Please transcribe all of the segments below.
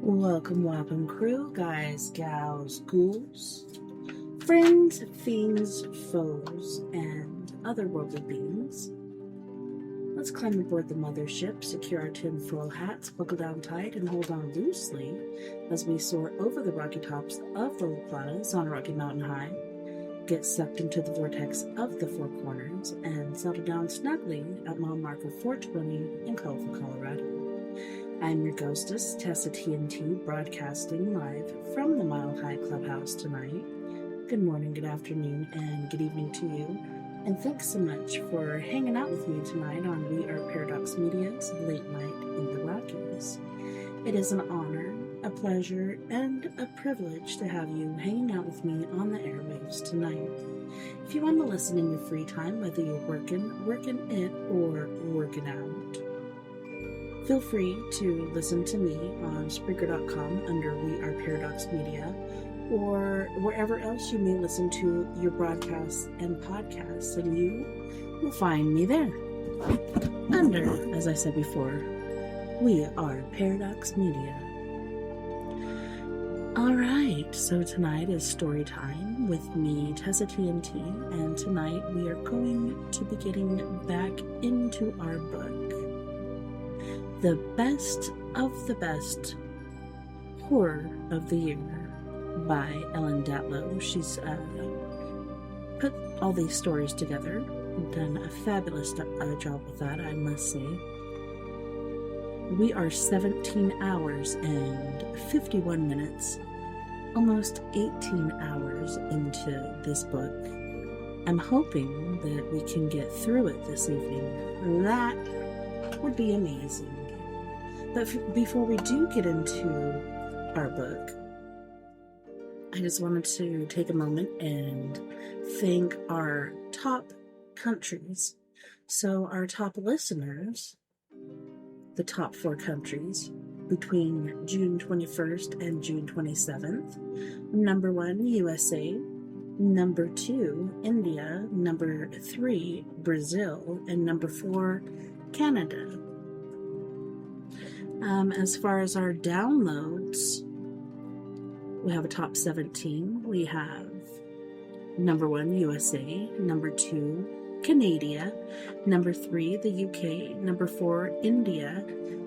Welcome crew, guys, gals, ghouls, friends, fiends, foes, and other worldly beings. Let's climb aboard the mothership, secure our tinfoil hats, buckle down tight, and hold on loosely as we soar over the rocky tops of the La Platas on Rocky Mountain High, get sucked into the vortex of the Four Corners, and settle down snugly at mile marker 420 in Colorful, Colorado. I'm your ghostess, TessaTNT, broadcasting live from the Mile High Clubhouse tonight. Good morning, good afternoon, and good evening to you. And thanks so much for hanging out with me tonight on We Are Paradox Media's Late Night in the Rockies. It is an honor, a pleasure, and a privilege to have you hanging out with me on the airwaves tonight. If you want to listen in your free time, whether you're working it, or working out, feel free to listen to me on Spreaker.com under We Are Paradox Media, or wherever else you may listen to your broadcasts and podcasts, and you will find me there under, as I said before, We Are Paradox Media. Alright, so tonight is story time with me, TessaTNT, and tonight we are going to be getting back into our book, The Best of the Best Horror of the Year by Datlows. She's put all these stories together, done a fabulous job with that, I must say. We are 17 hours and 51 minutes, almost 18 hours into this book. I'm hoping that we can get through it this evening. That would be amazing. But before we do get into our book, I just wanted to take a moment and thank our top countries. So our top listeners, the top 4 countries, between June 21st and June 27th. Number 1, USA. Number 2, India. Number 3, Brazil. And number 4, Canada. As far as our downloads, we have a top 17. We have number 1, USA, number 2, Canada, number 3, the UK, number 4, India,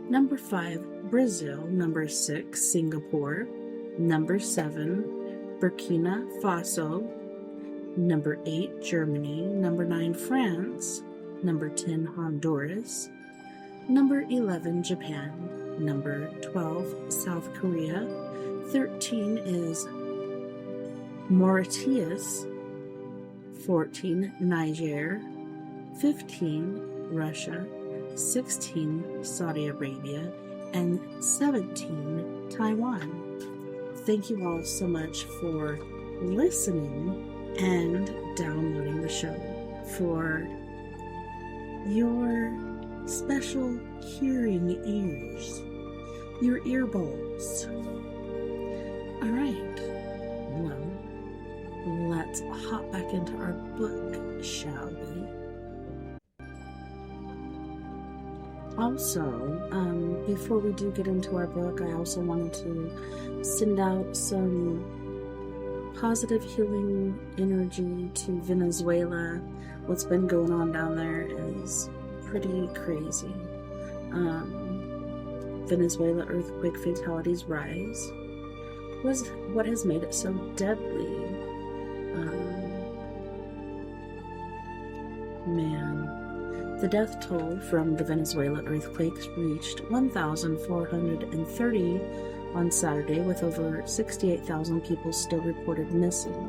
number 5, Brazil, number 6, Singapore, number 7, Burkina Faso, number 8, Germany, number 9, France, number 10, Honduras, number 11, Japan, number 12, South Korea, 13 is Mauritius, 14, Niger, 15, Russia, 16, Saudi Arabia, and 17, Taiwan. Thank you all so much for listening and downloading the show, for your special hearing ears, your earballs. All right, well, let's hop back into our book, shall we? Also, before we do get into our book, I also wanted to send out some positive healing energy to Venezuela. What's been going on down there is pretty crazy. Venezuela earthquake fatalities rise was what has made it so deadly. The death toll from the Venezuela earthquakes reached 1,430 on Saturday, with over 68,000 people still reported missing,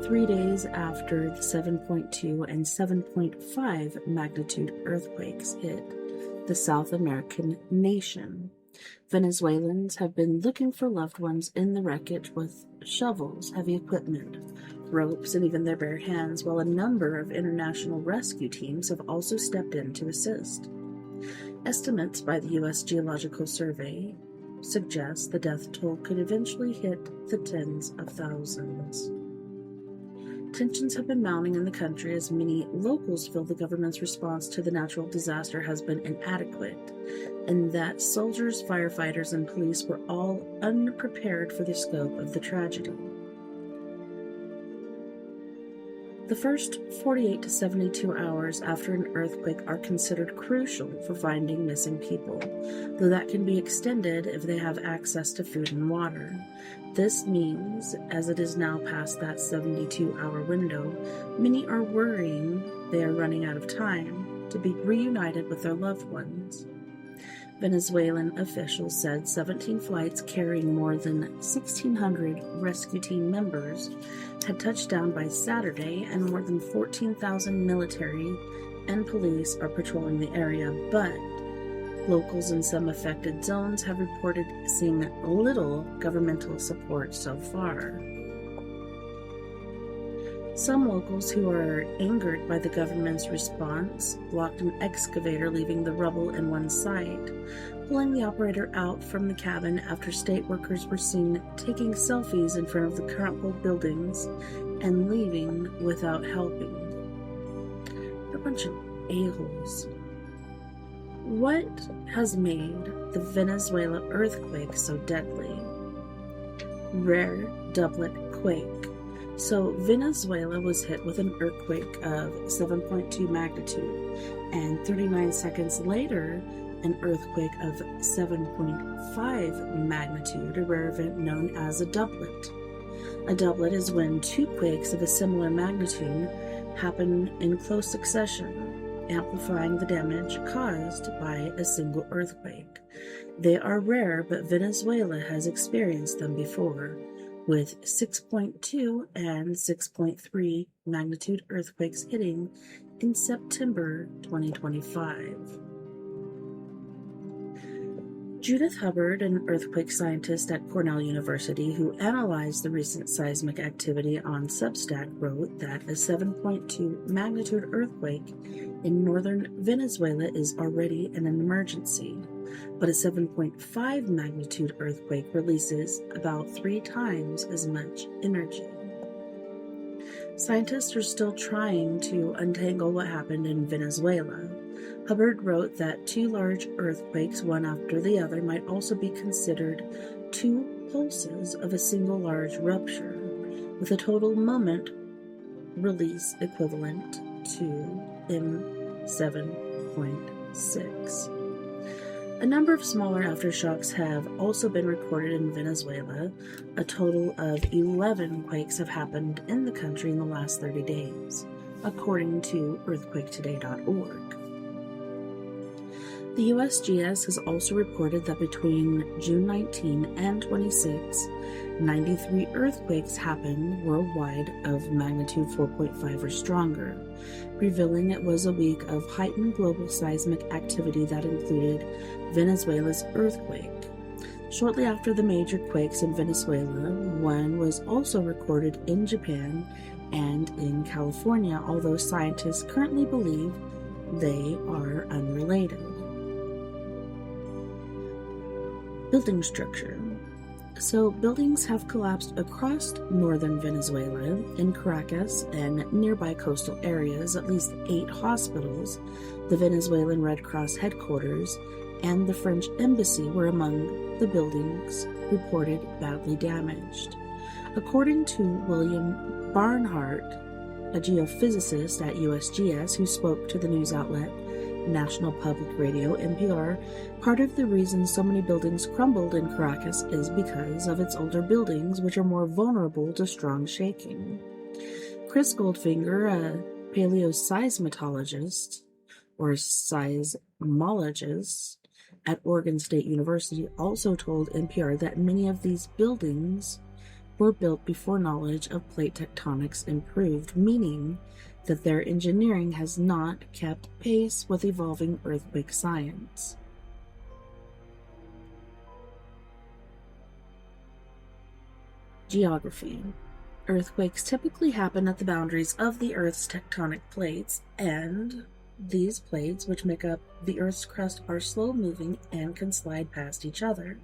3 days after the 7.2 and 7.5 magnitude earthquakes hit the South American nation. Venezuelans have been looking for loved ones in the wreckage with shovels, heavy equipment, ropes, and even their bare hands, while a number of international rescue teams have also stepped in to assist. Estimates by the U.S. Geological Survey suggest the death toll could eventually hit the tens of thousands. Tensions have been mounting in the country as many locals feel the government's response to the natural disaster has been inadequate, and that soldiers, firefighters, and police were all unprepared for the scope of the tragedy. The first 48 to 72 hours after an earthquake are considered crucial for finding missing people, though that can be extended if they have access to food and water. This means, as it is now past that 72-hour window, many are worrying they are running out of time to be reunited with their loved ones. Venezuelan officials said 17 flights carrying more than 1,600 rescue team members had touched down by Saturday, and more than 14,000 military and police are patrolling the area, but locals in some affected zones have reported seeing little governmental support so far. Some locals who are angered by the government's response blocked an excavator leaving the rubble in one site, pulling the operator out from the cabin after state workers were seen taking selfies in front of the crumpled buildings and leaving without helping. They're a bunch of a-holes. What has made the Venezuela earthquake so deadly? Rare doublet quake. So Venezuela was hit with an earthquake of 7.2 magnitude, and 39 seconds later, an earthquake of 7.5 magnitude, a rare event known as a doublet. A doublet is when two quakes of a similar magnitude happen in close succession, amplifying the damage caused by a single earthquake. They are rare, but Venezuela has experienced them before, with 6.2 and 6.3 magnitude earthquakes hitting in September 2025. Judith Hubbard, an earthquake scientist at Cornell University who analyzed the recent seismic activity on Substack, wrote that a 7.2 magnitude earthquake in northern Venezuela is already an emergency, but a 7.5 magnitude earthquake releases about 3 times as much energy. Scientists are still trying to untangle what happened in Venezuela. Hubbard wrote that 2 large earthquakes, one after the other, might also be considered 2 pulses of a single large rupture, with a total moment release equivalent to M7.6. A number of smaller aftershocks have also been recorded in Venezuela. A total of 11 quakes have happened in the country in the last 30 days, according to earthquaketoday.org. The USGS has also reported that between June 19 and 26, 93 earthquakes happened worldwide of magnitude 4.5 or stronger, revealing it was a week of heightened global seismic activity that included Venezuela's earthquake. Shortly after the major quakes in Venezuela, one was also recorded in Japan and in California, although scientists currently believe they are unrelated. Building structure. So, buildings have collapsed across northern Venezuela. In Caracas and nearby coastal areas, at least 8 hospitals, the Venezuelan Red Cross headquarters, and the French embassy were among the buildings reported badly damaged. According to William Barnhart, a geophysicist at USGS who spoke to the news outlet National Public Radio, NPR, part of the reason so many buildings crumbled in Caracas is because of its older buildings, which are more vulnerable to strong shaking. Chris Goldfinger, a paleoseismologist or seismologist at Oregon State University, also told NPR that many of these buildings were built before knowledge of plate tectonics improved, meaning that their engineering has not kept pace with evolving earthquake science. Geography. Earthquakes typically happen at the boundaries of the Earth's tectonic plates, and these plates, which make up the Earth's crust, are slow-moving and can slide past each other.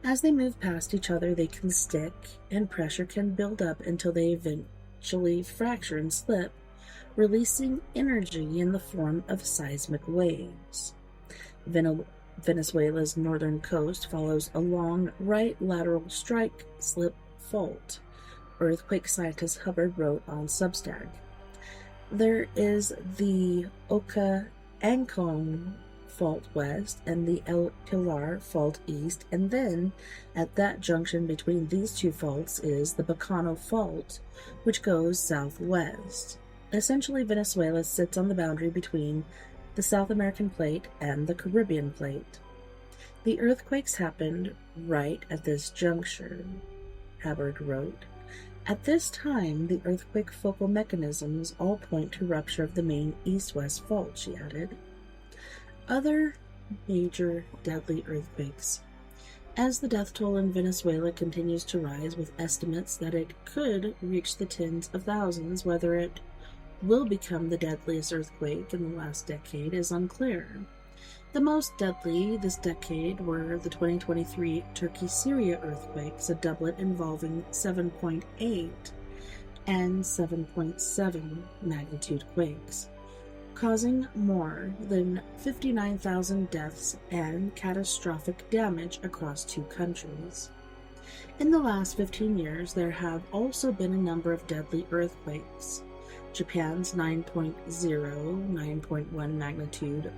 As they move past each other, they can stick, and pressure can build up until they actually fracture and slip, releasing energy in the form of seismic waves. Venezuela's northern coast follows a long right lateral strike slip fault, earthquake scientist Hubbard wrote on Substack. There is the Oca-Ancon Fault west and the El Pilar Fault east, and then at that junction between these two faults is the Bacano Fault, which goes southwest. Essentially, Venezuela sits on the boundary between the South American plate and the Caribbean plate. The earthquakes happened right at this juncture, Hubbard wrote. At this time, the earthquake focal mechanisms all point to rupture of the main east-west fault, she added. Other major deadly earthquakes. As the death toll in Venezuela continues to rise, with estimates that it could reach the tens of thousands, whether it will become the deadliest earthquake in the last decade is unclear. The most deadly this decade were the 2023 Turkey-Syria earthquakes, a doublet involving 7.8 and 7.7 magnitude quakes, causing more than 59,000 deaths and catastrophic damage across two countries. In the last 15 years, there have also been a number of deadly earthquakes. Japan's 9.0, 9.1 magnitude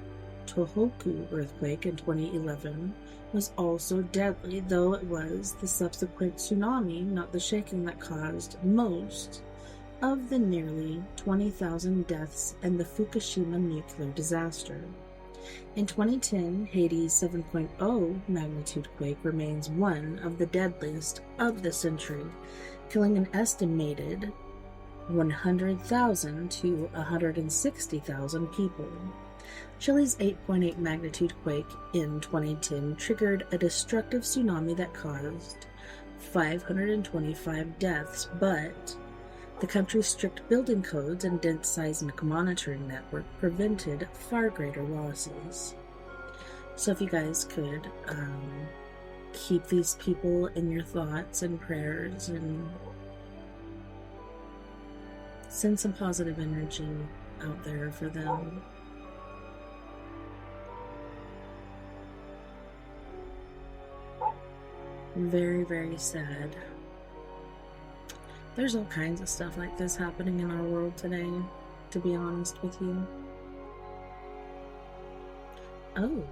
Tohoku earthquake in 2011 was also deadly, though it was the subsequent tsunami, not the shaking, that caused most of the nearly 20,000 deaths and the Fukushima nuclear disaster. In 2010, Haiti's 7.0 magnitude quake remains one of the deadliest of the century, killing an estimated 100,000 to 160,000 people. Chile's 8.8 magnitude quake in 2010 triggered a destructive tsunami that caused 525 deaths, but the country's strict building codes and dense seismic monitoring network prevented far greater losses. So if you guys could keep these people in your thoughts and prayers and send some positive energy out there for them. Very, very sad. There's all kinds of stuff like this happening in our world today, to be honest with you. Oh.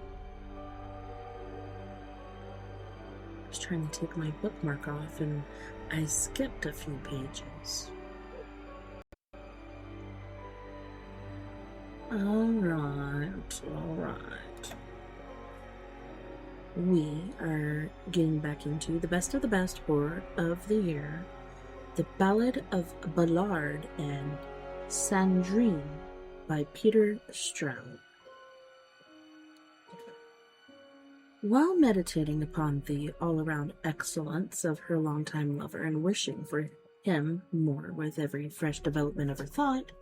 I was trying to take my bookmark off and I skipped a few pages. Alright. We are getting back into the best of the best horror of the year, The Ballad of Ballard and Sandrine by Peter Straub. While meditating upon the all-around excellence of her longtime lover and wishing for him more with every fresh development of her thought,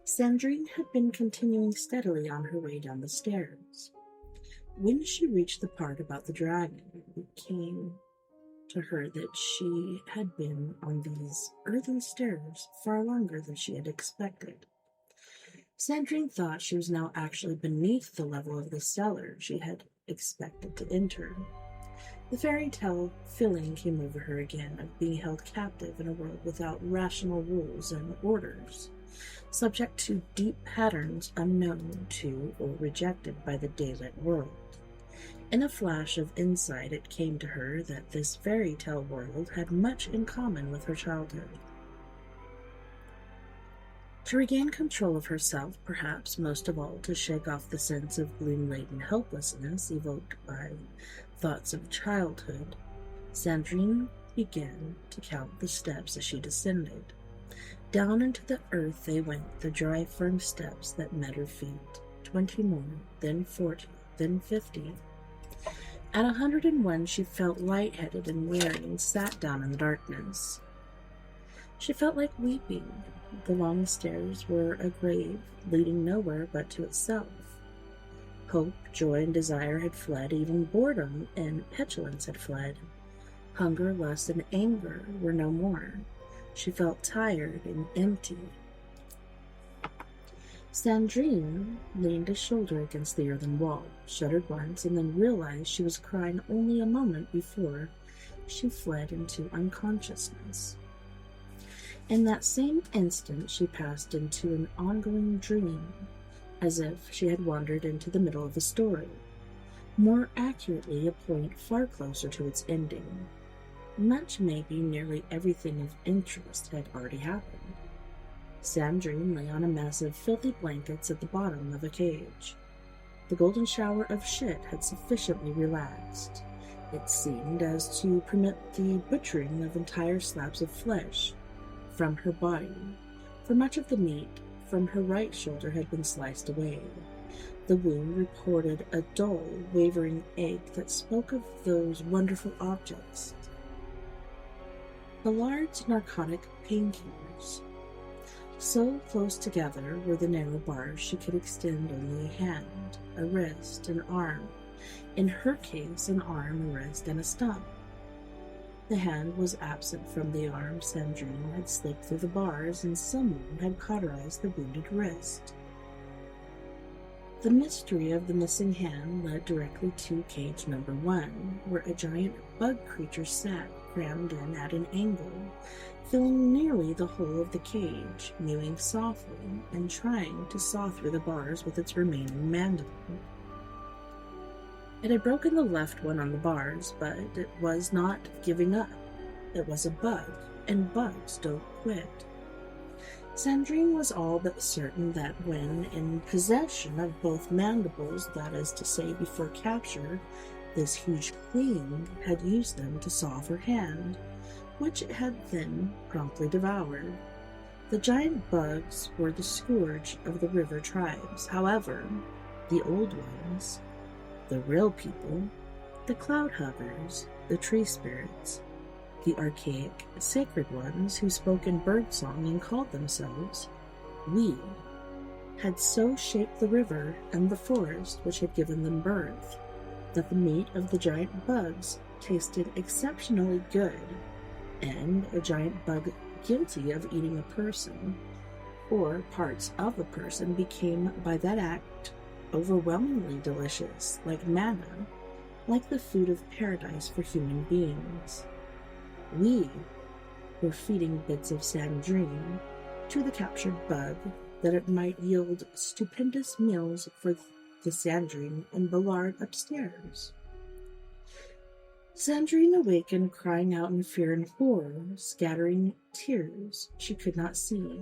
Sandrine had been continuing steadily on her way down the stairs. When she reached the part about the dragon, it came to her that she had been on these earthen stairs far longer than she had expected. Sandrine thought she was now actually beneath the level of the cellar she had expected to enter. The fairy tale feeling came over her again of being held captive in a world without rational rules and orders, subject to deep patterns unknown to or rejected by the daylit world. In a flash of insight, it came to her that this fairy tale world had much in common with her childhood. To regain control of herself, perhaps most of all to shake off the sense of gloom-laden helplessness evoked by thoughts of childhood, Sandrine began to count the steps as she descended. Down into the earth they went, the dry, firm steps that met her feet. 20 more, then 40, then 50. At 101, she felt lightheaded and weary and sat down in the darkness. She felt like weeping. The long stairs were a grave, leading nowhere but to itself. Hope, joy, and desire had fled, even boredom and petulance had fled. Hunger, lust, and anger were no more. She felt tired and empty. Sandrine leaned a shoulder against the earthen wall, shuddered once, and then realized she was crying only a moment before she fled into unconsciousness. In that same instant, she passed into an ongoing dream, as if she had wandered into the middle of a story. More accurately, a point far closer to its ending. Much, maybe nearly everything of interest had already happened. Sandrine lay on a mass of filthy blankets at the bottom of a cage. The golden shower of shit had sufficiently relaxed. It seemed as to permit the butchering of entire slabs of flesh from her body, for much of the meat from her right shoulder had been sliced away. The wound reported a dull, wavering ache that spoke of those wonderful objects. The large narcotic painkillers. So close together were the narrow bars she could extend only a hand, a wrist, an arm. In her case, an arm, a wrist, and a stump. The hand was absent from the arm. Sandrine had slipped through the bars, and someone had cauterized the wounded wrist. The mystery of the missing hand led directly to cage number 1, where a giant bug creature sat, crammed in at an angle, filling nearly the whole of the cage, mewing softly and trying to saw through the bars with its remaining mandible. It had broken the left one on the bars, but it was not giving up. It was a bug, and bugs don't quit. Sandrine was all but certain that when in possession of both mandibles, that is to say before capture, this huge fling had used them to saw off her hand, which it had then promptly devoured. The giant bugs were the scourge of the river tribes. However, the old ones, the real people, the cloud hovers, the tree spirits, the archaic sacred ones who spoke in birdsong and called themselves we, had so shaped the river and the forest which had given them birth, that the meat of the giant bugs tasted exceptionally good, and a giant bug guilty of eating a person, or parts of a person, became by that act overwhelmingly delicious, like manna, like the food of paradise for human beings. We were feeding bits of Sandrine to the captured bug, that it might yield stupendous meals for the Sandrine and Ballard upstairs. Sandrine awakened, crying out in fear and horror, scattering tears she could not see.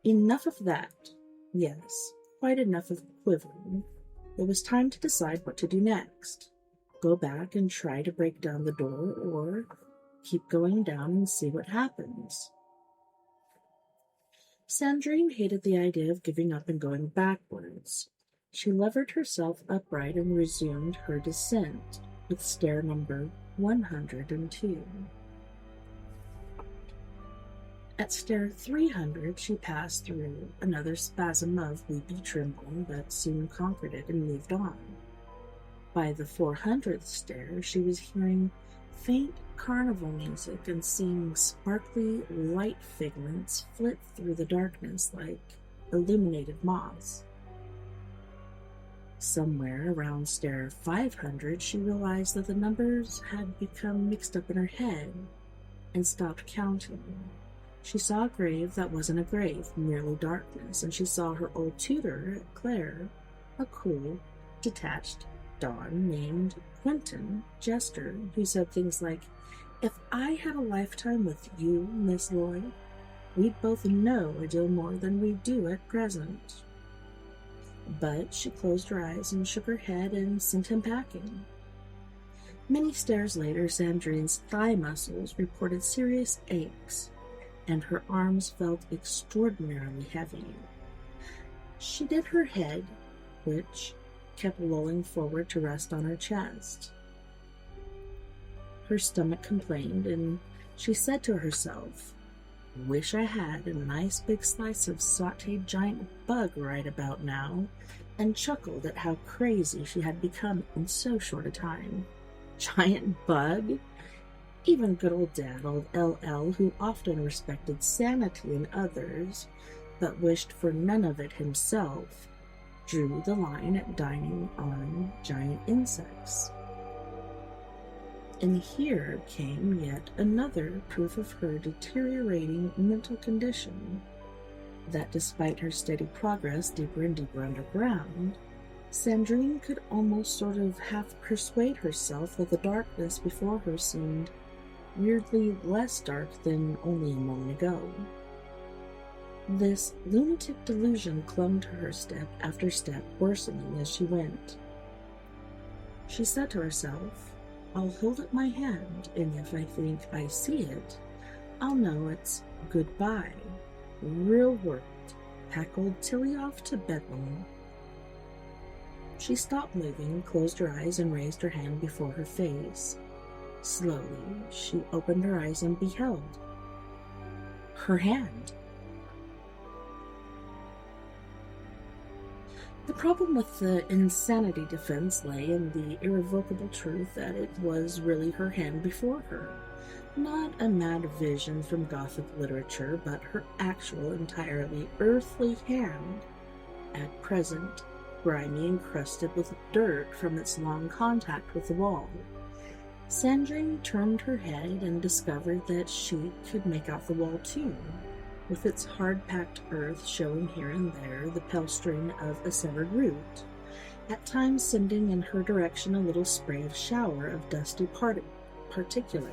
Enough of that. Yes, quite enough of quivering. It was time to decide what to do next. Go back and try to break down the door, or keep going down and see what happens. Sandrine hated the idea of giving up and going backwards. She levered herself upright and resumed her descent with stair number 102. At stair 300, she passed through another spasm of weepy trembling, but soon conquered it and moved on. By the 400th stair, she was hearing faint carnival music and seeing sparkly light figments flit through the darkness like illuminated moths. Somewhere around stair 500, she realized that the numbers had become mixed up in her head and stopped counting. She saw a grave that wasn't a grave, merely darkness, and she saw her old tutor, Claire, a cool, detached Don named Quentin Jester, who said things like, "If I had a lifetime with you, Miss Lloyd, we'd both know a deal more than we do at present." But she closed her eyes and shook her head and sent him packing. Many stairs later, Sandrine's thigh muscles reported serious aches, and her arms felt extraordinarily heavy. She did her head, which kept lolling forward to rest on her chest. Her stomach complained, and she said to herself, "Wish I had a nice big slice of sautéed giant bug right about now," and chuckled at how crazy she had become in so short a time. Giant bug? Even good old Dad, old LL, who often respected sanity in others, but wished for none of it himself, drew the line at dining on giant insects. And here came yet another proof of her deteriorating mental condition, that despite her steady progress deeper and deeper underground, Sandrine could almost sort of half persuade herself that the darkness before her seemed weirdly less dark than only a moment ago. This lunatic delusion clung to her step after step, worsening as she went. She said to herself, "I'll hold up my hand, and if I think I see it, I'll know it's goodbye. Real word. Pack old Tilly off to Bedlam." She stopped moving, closed her eyes, and raised her hand before her face. Slowly, she opened her eyes and beheld her hand. The problem with the insanity defense lay in the irrevocable truth that it was really her hand before her. Not a mad vision from Gothic literature, but her actual, entirely earthly hand, at present grimy and crusted with dirt from its long contact with the wall. Sandrine turned her head and discovered that she could make out the wall too, with its hard-packed earth showing here and there the pale string of a severed root, at times sending in her direction a little spray of shower of dusty particulate.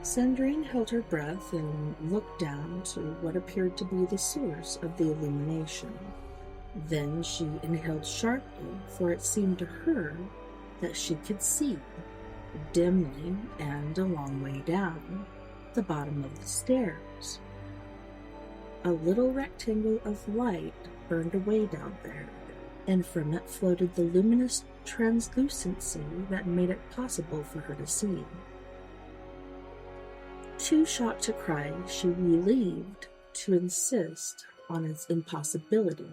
Sandrine held her breath and looked down to what appeared to be the source of the illumination. Then she inhaled sharply, for it seemed to her that she could see, dimly and a long way down, the bottom of the stairs. A little rectangle of light burned away down there, and from it floated the luminous translucency that made it possible for her to see. Too shocked to cry, she relieved to insist on its impossibility.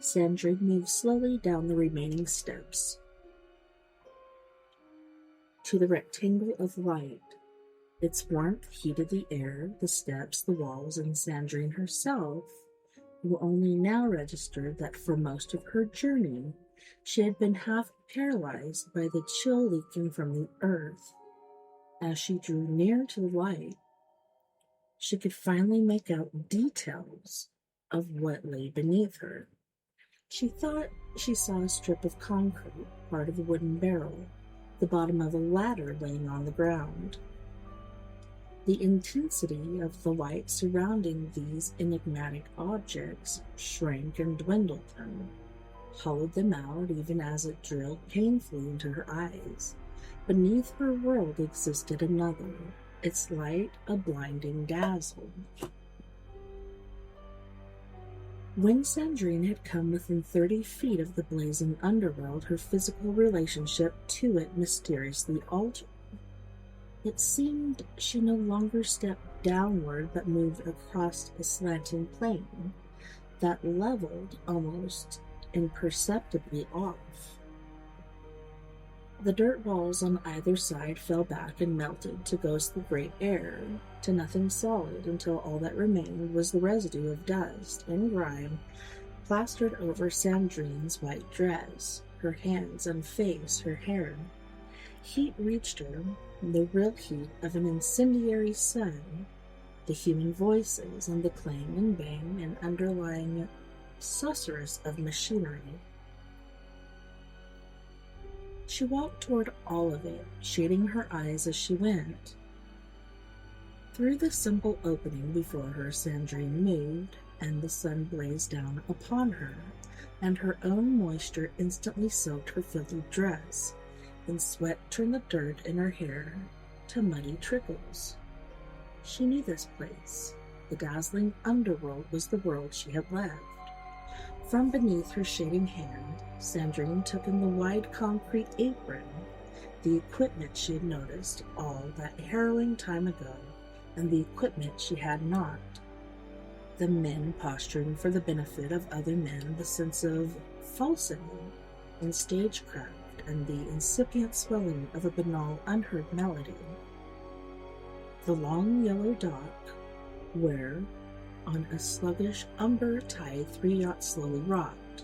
Sandrine moved slowly down the remaining steps to the rectangle of light. Its warmth heated the air, the steps, the walls, and Sandrine herself, who only now registered that for most of her journey she had been half paralyzed by the chill leaking from the earth. As she drew near to the light, she could finally make out details of what lay beneath her. She thought she saw a strip of concrete, part of a wooden barrel, the bottom of a ladder laying on the ground. The intensity of the light surrounding these enigmatic objects shrank and dwindled them, hollowed them out even as it drilled painfully into her eyes. Beneath her world existed another, its light a blinding dazzle. When Sandrine had come within 30 feet of the blazing underworld, her physical relationship to it mysteriously altered. It seemed she no longer stepped downward, but moved across a slanting plane that leveled almost imperceptibly off. The dirt walls on either side fell back and melted to ghost the great air, to nothing solid, until all that remained was the residue of dust and grime plastered over Sandrine's white dress, her hands and face, her hair. Heat reached her, the real heat of an incendiary sun, the human voices and the clang and bang and underlying susurrus of machinery. She walked toward all of it, shading her eyes as she went. Through the simple opening before her, Sandrine moved, and the sun blazed down upon her, and her own moisture instantly soaked her filthy dress, and sweat turned the dirt in her hair to muddy trickles. She knew this place. The dazzling underworld was the world she had left. From beneath her shading hand, Sandrine took in the wide concrete apron, the equipment she had noticed all that harrowing time ago, and the equipment she had not. The men posturing for the benefit of other men, the sense of falsity in stagecraft, and the incipient swelling of a banal, unheard melody. The long yellow dock, where, on a sluggish umber tide, 3 yachts slowly rocked,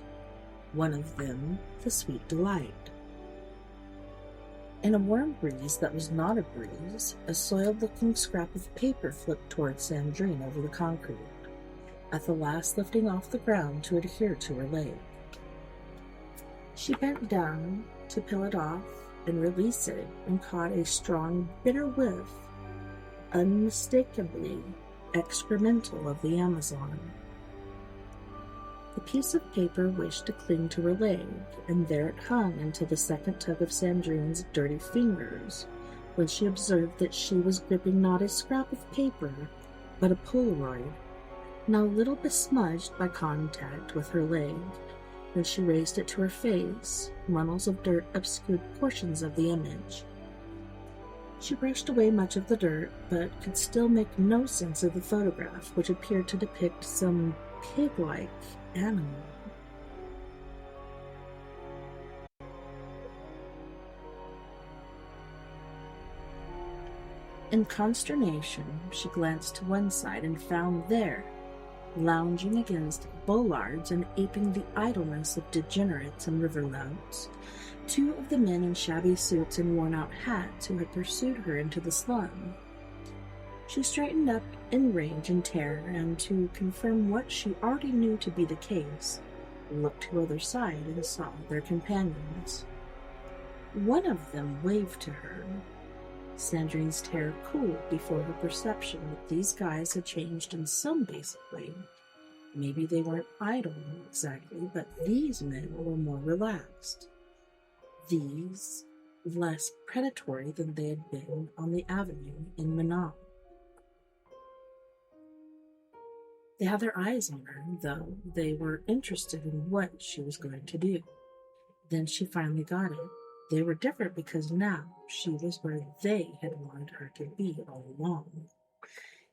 one of them the Sweet Delight. In a warm breeze that was not a breeze, a soiled-looking scrap of paper flipped towards Sandrine over the concrete, at the last lifting off the ground to adhere to her leg. She bent down to peel it off and release it and caught a strong, bitter whiff, unmistakably excremental of the Amazon. The piece of paper wished to cling to her leg, and there it hung until the second tug of Sandrine's dirty fingers, when she observed that she was gripping not a scrap of paper, but a Polaroid, now a little besmudged by contact with her leg. When she raised it to her face, runnels of dirt obscured portions of the image. She brushed away much of the dirt, but could still make no sense of the photograph, which appeared to depict some pig-like animal. In consternation, she glanced to one side and found there, lounging against bollards and aping the idleness of degenerates and riverlouts, 2 of the men in shabby suits and worn-out hats who had pursued her into the slum. She straightened up in rage and terror, and to confirm what she already knew to be the case, looked to the other side and saw their companions. One of them waved to her. Sandrine's terror cooled before her perception that these guys had changed in some basic way. Maybe they weren't idle exactly, but these men were more relaxed. These less predatory than they had been on the avenue in Manal. They had their eyes on her, though they were interested in what she was going to do. Then she finally got it. They were different because now she was where they had wanted her to be all along.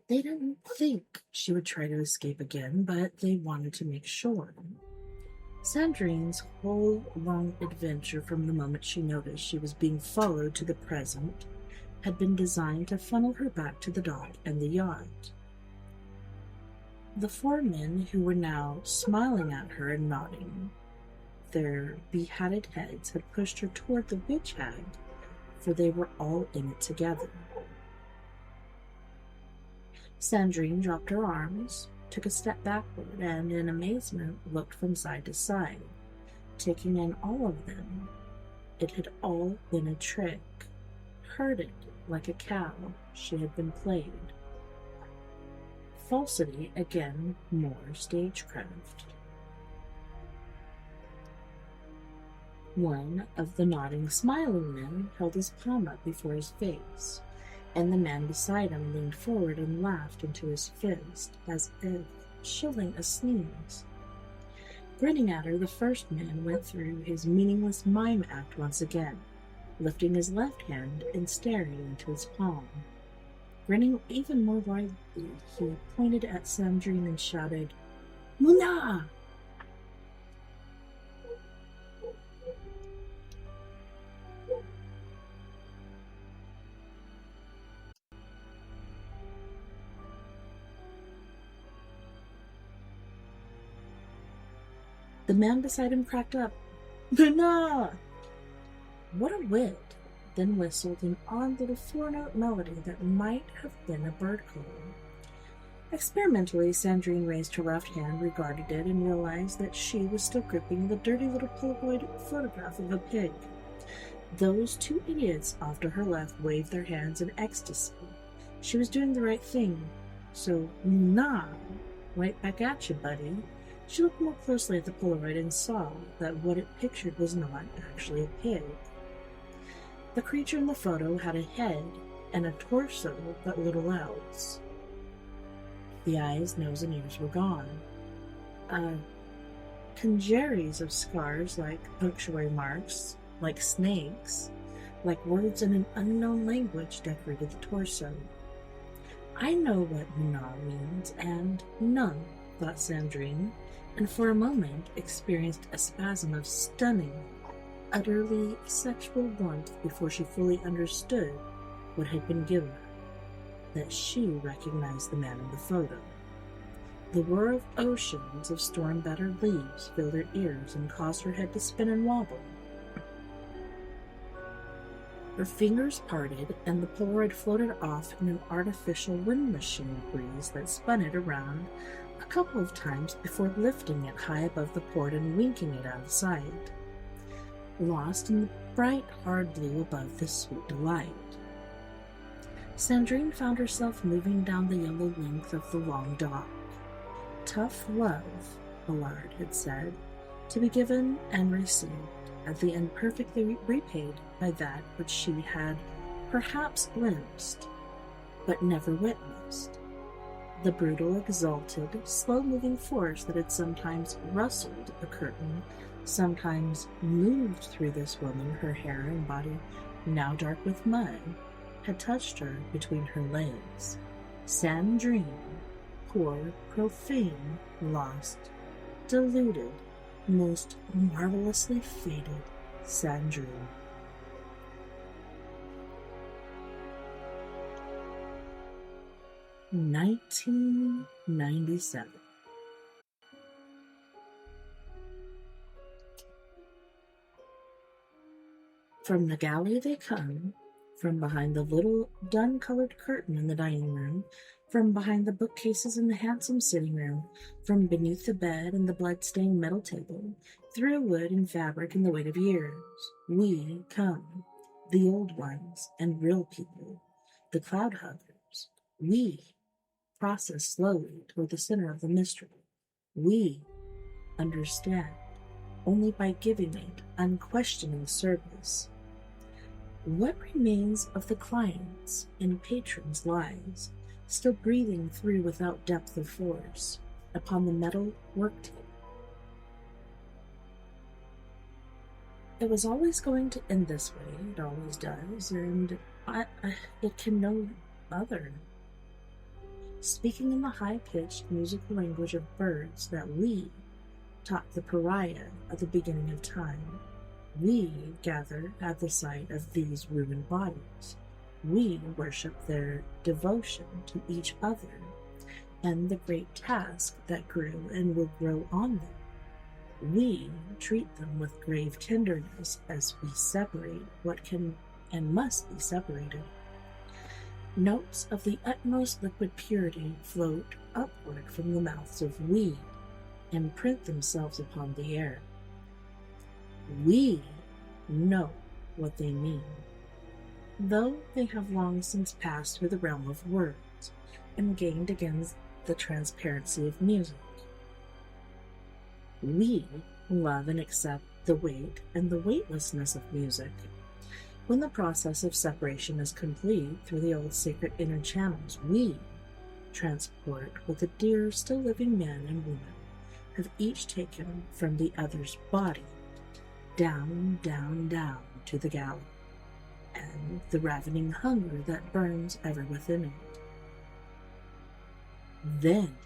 They didn't think she would try to escape again, but they wanted to make sure. Sandrine's whole long adventure from the moment she noticed she was being followed to the present had been designed to funnel her back to the dock and the yacht. The 4 men who were now smiling at her and nodding their behatted heads had pushed her toward the witch hag, for they were all in it together. Sandrine dropped her arms, took a step backward, and in amazement looked from side to side, taking in all of them. It had all been a trick. Herded like a cow, she had been played. Falsity, again, more stagecraft. One of the nodding, smiling men held his palm up before his face, and the man beside him leaned forward and laughed into his fist, as if shilling a sneeze. Grinning at her, the first man went through his meaningless mime act once again, lifting his left hand and staring into his palm. Grinning even more widely, he pointed at Sandrine and shouted, "Muna!" The man beside him cracked up. "Muna!" What a wit! Then whistled an odd little 4-note melody that might have been a bird call. Experimentally, Sandrine raised her left hand, regarded it, and realized that she was still gripping the dirty little Polaroid photograph of a pig. Those 2 idiots off to her left waved their hands in ecstasy. She was doing the right thing. So, nah, right back at you, buddy. She looked more closely at the Polaroid and saw that what it pictured was not actually a pig. The creature in the photo had a head and a torso, but little else. The eyes, nose, and ears were gone. Congeries of scars like punctuation marks, like snakes, like words in an unknown language decorated the torso. I know what Muna means, and none, thought Sandrine, and for a moment experienced a spasm of stunning, utterly sexual warmth before she fully understood what had been given her, that she recognized the man in the photo. The whir of oceans of storm-battered leaves filled her ears and caused her head to spin and wobble. Her fingers parted, and the Polaroid floated off in an artificial wind machine breeze that spun it around a couple of times before lifting it high above the port and winking it out of sight, lost in the bright, hard blue above this sweet delight. Sandrine found herself moving down the yellow length of the long dock. Tough love, Ballard had said, to be given and received, at the end perfectly repaid by that which she had perhaps glimpsed, but never witnessed. The brutal, exalted, slow-moving force that had sometimes rustled a curtain, sometimes moved through this woman, her hair and body now dark with mud, had touched her between her legs. Sandrine, poor, profane, lost, deluded, most marvelously fated Sandrine. (1997). From the galley they come, from behind the little dun-colored curtain in the dining room, from behind the bookcases in the handsome sitting room, from beneath the bed and the blood-stained metal table, through wood and fabric and the weight of years, we come, the old ones and real people, the cloud huggers. We process slowly toward the center of the mystery. We understand only by giving it unquestioning service. What remains of the clients' and patrons' lives, still breathing through without depth of force, upon the metal work table? It was always going to end this way, it always does, and it can no other. Speaking in the high-pitched musical language of birds that we taught the pariah at the beginning of time, we gather at the sight of these ruined bodies. We worship their devotion to each other and the great task that grew and will grow on them. We treat them with grave tenderness as we separate what can and must be separated. Notes of the utmost liquid purity float upward from the mouths of we and print themselves upon the air. We know what they mean, though they have long since passed through the realm of words and gained again the transparency of music. We love and accept the weight and the weightlessness of music. When the process of separation is complete through the old sacred inner channels, we transport what the dear still living men and women have each taken from the other's body, down, down, down to the galley, and the ravening hunger that burns ever within it. Then,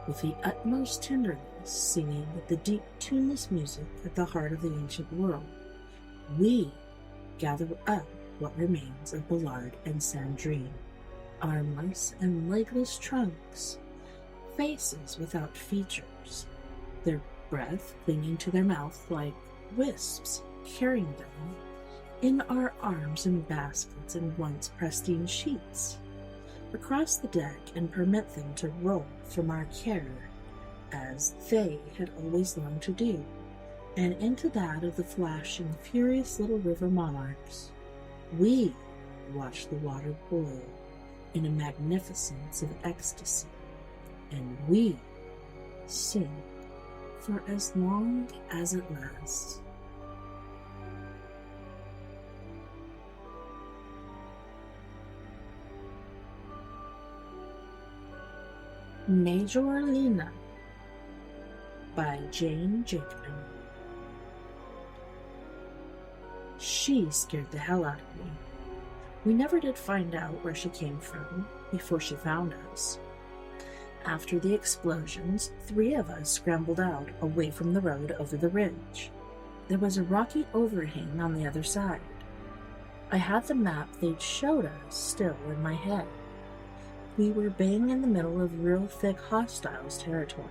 with the utmost tenderness, singing the deep, tuneless music at the heart of the ancient world, we gather up what remains of Ballard and Sandrine, armless and legless trunks, faces without features, their breath clinging to their mouth like wisps, carrying them in our arms in baskets and once pristine sheets across the deck, and permit them to roll from our care as they had always longed to do, and into that of the flashing, furious little river monarchs. We watch the water boil in a magnificence of ecstasy, and we sing for as long as it lasts. Major Lena by Jane Jacobin. She scared the hell out of me. We never did find out where she came from before she found us. After the explosions, 3 of us scrambled out, away from the road over the ridge. There was a rocky overhang on the other side. I had the map they'd showed us still in my head. We were bang in the middle of real thick hostiles territory,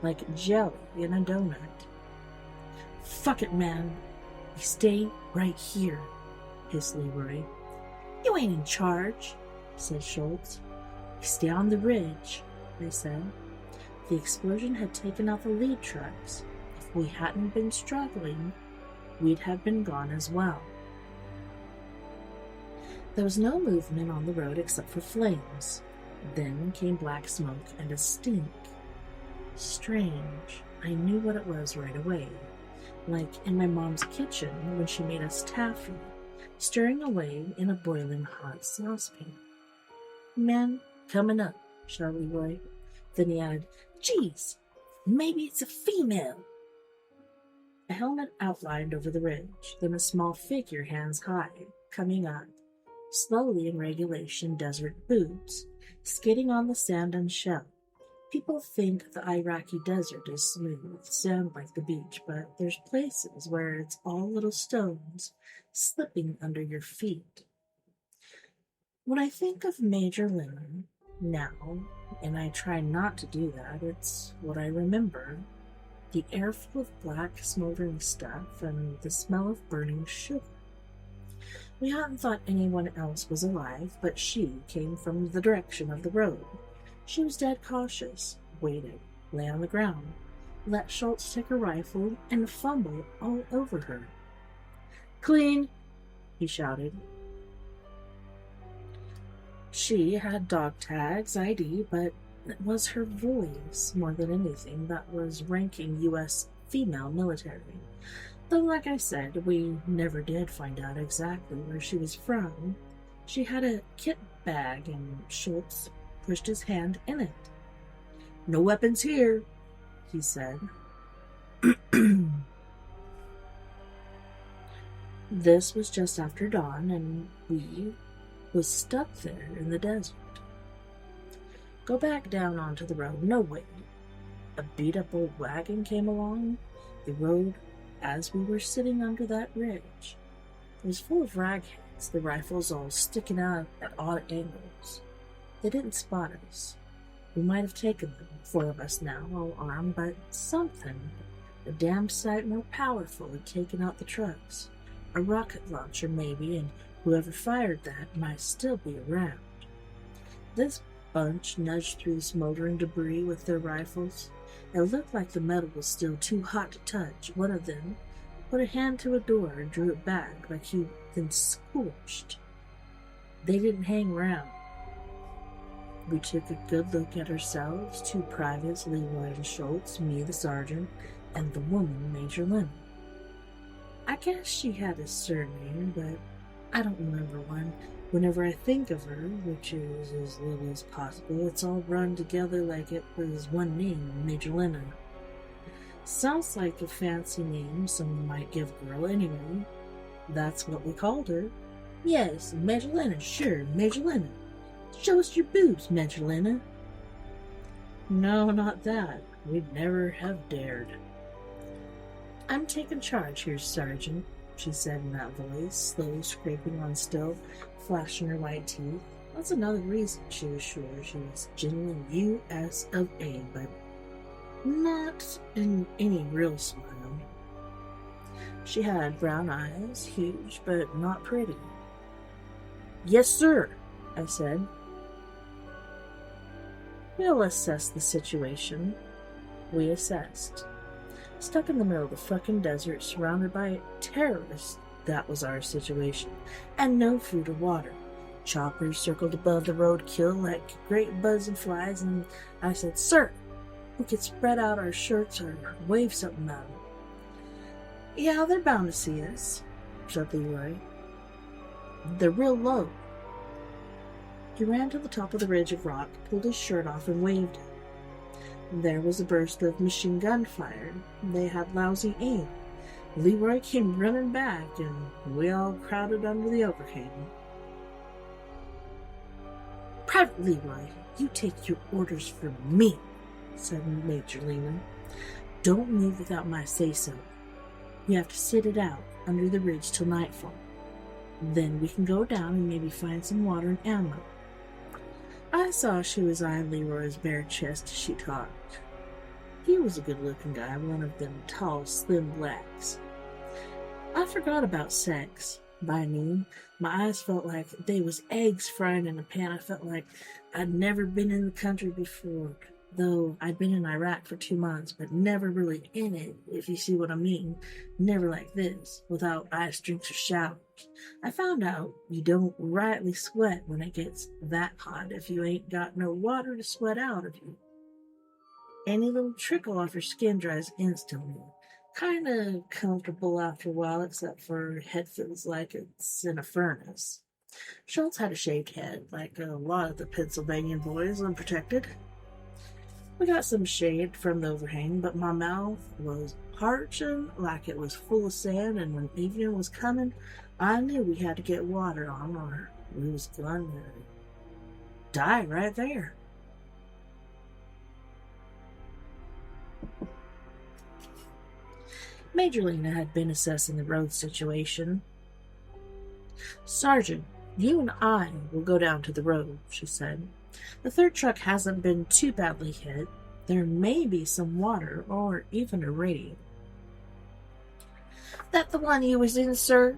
like jelly in a donut. "Fuck it, man. We stay right here," hissed Leroy. "You ain't in charge," said Schultz. "We stay on the ridge," I said. The explosion had taken out the lead trucks. If we hadn't been struggling, we'd have been gone as well. There was no movement on the road except for flames. Then came black smoke and a stink. Strange. I knew what it was right away. Like in my mom's kitchen when she made us taffy, stirring away in a boiling hot saucepan. "Man, coming up," shouted Leroy. Then he added, "Geez, maybe it's a female." A helmet outlined over the ridge, then a small figure hands high, coming up. Slowly in regulation desert boots, skating on the sand and shell. People think the Iraqi desert is smooth, sand like the beach, but there's places where it's all little stones slipping under your feet. When I think of Major Lemon now, and I try not to do that, it's what I remember. The air full of black, smoldering stuff and the smell of burning sugar. We hadn't thought anyone else was alive, but she came from the direction of the road. She was dead cautious, waited, lay on the ground, let Schultz take her rifle and fumble all over her. "Clean," he shouted. She had dog tags, ID, but it was her voice, more than anything, that was ranking U.S. female military. Though, like I said, we never did find out exactly where she was from. She had a kit bag, and Schultz pushed his hand in it. "No weapons here," he said. This was just after dawn, and we was stuck there in the desert. Go back down onto the road. No way. A beat-up old wagon came along the road as we were sitting under that ridge. It was full of ragheads, the rifles all sticking out at odd angles. They didn't spot us. We might have taken them, 4 of us now, all armed, but something, a damn sight more powerful, had taken out the trucks. A rocket launcher, maybe, and whoever fired that might still be around. This bunch nudged through the smoldering debris with their rifles. It looked like the metal was still too hot to touch. One of them put a hand to a door and drew it back like he'd been scorched. They didn't hang around. We took a good look at ourselves, 2 privates, Leroy and Schultz, me the sergeant, and the woman, Major Lemon. I guess she had a surname, but I don't remember one. Whenever I think of her, which is as little as possible, it's all run together like it was one name, Major Lemon. Sounds like a fancy name someone might give a girl anyway. That's what we called her. "Yes, Major Lemon, sure, Major Lemon. Show us your boobs, Major Lemon." No, not that. We'd never have dared. "I'm taking charge here, Sergeant," she said in that voice, slowly scraping on steel, flashing her white teeth. That's another reason she was sure she was genuine U.S. of A, but not in any real smile. She had brown eyes, huge but not pretty. "Yes, sir," I said. "We'll assess the situation." We assessed. Stuck in the middle of the fucking desert, surrounded by terrorists, that was our situation. And no food or water. Choppers circled above the roadkill like great buzzing flies, and I said, "Sir, we could spread out our shirts or wave something at them." "Yeah, they're bound to see us," said Leroy. "They're real low." He ran to the top of the ridge of rock, pulled his shirt off, and waved it. There was a burst of machine gun fire. They had lousy aim. Leroy came running back, and we all crowded under the overhang. Private Leroy, you take your orders from me, said Major Lena. Don't move without my say-so. You have to sit it out under the ridge till nightfall. Then we can go down and maybe find some water and ammo. I saw she was eyeing Leroy's bare chest as she talked. He was a good-looking guy, one of them tall, slim blacks. I forgot about sex. By noon, my eyes felt like they was eggs frying in a pan. I felt like I'd never been in the country before, though I'd been in Iraq for 2 months, but never really in it, if you see what I mean. Never like this, without ice drinks or showers. I found out you don't rightly sweat when it gets that hot if you ain't got no water to sweat out of you. Any little trickle off your skin dries instantly. Kind of comfortable after a while, except for your head feels like it's in a furnace. Schultz had a shaved head, like a lot of the Pennsylvania boys, unprotected. We got some shade from the overhang, but my mouth was parching like it was full of sand, and when evening was coming, I knew we had to get water on or we was gonna die right there. Major Lena had been assessing the road situation. Sergeant, you and I will go down to the road, she said. The third truck hasn't been too badly hit. There may be some water or even a radio. That the one you was in, sir?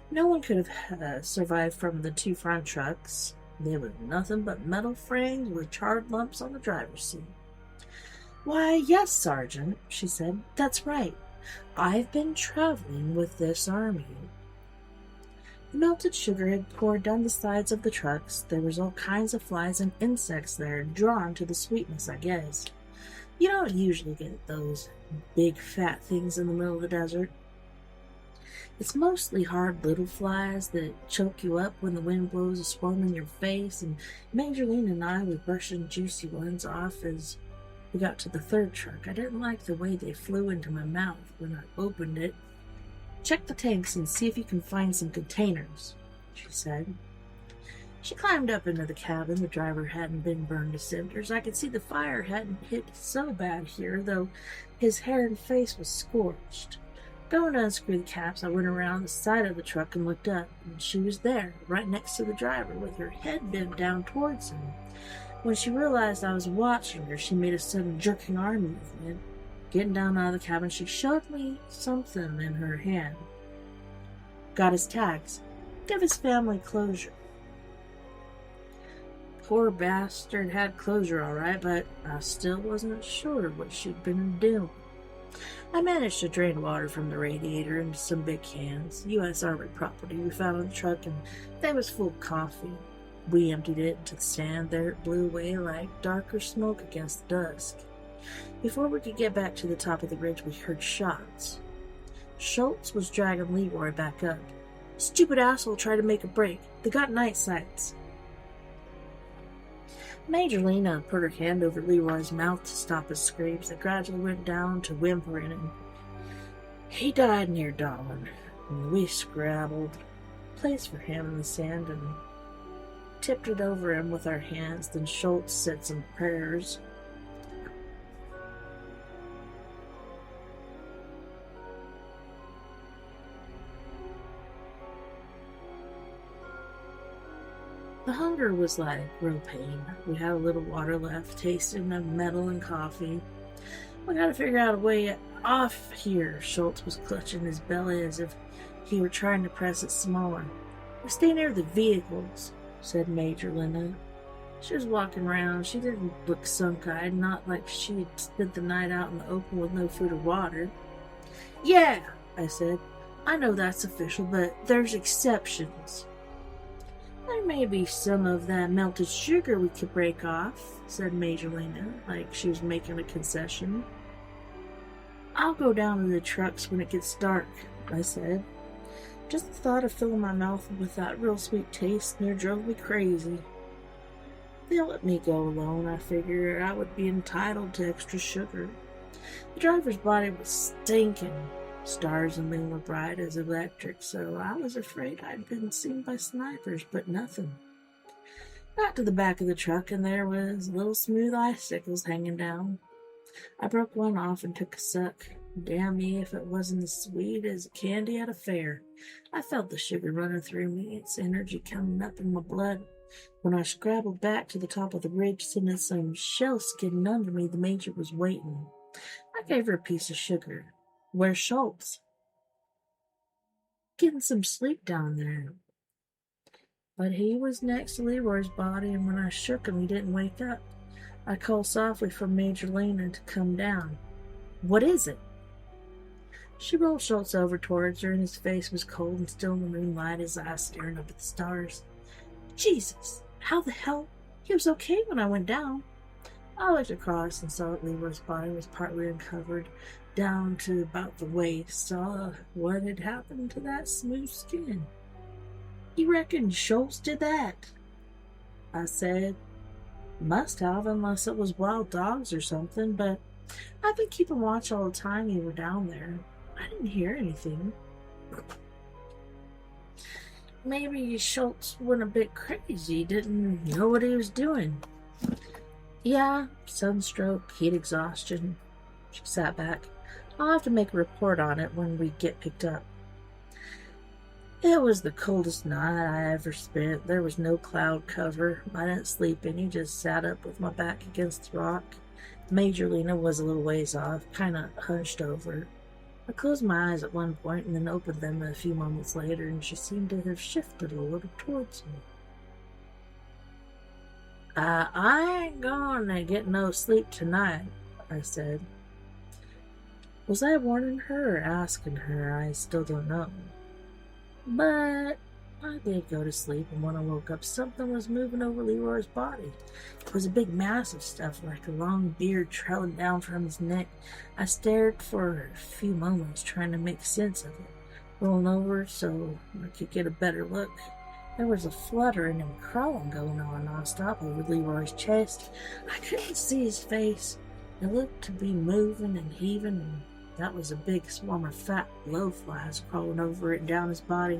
No one could have survived from the 2 front trucks. There was nothing but metal frames with charred lumps on the driver's seat. Why, yes, Sergeant, she said. That's right. I've been traveling with this army. The melted sugar had poured down the sides of the trucks. There was all kinds of flies and insects there, drawn to the sweetness, I guess. You don't usually get those big fat things in the middle of the desert. It's mostly hard little flies that choke you up when the wind blows a swarm in your face, and Major Lena and I were brushing juicy ones off as we got to the third truck. I didn't like the way they flew into my mouth when I opened it. Check the tanks and see if you can find some containers, she said. She climbed up into the cabin. The driver hadn't been burned to cinders. I could see the fire hadn't hit so bad here, though his hair and face was scorched. Going to unscrew the caps, I went around the side of the truck and looked up, and she was there, right next to the driver, with her head bent down towards him. When she realized I was watching her, she made a sudden jerking arm movement. Getting down out of the cabin, she showed me something in her hand. Got his tags. Give his family closure. Poor bastard had closure all right, but I still wasn't sure what she'd been doing. I managed to drain water from the radiator into some big cans, U.S. Army property we found on the truck, and they was full of coffee. We emptied it into the sand. There it blew away like darker smoke against the dusk. Before we could get back to the top of the ridge, we heard shots. Schultz was dragging Leroy back up. Stupid asshole tried to make a break. They got night sights. Major Lena put her hand over Leroy's mouth to stop his screams that gradually went down to whimpering, and he died near dawn. And we scrabbled a place for him in the sand and tipped it over him with our hands. Then Schultz said some prayers. The hunger was like real pain. We had a little water left, tasting of metal and coffee. We gotta figure out a way off here. Schultz was clutching his belly as if he were trying to press it smaller. We stay near the vehicles, said Major Lena. She was walking around. She didn't look sunk-eyed, not like she'd spent the night out in the open with no food or water. Yeah, I said. I know that's official, but there's exceptions. There may be some of that melted sugar we could break off, said Major Lena, like she was making a concession. I'll go down to the trucks when it gets dark, I said. Just the thought of filling my mouth with that real sweet taste near drove me crazy. They let me go alone. I figured I would be entitled to extra sugar. The driver's body was stinking. Stars and moon were bright as electric, so I was afraid I'd been seen by snipers, but nothing. Got to the back of the truck, and there was little smooth icicles hanging down. I broke one off and took a suck. Damn me if it wasn't as sweet as candy at a fair. I felt the sugar running through me, its energy coming up in my blood. When I scrabbled back to the top of the ridge, sending some shell skidding under me, the Major was waiting. I gave her a piece of sugar. Where's Schultz? Getting some sleep down there. But he was next to Leroy's body, and when I shook him, he didn't wake up. I called softly for Major Lena to come down. What is it? She rolled Schultz over towards her, and his face was cold and still in the moonlight, his eyes staring up at the stars. Jesus, how the hell? He was okay when I went down. I looked across and saw that Leroy's body was partly uncovered, down to about the waist. Saw what had happened to that smooth skin. You reckon Schultz did that? I said. Must have, unless it was wild dogs or something, but I've been keeping watch all the time you were down there. I didn't hear anything. Maybe Schultz went a bit crazy, didn't know what he was doing. Yeah, sunstroke, heat exhaustion. She sat back. I'll have to make a report on it when we get picked up. It was the coldest night I ever spent. There was no cloud cover. I didn't sleep any, just sat up with my back against the rock. Major Lena was a little ways off, kind of hunched over. I closed my eyes at one point and then opened them a few moments later, and she seemed to have shifted a little towards me. I ain't gonna get no sleep tonight, I said. Was I warning her or asking her? I still don't know. But I did go to sleep, and when I woke up, something was moving over Leroy's body. It was a big mass of stuff, like a long beard trailing down from his neck. I stared for a few moments, trying to make sense of it, rolling over so I could get a better look. There was a fluttering and crawling going on nonstop over Leroy's chest. I couldn't see his face. It looked to be moving and heaving, and that was a big swarm of fat blowflies crawling over it and down his body.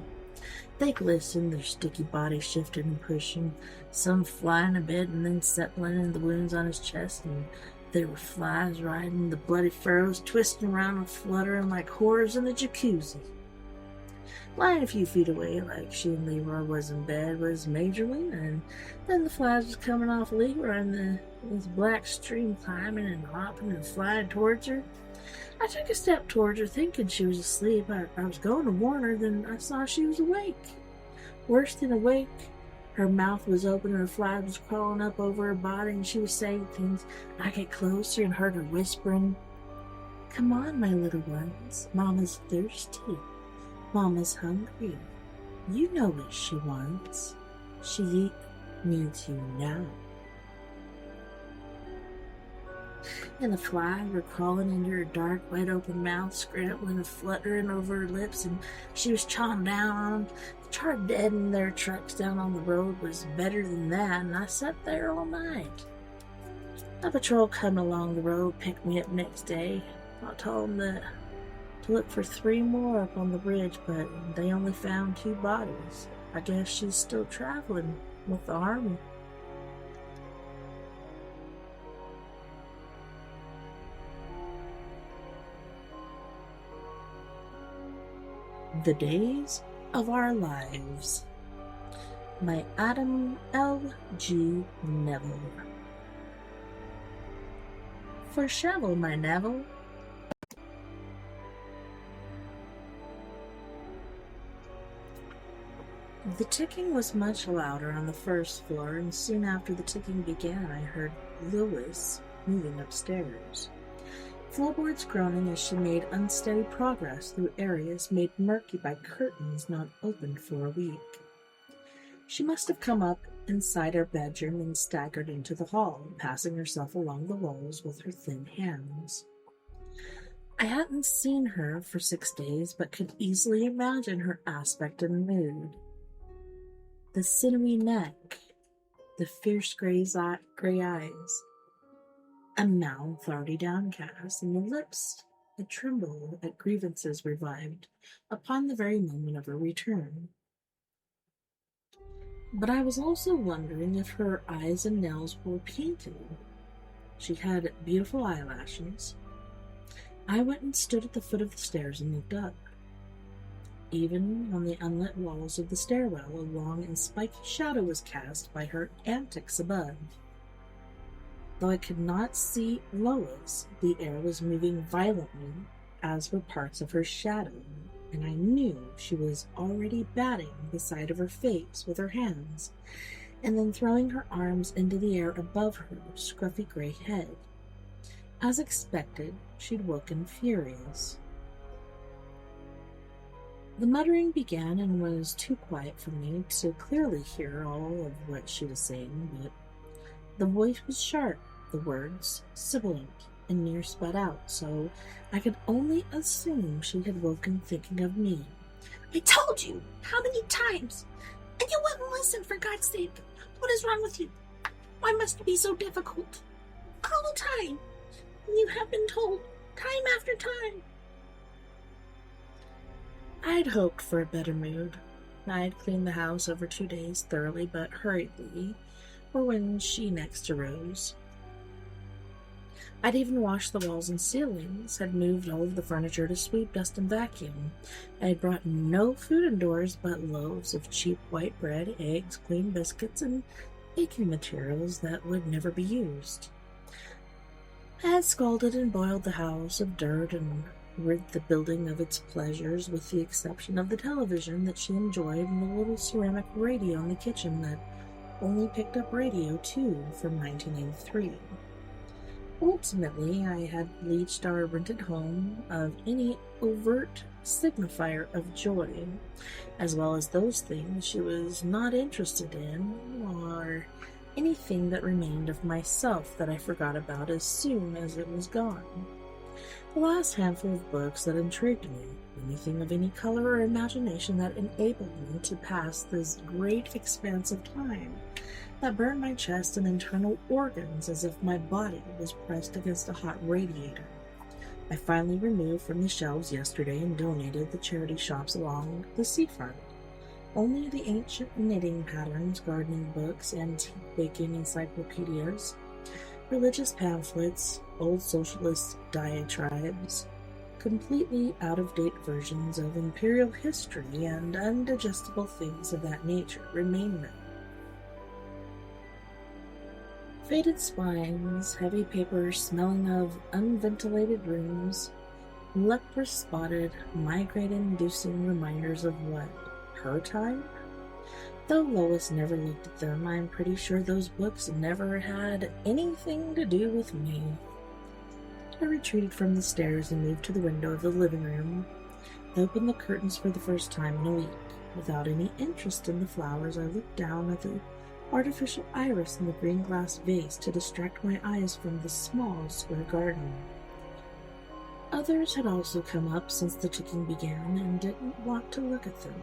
They glistened, their sticky bodies shifting and pushing, some flying a bit and then settling in the wounds on his chest, and there were flies riding the bloody furrows, twisting around and fluttering like horrors in a jacuzzi. Lying a few feet away, like she and Leroy was in bed, was Major Lena, and then the flies was coming off Leroy, and this black stream climbing and hopping and flying towards her. I took a step towards her, thinking she was asleep. I was going to warn her, then I saw she was awake. Worse than awake, her mouth was open and her fly was crawling up over her body, and she was saying things. I get closer and heard her whispering, "Come on, my little ones. Mama's thirsty. Mama's hungry. You know what she wants. She needs you now." And the flies were crawling into her dark, wide-open mouth, scrambling and fluttering over her lips, and she was chawing down on them. The charred dead in their trucks down on the road was better than that, and I sat there all night. A patrol coming along the road picked me up next day. I told them to look for 3 more up on the ridge, but they only found 2 bodies. I guess she's still traveling with the army. The Days of Our Lives by Adam L. G. Neville. For shovel, my Neville. The ticking was much louder on the first floor, and soon after the ticking began, I heard Lois moving upstairs. Floorboards groaning as she made unsteady progress through areas made murky by curtains not opened for a week. She must have come up inside her bedroom and staggered into the hall, passing herself along the walls with her thin hands. I hadn't seen her for 6 days, but could easily imagine her aspect and mood. The sinewy neck, the fierce gray eyes, a mouth already downcast, and the lips that trembled at grievances revived upon the very moment of her return. But I was also wondering if her eyes and nails were painted. She had beautiful eyelashes. I went and stood at the foot of the stairs and looked up. Even on the unlit walls of the stairwell, a long and spiky shadow was cast by her antics above. Though I could not see Lois, the air was moving violently, as were parts of her shadow, and I knew she was already batting the side of her face with her hands, and then throwing her arms into the air above her scruffy gray head. As expected, she'd woken furious. The muttering began and was too quiet for me to clearly hear all of what she was saying, but the voice was sharp, the words sibilant and near sped out, so I could only assume she had woken thinking of me. I told you! How many times? And you wouldn't listen, for God's sake! What is wrong with you? Why must it be so difficult? All the time! And you have been told, time after time. I'd hoped for a better mood. I'd cleaned the house over 2 days thoroughly but hurriedly, or when she next arose. I'd even washed the walls and ceilings, had moved all of the furniture to sweep, dust, and vacuum. I had brought no food indoors but loaves of cheap white bread, eggs, clean biscuits, and baking materials that would never be used. I had scalded and boiled the house of dirt and rid the building of its pleasures, with the exception of the television that she enjoyed and the little ceramic radio in the kitchen that only picked up Radio 2 from 1983. Ultimately, I had bleached our rented home of any overt signifier of joy, as well as those things she was not interested in, or anything that remained of myself that I forgot about as soon as it was gone. The last handful of books that intrigued me, anything of any color or imagination that enabled me to pass this great expanse of time, that burned my chest and internal organs as if my body was pressed against a hot radiator, I finally removed from the shelves yesterday and donated to charity shops along the seafront. Only the ancient knitting patterns, gardening books, antique baking encyclopedias, religious pamphlets, old socialist diatribes, completely out-of-date versions of imperial history, and undigestible things of that nature remain now. Faded spines, heavy paper smelling of unventilated rooms, leprous-spotted, migraine-inducing reminders of what? Her time? Though Lois never looked at them, I'm pretty sure those books never had anything to do with me. I retreated from the stairs and moved to the window of the living room. I opened the curtains for the first time in a week. Without any interest in the flowers, I looked down at the artificial iris in the green glass vase to distract my eyes from the small square garden. Others had also come up since the ticking began and didn't want to look at them.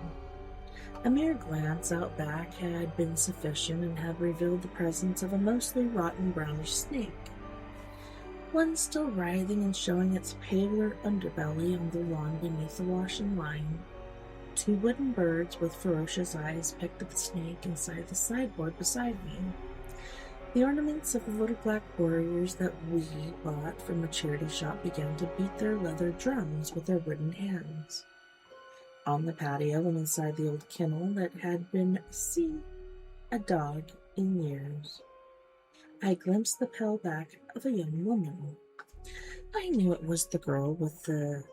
A mere glance out back had been sufficient and had revealed the presence of a mostly rotten brownish snake, one still writhing and showing its paler underbelly on the lawn beneath the washing line. 2 wooden birds with ferocious eyes pecked at the snake inside the sideboard beside me. The ornaments of the little black warriors that we bought from a charity shop began to beat their leather drums with their wooden hands. On the patio and inside the old kennel that had been seen a dog in years, I glimpsed the pale back of a young woman. I knew it was the girl with the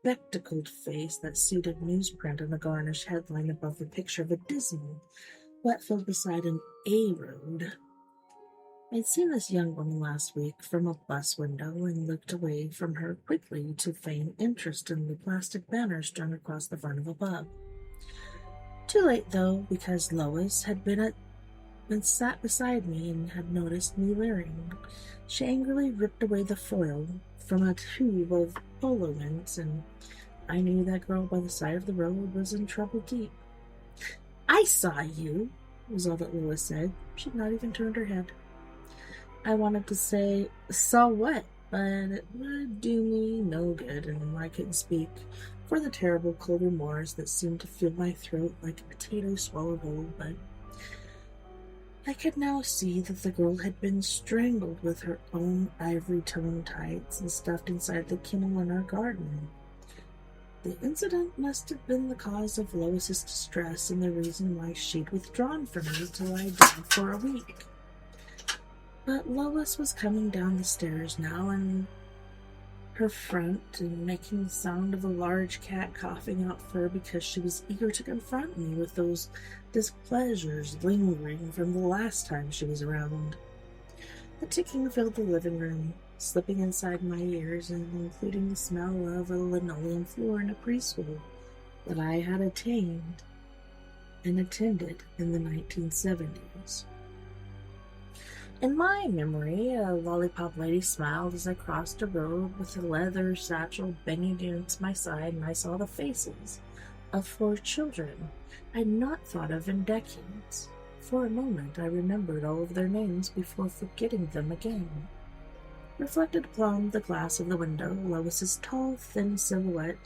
spectacled face that suited newsprint and the garnished headline above the picture of a dismal wet-field beside an A-road. I'd seen this young woman last week from a bus window and looked away from her quickly to feign interest in the plastic banner strung across the front of a pub. Too late, though, because Lois had been sat beside me and had noticed me leering. She angrily ripped away the foil from a tube of polo mints, and I knew that girl by the side of the road was in trouble deep. "I saw you," was all that Lois said. She'd not even turned her head. I wanted to say, "Saw what?" but it would do me no good, and I couldn't speak for the terrible cold remorse that seemed to fill my throat like a potato swallowed whole, but I could now see that the girl had been strangled with her own ivory-toned tights and stuffed inside the kennel in our garden. The incident must have been the cause of Lois's distress and the reason why she'd withdrawn from me till I died for a week. But Lois was coming down the stairs now, and her front, and making the sound of a large cat coughing out fur because she was eager to confront me with those displeasures lingering from the last time she was around. The ticking filled the living room, slipping inside my ears and including the smell of a linoleum floor in a preschool that I had attained and attended in the 1970s. In my memory, a lollipop lady smiled as I crossed a road with a leather satchel banging against my side, and I saw the faces of 4 children I'd not thought of in decades. For a moment, I remembered all of their names before forgetting them again. Reflected upon the glass of the window, Lois's tall, thin silhouette,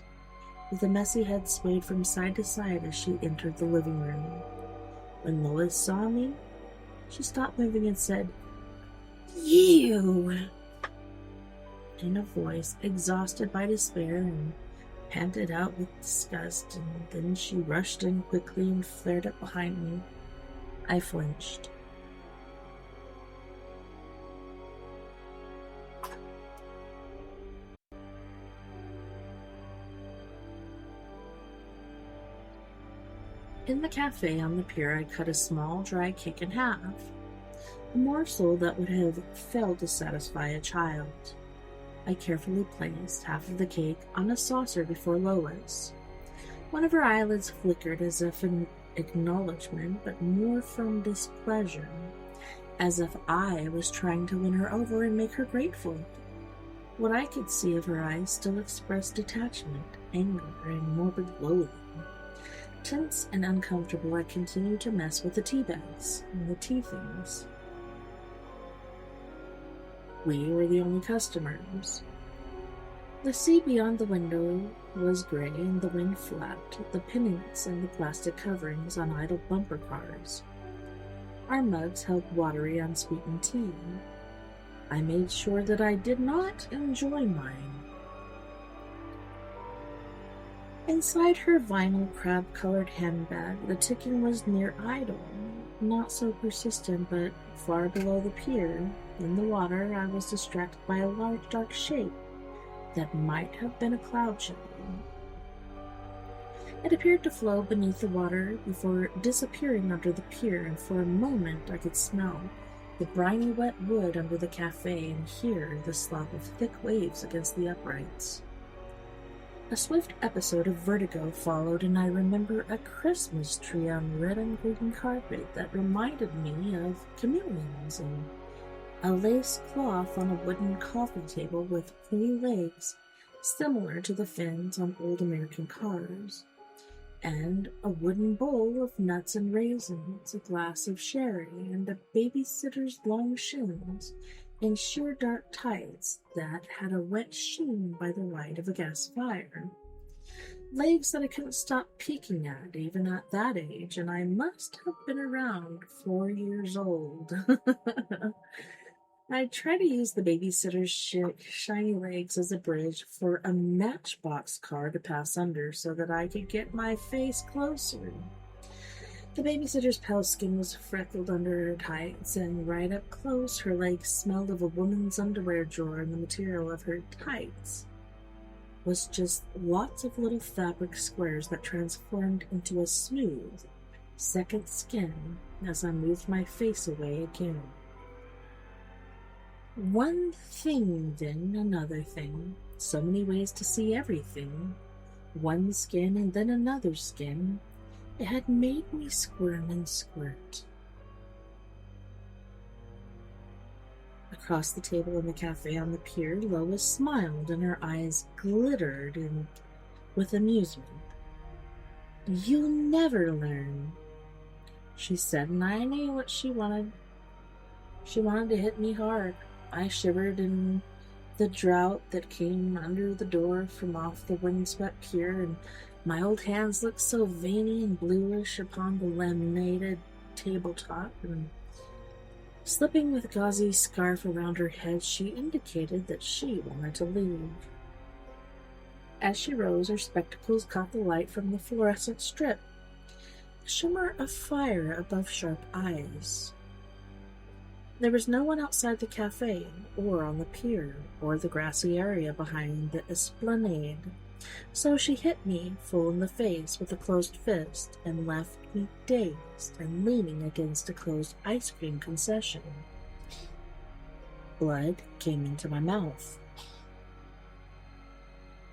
with a messy head swayed from side to side as she entered the living room. When Lois saw me, she stopped moving and said, "You!" in a voice exhausted by despair and panted out with disgust, and then she rushed in quickly and flared up behind me. I flinched. In the cafe on the pier, I cut a small, dry cake in half, a morsel that would have failed to satisfy a child. I carefully placed half of the cake on a saucer before Lois. One of her eyelids flickered as if in acknowledgement, but more from displeasure, as if I was trying to win her over and make her grateful. What I could see of her eyes still expressed detachment, anger, and morbid loathing. Tense and uncomfortable, I continued to mess with the tea bags and the tea things. We were the only customers. The sea beyond the window was gray and the wind flapped the pennants and the plastic coverings on idle bumper cars. Our mugs held watery, unsweetened tea. I made sure that I did not enjoy mine. Inside her vinyl crab-colored handbag, the ticking was near idle, not so persistent, but far below the pier. In the water, I was distracted by a large dark shape that might have been a cloud shadow. It appeared to flow beneath the water before disappearing under the pier, and for a moment I could smell the briny wet wood under the cafe and hear the slop of thick waves against the uprights. A swift episode of vertigo followed, and I remember a Christmas tree on red and green carpet that reminded me of chameleons, and a lace cloth on a wooden coffee table with 3 legs similar to the fins on old American cars, and a wooden bowl of nuts and raisins, a glass of sherry, and a babysitter's long shins in sheer dark tights that had a wet sheen by the light of a gas fire. Legs that I couldn't stop peeking at, even at that age, and I must have been around 4 years old. I tried to use the babysitter's shiny legs as a bridge for a matchbox car to pass under so that I could get my face closer. The babysitter's pale skin was freckled under her tights, and right up close her legs smelled of a woman's underwear drawer, and the material of her tights was just lots of little fabric squares that transformed into a smooth second skin as I moved my face away again. One thing, then another thing, so many ways to see everything, one skin and then another skin. It had made me squirm and squirt. Across the table in the cafe on the pier, Lois smiled and her eyes glittered with amusement. "You'll never learn," she said, and I knew what she wanted. She wanted to hit me hard. I shivered and the drought that came under the door from off the windswept pier, and my old hands looked so veiny and bluish upon the laminated tabletop, and slipping with gauzy scarf around her head, she indicated that she wanted to leave. As she rose, her spectacles caught the light from the fluorescent strip, a shimmer of fire above sharp eyes. There was no one outside the cafe, or on the pier, or the grassy area behind the esplanade, so she hit me full in the face with a closed fist and left me dazed and leaning against a closed ice cream concession. Blood came into my mouth.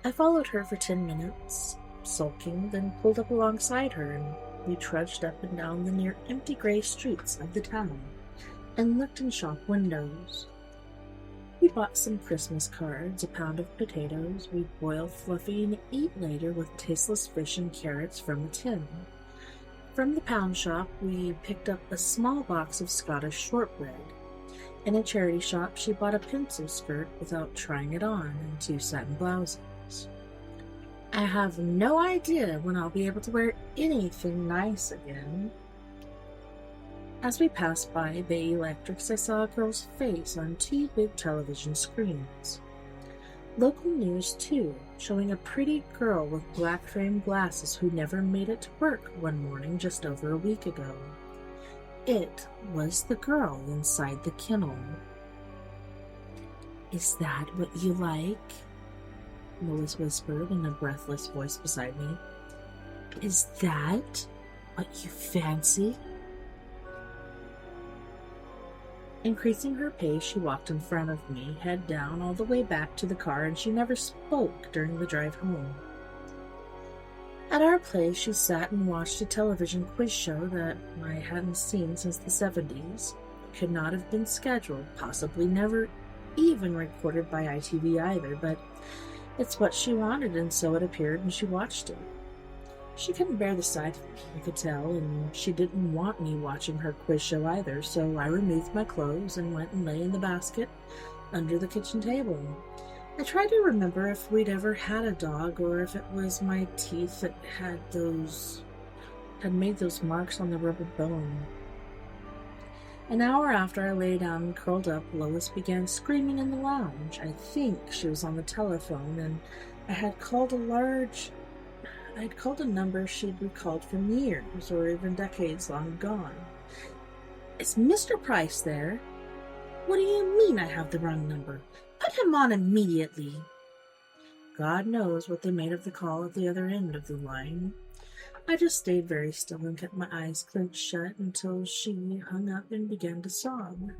I followed her for 10 minutes, sulking, then pulled up alongside her, and we trudged up and down the near empty gray streets of the town and looked in shop windows. We bought some Christmas cards, a pound of potatoes we'd boil fluffy and eat later with tasteless fish and carrots from a tin. From the pound shop, we picked up a small box of Scottish shortbread. In a charity shop, she bought a pencil skirt without trying it on and 2 satin blouses. I have no idea when I'll be able to wear anything nice again. As we passed by Bay Electrics, I saw a girl's face on 2 big television screens. Local news, too, showing a pretty girl with black framed glasses who never made it to work one morning just over a week ago. It was the girl inside the kennel. "Is that what you like?" Lois whispered in a breathless voice beside me. "Is that what you fancy?" Increasing her pace, she walked in front of me, head down, all the way back to the car, and she never spoke during the drive home. At our place, she sat and watched a television quiz show that I hadn't seen since the 70s. It could not have been scheduled, possibly never even recorded by ITV either, but it's what she wanted, and so it appeared, and she watched it. She couldn't bear the sight of me, I could tell, and she didn't want me watching her quiz show either, so I removed my clothes and went and lay in the basket under the kitchen table. I tried to remember if we'd ever had a dog, or if it was my teeth that had made those marks on the rubber bone. An hour after I lay down and curled up, Lois began screaming in the lounge. I think she was on the telephone, and I had called a number she'd recalled from years or even decades long gone. "Is Mr. Price there?" "What do you mean I have the wrong number? Put him on immediately." God knows what they made of the call at the other end of the line. I just stayed very still and kept my eyes clenched shut until she hung up and began to sob.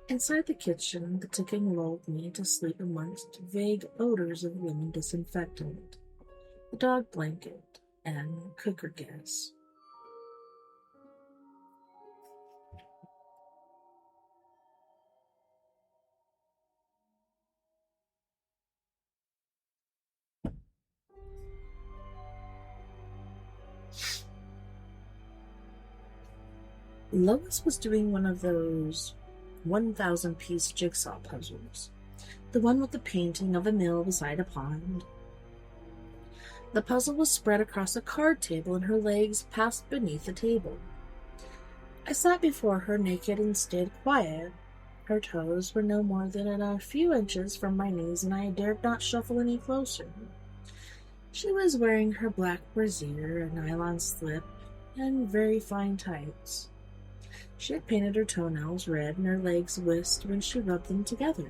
Inside the kitchen, the ticking lulled me to sleep amongst vague odors of lemon disinfectant, the dog blanket, and cooker gas. Lois was doing one of those 1,000-piece jigsaw puzzles, the one with the painting of a mill beside a pond. The puzzle was spread across a card table, and her legs passed beneath the table. I sat before her naked and stayed quiet. Her toes were no more than a few inches from my knees, and I dared not shuffle any closer. She was wearing her black brassiere, a nylon slip, and very fine tights. She had painted her toenails red and her legs whisked when she rubbed them together.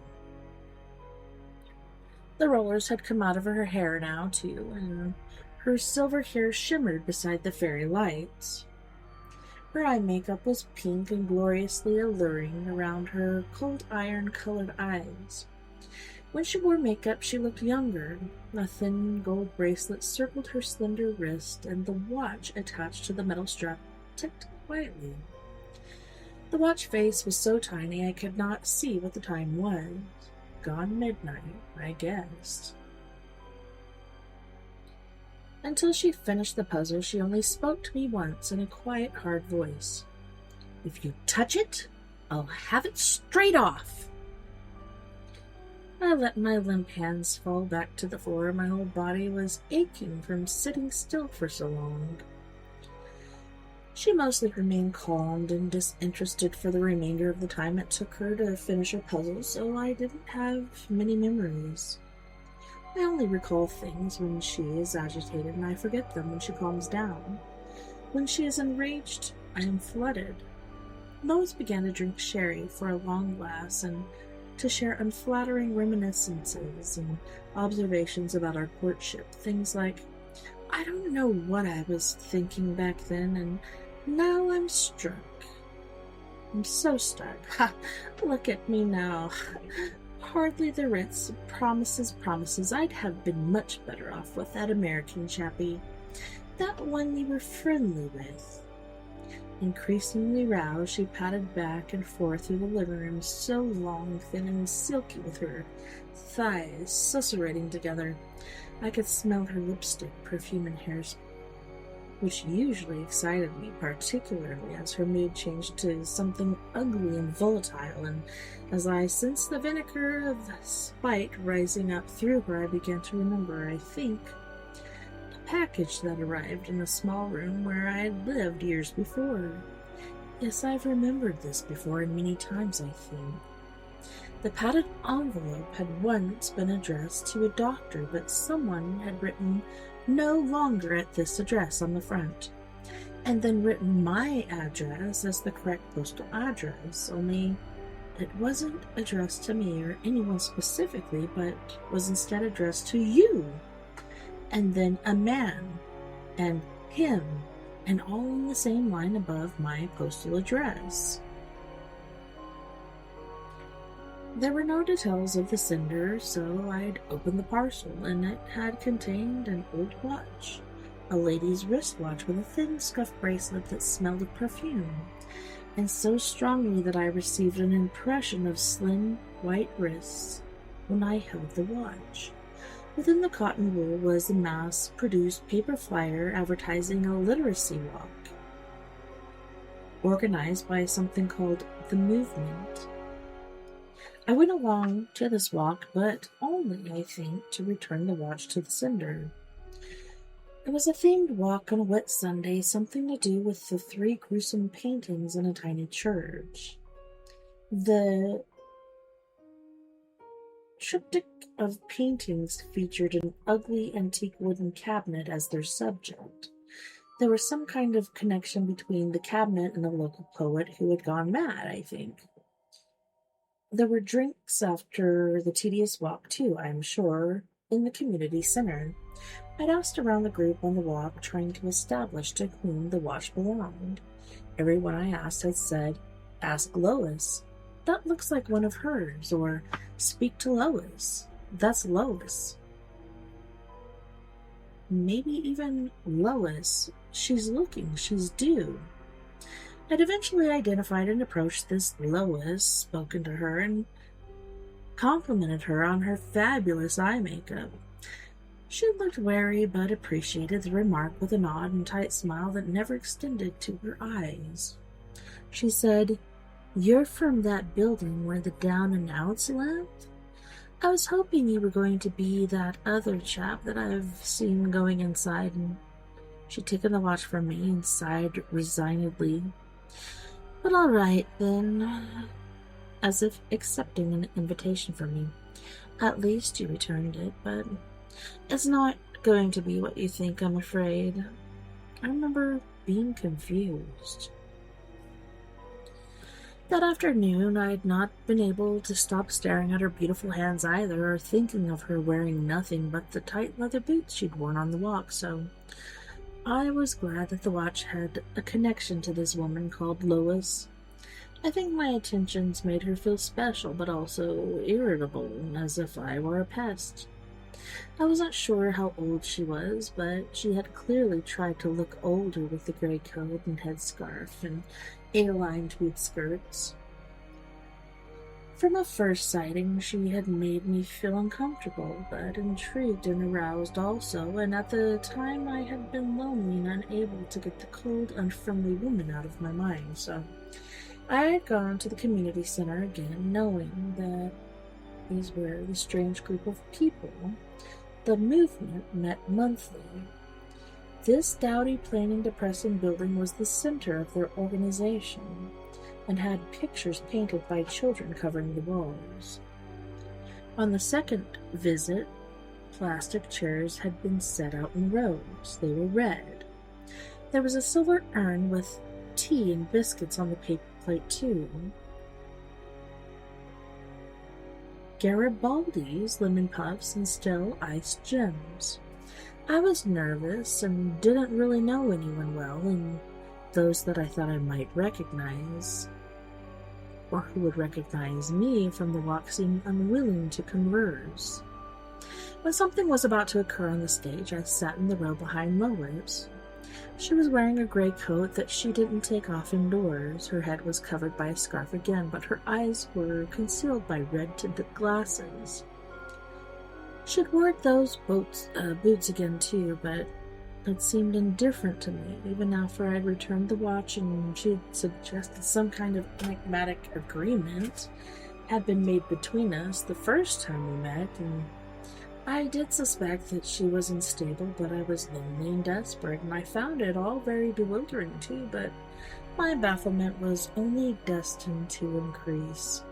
The rollers had come out of her hair now, too, and her silver hair shimmered beside the fairy lights. Her eye makeup was pink and gloriously alluring around her cold iron-colored eyes. When she wore makeup, she looked younger. A thin gold bracelet circled her slender wrist, and the watch attached to the metal strap ticked quietly. The watch face was so tiny I could not see what the time was. Gone midnight, I guessed. Until she finished the puzzle, she only spoke to me once in a quiet, hard voice. "If you touch it, I'll have it straight off." I let my limp hands fall back to the floor. My whole body was aching from sitting still for so long. She mostly remained calm and disinterested for the remainder of the time it took her to finish her puzzle, so I didn't have many memories. I only recall things when she is agitated, and I forget them when she calms down. When she is enraged, I am flooded. Lois began to drink sherry for a long glass and to share unflattering reminiscences and observations about our courtship. Things like, I don't know what I was thinking back then, and now I'm struck. I'm so stuck. Ha! Look at me now. Hardly the Ritz. Promises. I'd have been much better off with that American chappie. That one you were friendly with. Increasingly roused, she padded back and forth through the living room, so long, thin, and silky, with her thighs susurrating together. I could smell her lipstick, perfume, and hairspray, which usually excited me, particularly as her mood changed to something ugly and volatile, and as I sensed the vinegar of spite rising up through her, I began to remember, I think, package that arrived in the small room where I had lived years before. Yes, I've remembered this before, and many times, I think. The padded envelope had once been addressed to a doctor, but someone had written "no longer at this address" on the front, and then written my address as the correct postal address, only it wasn't addressed to me or anyone specifically, but was instead addressed to you. And then a man, and him, and all in the same line above my postal address. There were no details of the sender, so I'd opened the parcel, and it had contained an old watch, a lady's wristwatch with a thin scuff bracelet that smelled of perfume, and so strongly that I received an impression of slim, white wrists when I held the watch. Within the cotton wool was a mass-produced paper flyer advertising a literacy walk, organized by something called The Movement. I went along to this walk, but only, I think, to return the watch to the sender. It was a themed walk on a wet Sunday, something to do with the 3 gruesome paintings in a tiny church. The triptych of paintings featured an ugly antique wooden cabinet as their subject. There was some kind of connection between the cabinet and a local poet who had gone mad, I think. There were drinks after the tedious walk, too, I'm sure, in the community center. I'd asked around the group on the walk, trying to establish to whom the watch belonged. Everyone I asked had said, "Ask Lois. That looks like one of hers," or "Speak to Lois. That's Lois." Maybe even Lois. She's looking. She's due. I'd eventually identified and approached this Lois, spoken to her, and complimented her on her fabulous eye makeup. She looked wary, but appreciated the remark with a nod and tight smile that never extended to her eyes. She said, "You're from that building where the down and outs live? I was hoping you were going to be that other chap that I've seen going inside," and she'd taken the watch from me and sighed resignedly. "But all right, then," as if accepting an invitation from me. "At least you returned it, but it's not going to be what you think, I'm afraid." I remember being confused. That afternoon, I'd not been able to stop staring at her beautiful hands either, or thinking of her wearing nothing but the tight leather boots she'd worn on the walk, so I was glad that the watch had a connection to this woman called Lois. I think my attentions made her feel special, but also irritable, as if I were a pest. I wasn't sure how old she was, but she had clearly tried to look older with the gray coat and headscarf and A-line tweed skirts. From a first sighting, she had made me feel uncomfortable, but intrigued and aroused also, and at the time I had been lonely and unable to get the cold, unfriendly woman out of my mind, so I had gone to the community center again, knowing that is where the strange group of people, the movement, met monthly. This dowdy, plain and depressing building was the center of their organization and had pictures painted by children covering the walls. On the second visit, plastic chairs had been set out in rows. They were red. There was a silver urn with tea and biscuits on the paper plate, too. Garibaldi's lemon puffs and still iced gems. I was nervous and didn't really know anyone well, and those that I thought I might recognize, or who would recognize me from the walk, seemed unwilling to converse. When something was about to occur on the stage, I sat in the row behind Lois. She was wearing a gray coat that she didn't take off indoors. Her head was covered by a scarf again, but her eyes were concealed by red-tinted glasses. She'd worn those boots again, too, but it seemed indifferent to me, even after I'd returned the watch and she'd suggested some kind of enigmatic agreement had been made between us the first time we met, and I did suspect that she was unstable, but I was lonely and desperate, and I found it all very bewildering, too, but my bafflement was only destined to increase.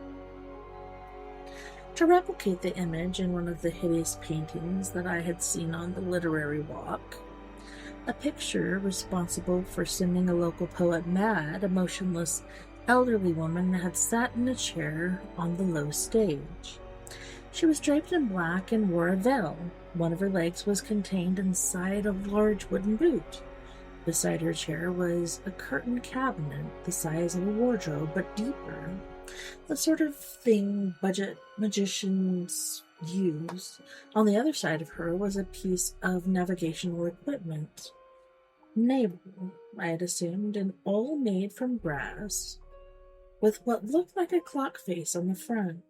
To replicate the image in one of the hideous paintings that I had seen on the literary walk, a picture responsible for sending a local poet mad, a motionless, elderly woman had sat in a chair on the low stage. She was draped in black and wore a veil. One of her legs was contained inside a large wooden boot. Beside her chair was a curtained cabinet the size of a wardrobe, but deeper, the sort of thing budget magicians use. On the other side of her was a piece of navigational equipment. Naval, I had assumed, and all made from brass, with what looked like a clock face on the front.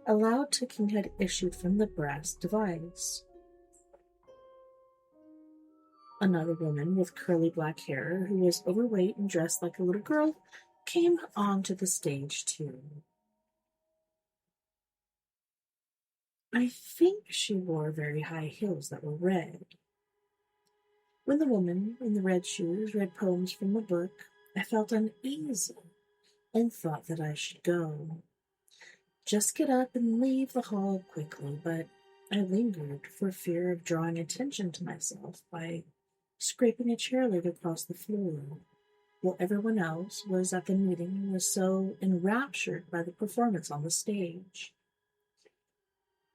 A loud ticking had issued from the brass device. Another woman with curly black hair, who was overweight and dressed like a little girl, came onto the stage, too. I think she wore very high heels that were red. When the woman in the red shoes read poems from a book, I felt uneasy and thought that I should go. Just get up and leave the hall quickly, but I lingered for fear of drawing attention to myself by scraping a chair leg across the floor, while everyone else was at the meeting and was so enraptured by the performance on the stage.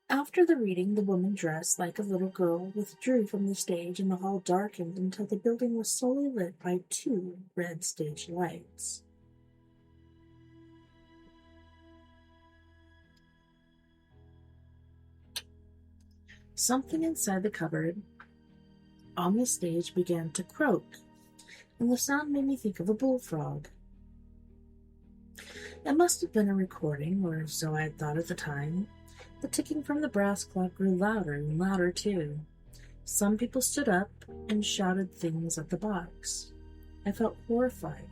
After the reading, the woman dressed like a little girl withdrew from the stage, and the hall darkened until the building was solely lit by 2 red stage lights. Something inside the cupboard on the stage began to croak, and the sound made me think of a bullfrog. It must have been a recording, or so I had thought at the time. The ticking from the brass clock grew louder and louder, too. Some people stood up and shouted things at the box. I felt horrified,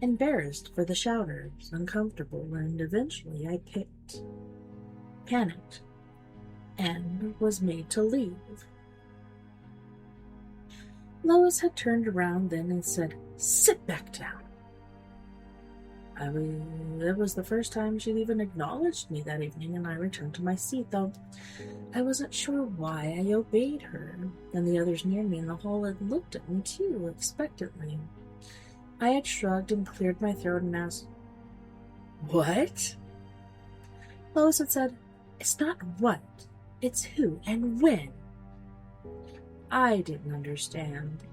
embarrassed for the shouters, uncomfortable, and eventually I panicked, and was made to leave. Lois had turned around then and said, "Sit back down." It was the first time she'd even acknowledged me that evening, and I returned to my seat, though I wasn't sure why I obeyed her, and the others near me in the hall had looked at me too, expectantly. I had shrugged and cleared my throat and asked, "What?" Lois had said, "It's not what, it's who and when." I didn't understand.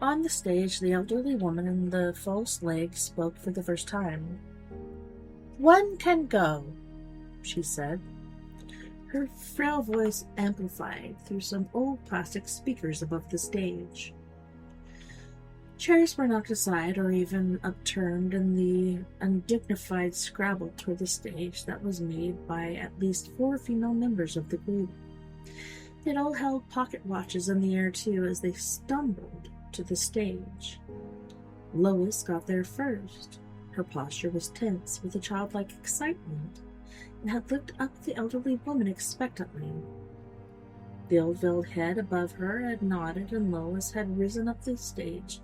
On the stage, the elderly woman in the false leg spoke for the first time. "One can go," she said. Her frail voice amplified through some old plastic speakers above the stage. Chairs were knocked aside or even upturned, and the undignified scrabble toward the stage that was made by at least 4 female members of the group. They'd all held pocket watches in the air, too, as they stumbled to the stage. Lois got there first. Her posture was tense with a childlike excitement, and had looked up at the elderly woman expectantly. The old veiled head above her had nodded, and Lois had risen up the stage.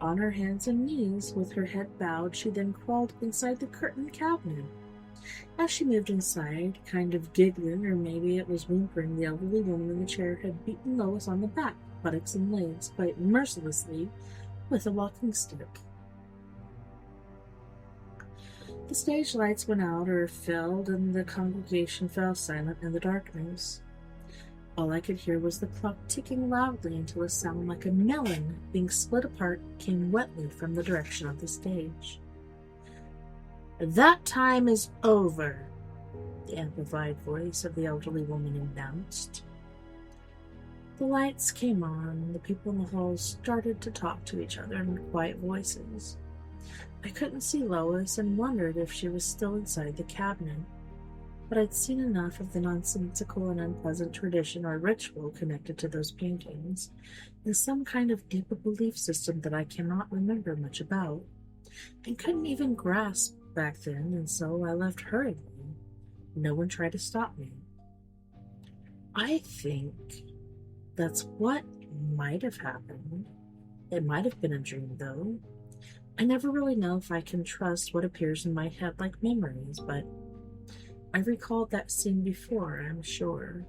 On her hands and knees, with her head bowed, she then crawled inside the curtained cabinet. As she moved inside, kind of giggling, or maybe it was whimpering, the elderly woman in the chair had beaten Lois on the back, buttocks, and legs quite mercilessly with a walking stick. The stage lights went out or filled, and the congregation fell silent in the darkness. All I could hear was the clock ticking loudly until a sound like a melon being split apart came wetly from the direction of the stage. "That time is over," the amplified voice of the elderly woman announced. The lights came on, and the people in the hall started to talk to each other in quiet voices. I couldn't see Lois and wondered if she was still inside the cabinet, but I'd seen enough of the nonsensical and unpleasant tradition or ritual connected to those paintings, in some kind of deeper belief system that I cannot remember much about, and couldn't even grasp back then, and so I left hurriedly. No one tried to stop me. I think that's what might have happened. It might have been a dream, though. I never really know if I can trust what appears in my head like memories, but I recalled that scene before, I'm sure.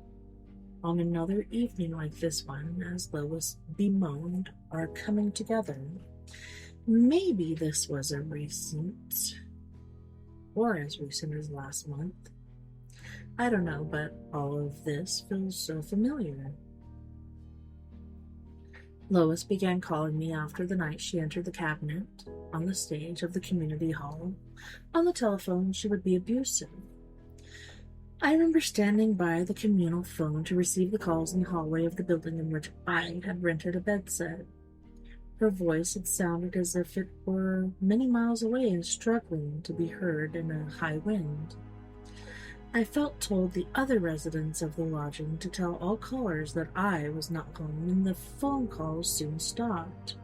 On another evening like this one, as Lois bemoaned our coming together. Maybe this was a recent, or as recent as last month. I don't know, but all of this feels so familiar. Lois began calling me after the night she entered the cabinet, on the stage of the community hall. On the telephone, she would be abusive. I remember standing by the communal phone to receive the calls in the hallway of the building in which I had rented a bed set. Her voice had sounded as if it were many miles away and struggling to be heard in a high wind. I felt told the other residents of the lodging to tell all callers that I was not home, and the phone calls soon stopped.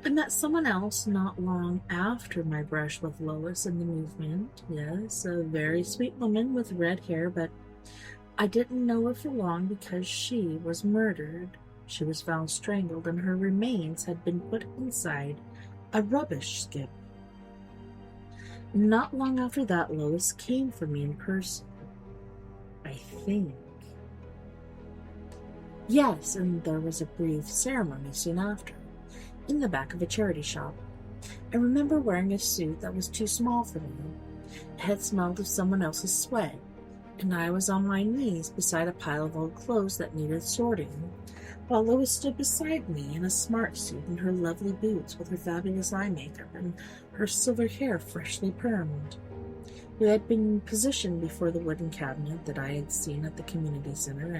I met someone else not long after my brush with Lois in the movement. Yes, a very sweet woman with red hair, but I didn't know her for long because she was murdered. She was found strangled, and her remains had been put inside a rubbish skip. Not long after that, Lois came for me in person. I think. Yes, and there was a brief ceremony soon after, in the back of a charity shop. I remember wearing a suit that was too small for me. It had smelled of someone else's sweat, and I was on my knees beside a pile of old clothes that needed sorting, while Lois stood beside me in a smart suit and her lovely boots with her fabulous eye makeup and her silver hair freshly permed. We had been positioned before the wooden cabinet that I had seen at the community center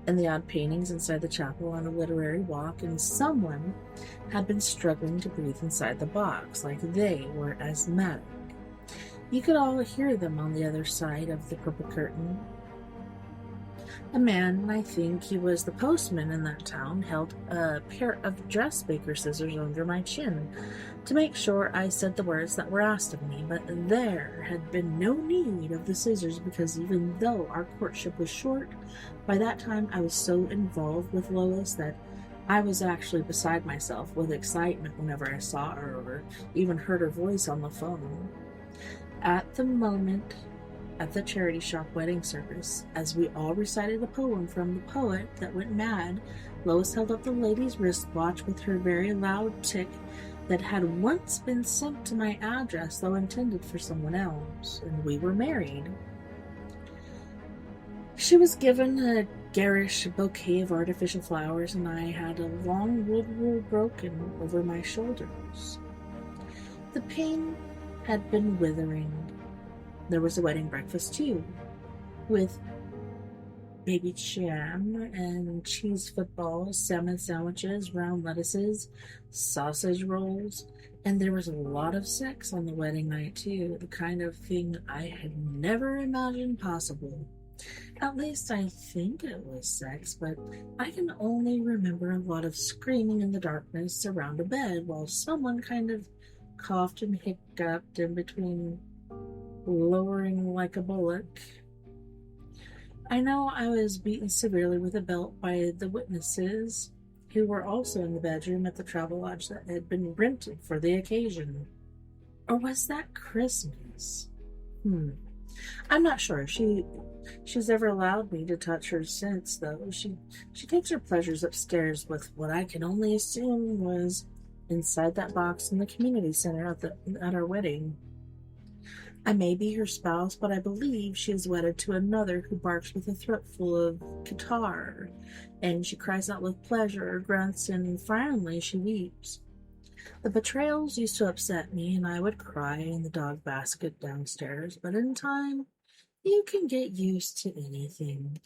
and the odd paintings inside the chapel on a literary walk, and someone had been struggling to breathe inside the box like they were asthmatic. You could all hear them on the other side of the purple curtain. A man, I think he was the postman in that town, held a pair of dressmaker scissors under my chin to make sure I said the words that were asked of me, but there had been no need of the scissors because even though our courtship was short, by that time I was so involved with Lois that I was actually beside myself with excitement whenever I saw her or even heard her voice on the phone. At the moment, at the charity shop wedding service, as we all recited a poem from the poet that went mad, Lois held up the lady's wristwatch with her very loud tick that had once been sent to my address, though intended for someone else, and we were married. She was given a garish bouquet of artificial flowers, and I had a long wood rule broken over my shoulders. The pain had been withering. There was a wedding breakfast, too, with baby jam and cheese footballs, salmon sandwiches, round lettuces, sausage rolls, and there was a lot of sex on the wedding night, too, the kind of thing I had never imagined possible. At least I think it was sex, but I can only remember a lot of screaming in the darkness around a bed while someone kind of coughed and hiccuped in between lowering like a bullock. I know I was beaten severely with a belt by the witnesses, who were also in the bedroom at the travel lodge that had been rented for the occasion. Or was that Christmas? I'm not sure. She's ever allowed me to touch her since, though. She takes her pleasures upstairs with what I can only assume was inside that box in the community center at our wedding. I may be her spouse, but I believe she is wedded to another who barks with a throat full of catarrh, and she cries out with pleasure, grunts, and finally she weeps. The betrayals used to upset me, and I would cry in the dog basket downstairs, but in time, you can get used to anything.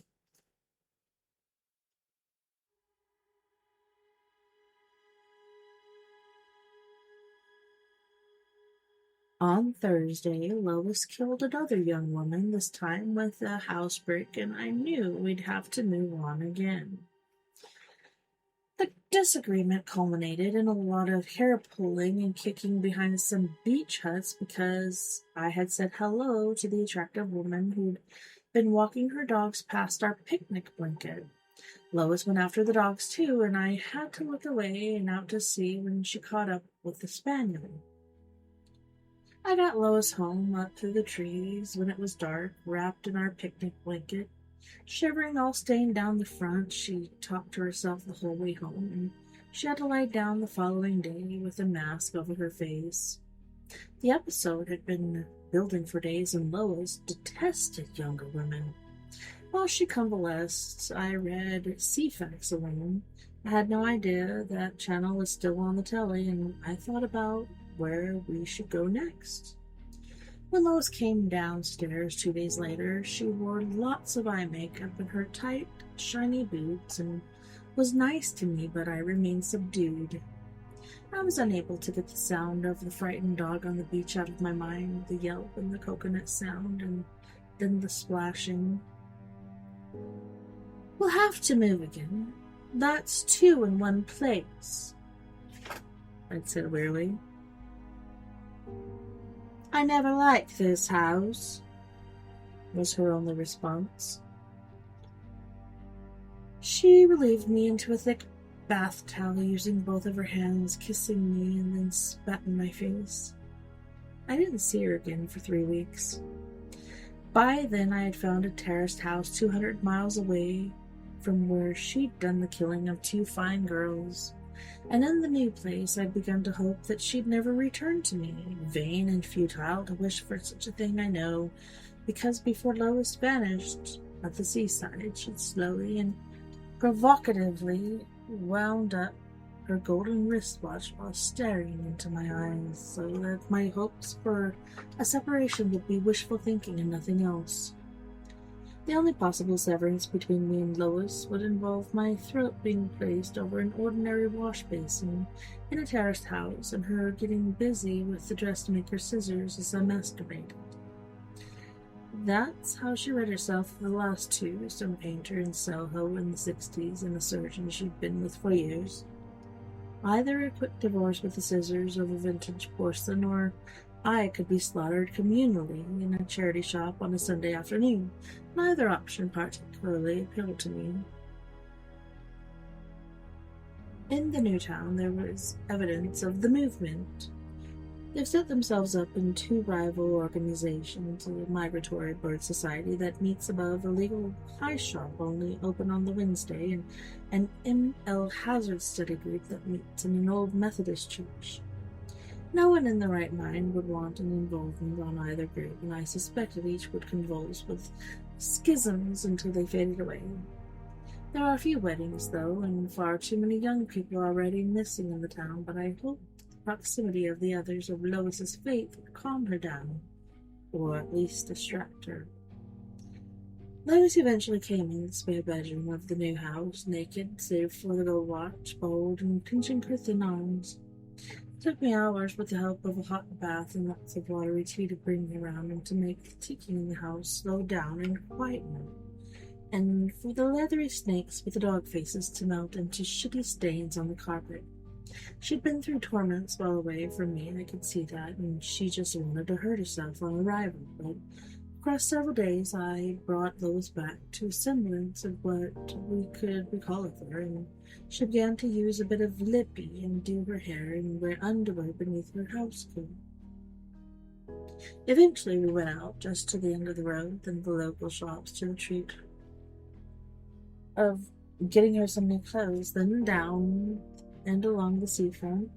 On Thursday, Lois killed another young woman, this time with a housebreak, and I knew we'd have to move on again. The disagreement culminated in a lot of hair pulling and kicking behind some beach huts because I had said hello to the attractive woman who'd been walking her dogs past our picnic blanket. Lois went after the dogs too, and I had to look away and out to sea when she caught up with the spaniel. I got Lois home up through the trees when it was dark, wrapped in our picnic blanket. Shivering, all stained down the front, she talked to herself the whole way home, and she had to lie down the following day with a mask over her face. The episode had been building for days, and Lois detested younger women. While she convalesced, I read CFAX alone. I had no idea that channel was still on the telly, and I thought about where we should go next. When Lois came downstairs 2 days later, she wore lots of eye makeup and her tight, shiny boots and was nice to me, but I remained subdued. I was unable to get the sound of the frightened dog on the beach out of my mind, the yelp and the coconut sound, and then the splashing. We'll have to move again. That's 2 in one place, I'd said wearily. I never liked this house, was her only response. She relieved me into a thick bath towel using both of her hands, kissing me, and then spat in my face. I didn't see her again for 3 weeks. By then, I had found a terraced house 200 miles away from where she'd done the killing of 2 fine girls. And in the new place, I'd begun to hope that she'd never return to me. Vain and futile to wish for such a thing, I know, because before Lois vanished at the seaside, she'd slowly and provocatively wound up her golden wristwatch while staring into my eyes, so that my hopes for a separation would be wishful thinking and nothing else. The only possible severance between me and Lois would involve my throat being placed over an ordinary wash basin in a terraced house and her getting busy with the dressmaker's scissors as I masturbated. That's how she read herself for the last 2, some painter in Soho in the 60s and a surgeon she'd been with for years. Either a quick divorce with the scissors over vintage porcelain, or I could be slaughtered communally in a charity shop on a Sunday afternoon. Neither option particularly appealed to me. In the new town, there was evidence of the movement. They've set themselves up in 2 rival organizations, a migratory bird society that meets above a legal pie shop only open on the Wednesday, and an M.L. Hazard study group that meets in an old Methodist church. No one in their right mind would want an involvement on either group, and I suspected each would convulse with schisms until they faded away. There are a few weddings, though, and far too many young people already missing in the town, but I hope the proximity of the others of Lois's fate would calm her down, or at least distract her. Lois eventually came in the spare bedroom of the new house, naked, save for the gold watch, bold, and pinching her thin arms. It took me hours with the help of a hot bath and lots of watery tea to bring me around and to make the ticking in the house slow down and quieten, and for the leathery snakes with the dog faces to melt into shitty stains on the carpet. She'd been through torments while away from me, I could see that, and she just wanted to hurt herself on arrival. But across several days, I brought Lois back to a semblance of what we could recall of her, and she began to use a bit of lippy and do her hair and wear underwear beneath her house coat. Eventually, we went out just to the end of the road, then the local shops to the treat of getting her some new clothes, then down and along the seafront,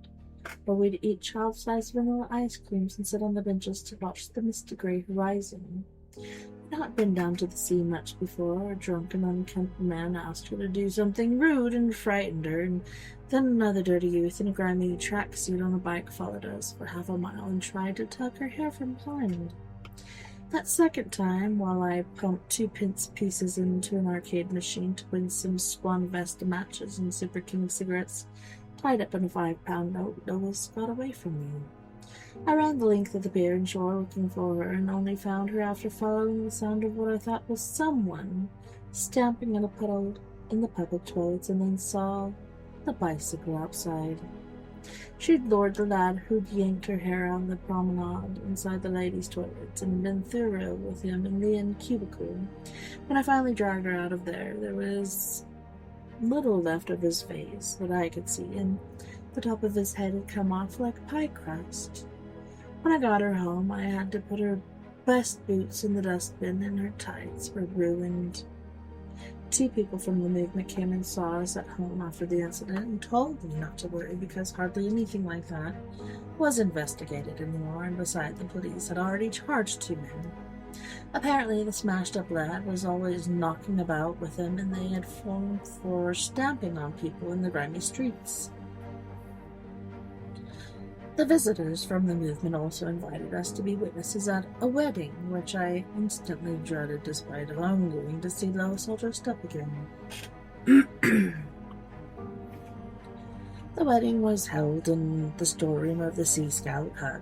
where we'd eat child-sized vanilla ice creams and sit on the benches to watch the misty gray horizon. I'd not been down to the sea much before. A drunken, unkempt man asked her to do something rude and frightened her, and then another dirty youth in a grimy tracksuit on a bike followed us for half a mile and tried to tuck her hair from behind. That second time, while I pumped 2-pence pieces into an arcade machine to win some Swan Vesta matches and Super King cigarettes tied up in a 5-pound note, Lois got away from me. I ran the length of the pier and shore looking for her, and only found her after following the sound of what I thought was someone stamping in a puddle in the public toilets, and then saw the bicycle outside. She'd lured the lad who'd yanked her hair on the promenade inside the ladies' toilets and been thorough with him in the inn cubicle. When I finally dragged her out of there was little left of his face that I could see, and the top of his head had come off like pie crust. When I got her home, I had to put her best boots in the dustbin, and her tights were ruined. 2 people from the movement came and saw us at home after the incident and told me not to worry because hardly anything like that was investigated anymore, and besides, the police had already charged 2 men. Apparently, the smashed-up lad was always knocking about with them, and they had flown for stamping on people in the grimy streets. The visitors from the movement also invited us to be witnesses at a wedding, which I instantly dreaded despite of going to see Lois all dressed up again. The wedding was held in the storeroom of the Sea Scout hut.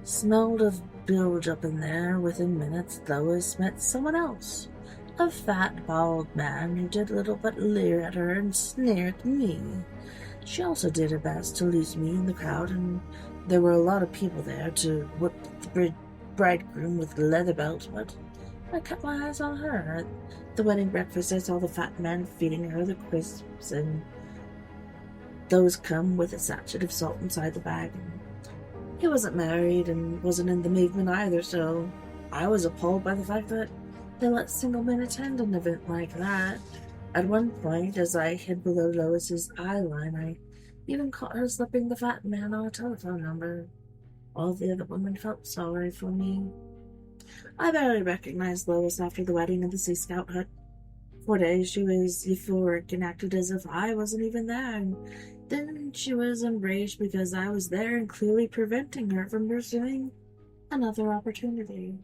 Smelled of bilge up in there. Within minutes, Lois met someone else, a fat, bald man who did little but leer at her and sneer at me. She also did her best to lose me in the crowd, and there were a lot of people there to whip the bridegroom with the leather belt, but I kept my eyes on her. At the wedding breakfast, I saw the fat man feeding her the crisps, and those come with a sachet of salt inside the bag. He wasn't married and wasn't in the movement either, so I was appalled by the fact that they let single men attend an event like that. At one point, as I hid below Lois's eye line, I even caught her slipping the fat man on a telephone number. All the other women felt sorry for me. I barely recognized Lois after the wedding in the Sea Scout hut. For days she was euphoric and acted as if I wasn't even there, and then she was enraged because I was there and clearly preventing her from pursuing another opportunity.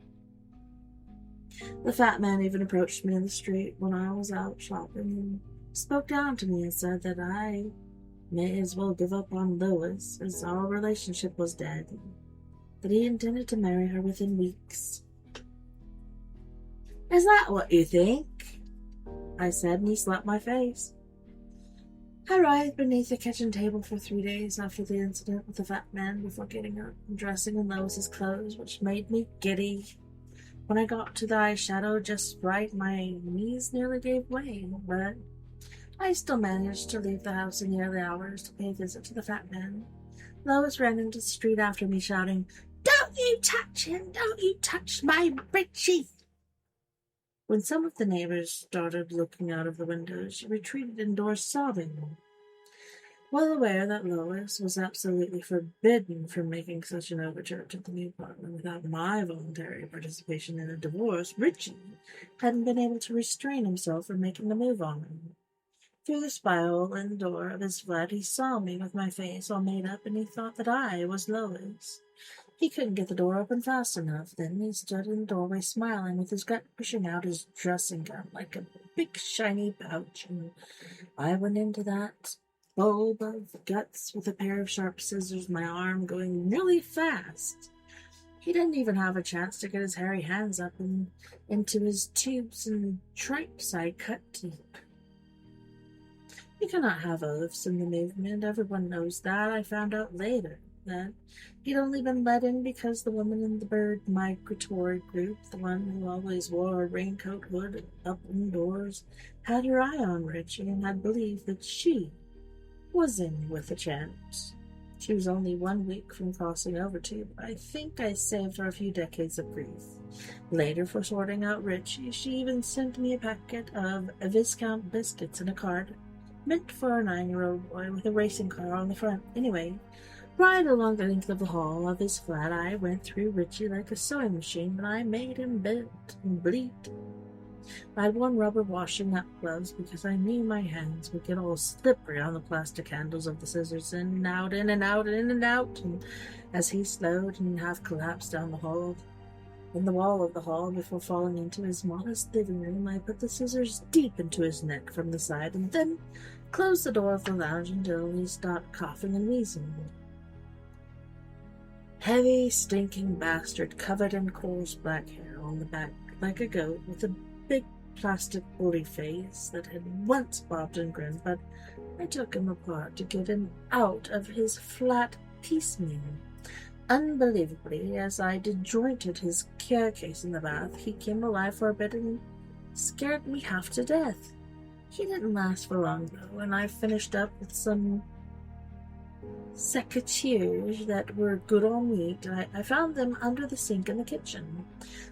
The fat man even approached me in the street when I was out shopping and spoke down to me and said that I may as well give up on Lois as our relationship was dead, and that he intended to marry her within weeks. "Is that what you think?" I said, and he slapped my face. I writhed beneath the kitchen table for 3 days after the incident with the fat man before getting up and dressing in Lois's clothes, which made me giddy. When I got to the eyeshadow just right, my knees nearly gave way, but I still managed to leave the house in the early hours to pay a visit to the fat man. Lois ran into the street after me, shouting, "Don't you touch him! Don't you touch my Richie!" When some of the neighbors started looking out of the windows, she retreated indoors sobbing. Well aware that Lois was absolutely forbidden from making such an overture to the new partner without my voluntary participation in a divorce, Richie hadn't been able to restrain himself from making a move on him. Through the spiral in the door of his flat, he saw me with my face all made up, and he thought that I was Lois. He couldn't get the door open fast enough. Then he stood in the doorway smiling, with his gut pushing out his dressing gown like a big shiny pouch, and I went into that bulb of guts with a pair of sharp scissors, my arm going really fast. He didn't even have a chance to get his hairy hands up and into his tubes and tripes I cut deep. You cannot have oaths in the movement. Everyone knows that. I found out later that he'd only been let in because the woman in the bird migratory group, the one who always wore a raincoat hood up indoors, had her eye on Richie and had believed that she was in with a chance. She was only 1 week from crossing over too, but I think I saved her a few decades of grief. Later, for sorting out Richie, she even sent me a packet of Viscount biscuits and a card meant for a 9-year-old boy with a racing car on the front. Anyway, right along the length of the hall of his flat, I went through Richie like a sewing machine, and I made him bend and bleed. I had worn rubber washing-up gloves because I knew my hands would get all slippery on the plastic handles of the scissors, in and out, in and out, in and out, and as he slowed and half collapsed down the hall, in the wall of the hall, before falling into his modest living room, I put the scissors deep into his neck from the side, and then closed the door of the lounge until he stopped coughing and wheezing. Heavy, stinking bastard, covered in coarse black hair on the back like a goat, with a big plastic bully face that had once bobbed and grinned, but I took him apart to get him out of his flat piecemeal. Unbelievably, as I disjointed his care case in the bath, he came alive for a bit and scared me half to death. He didn't last for long, though, and I finished up with some secateurs that were good on meat. I found them under the sink in the kitchen.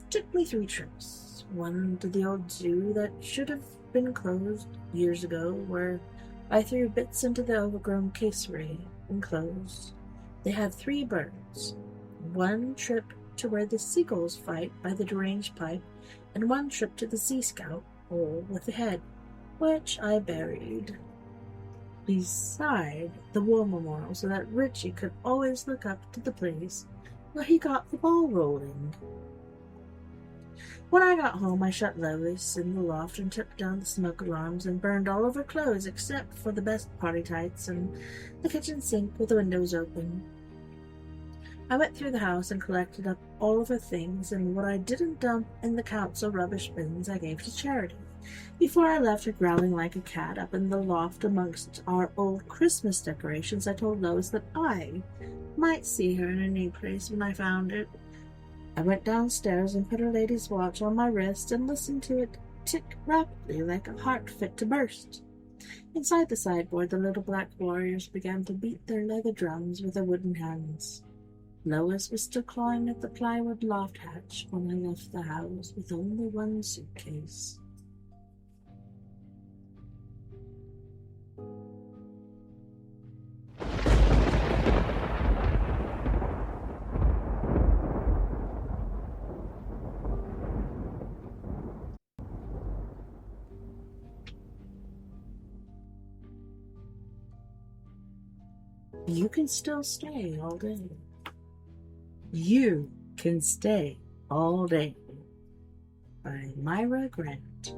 Took me 3 trips. One to the old zoo that should have been closed years ago, where I threw bits into the overgrown casery and closed. They have 3 birds. 1 trip to where the seagulls fight by the deranged pipe, and 1 trip to the Sea Scout hole with the head, which I buried beside the war memorial so that Richie could always look up to the place where he got the ball rolling. When I got home, I shut Lois in the loft and took down the smoke alarms and burned all of her clothes except for the best party tights and the kitchen sink with the windows open. I went through the house and collected up all of her things, and what I didn't dump in the council rubbish bins I gave to charity. Before I left her growling like a cat up in the loft amongst our old Christmas decorations, I told Lois that I might see her in a new place when I found it. I went downstairs and put her lady's watch on my wrist and listened to it tick rapidly like a heart fit to burst. Inside the sideboard, the little black warriors began to beat their leather drums with their wooden hands. Lois was still clawing at the plywood loft hatch when I left the house with only 1 suitcase. You can still stay all day. You can stay all day. By Myra Grant.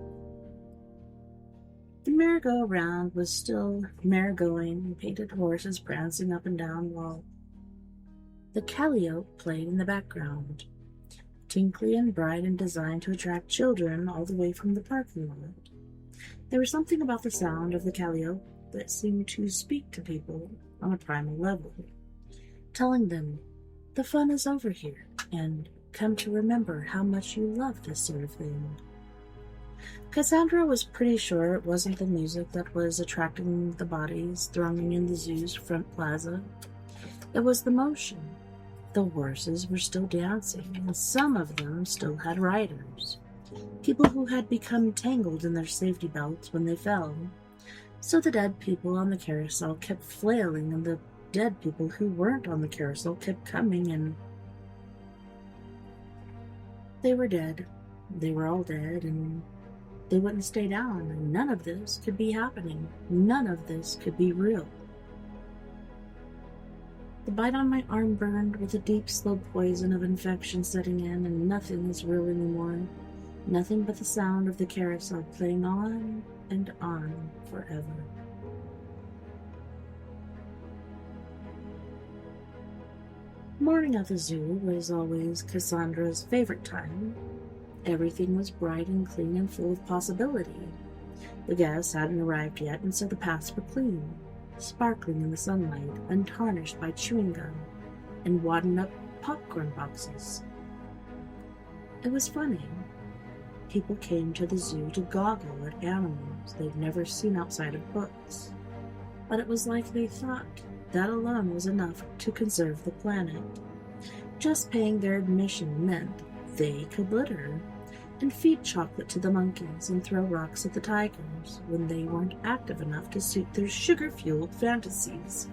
The merry-go-round was still merry-going, painted horses prancing up and down while the calliope played in the background, tinkly and bright and designed to attract children all the way from the parking lot. There was something about the sound of the calliope that seemed to speak to people on a primal level, telling them the fun is over here, and come to remember how much you love this sort of thing. Cassandra was pretty sure it wasn't the music that was attracting the bodies thronging in the zoo's front plaza. It was the motion. The horses were still dancing, and some of them still had riders, people who had become tangled in their safety belts when they fell. So the dead people on the carousel kept flailing, and the dead people who weren't on the carousel kept coming, and they were dead. They were all dead, and they wouldn't stay down, and none of this could be happening. None of this could be real. The bite on my arm burned with a deep, slow poison of infection setting in, and nothing is real anymore. Nothing but the sound of the carousel playing on and on forever. Morning at the zoo was always Cassandra's favorite time. Everything was bright and clean and full of possibility. The guests hadn't arrived yet, and so the paths were clean, sparkling in the sunlight, untarnished by chewing gum and wadded-up popcorn boxes. It was funny. People came to the zoo to goggle at animals they'd never seen outside of books. But it was like they thought that alone was enough to conserve the planet. Just paying their admission meant they could litter and feed chocolate to the monkeys and throw rocks at the tigers when they weren't active enough to suit their sugar-fueled fantasies.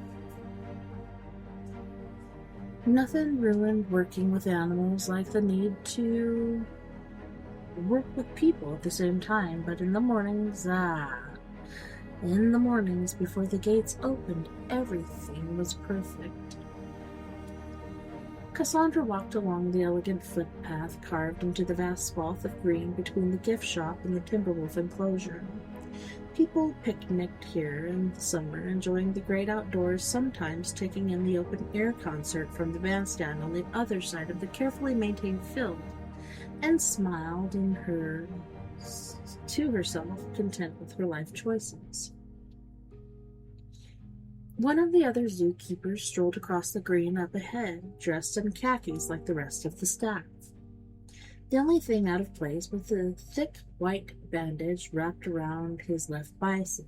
Nothing ruined working with animals like the need to work with people at the same time, but in the mornings, before the gates opened, everything was perfect. Cassandra walked along the elegant footpath carved into the vast swath of green between the gift shop and the Timberwolf enclosure. People picnicked here in the summer, enjoying the great outdoors, sometimes taking in the open-air concert from the bandstand on the other side of the carefully maintained field, and smiled to herself, content with her life choices. One of the other zookeepers strolled across the green up ahead, dressed in khakis like the rest of the staff. The only thing out of place was the thick white bandage wrapped around his left bicep.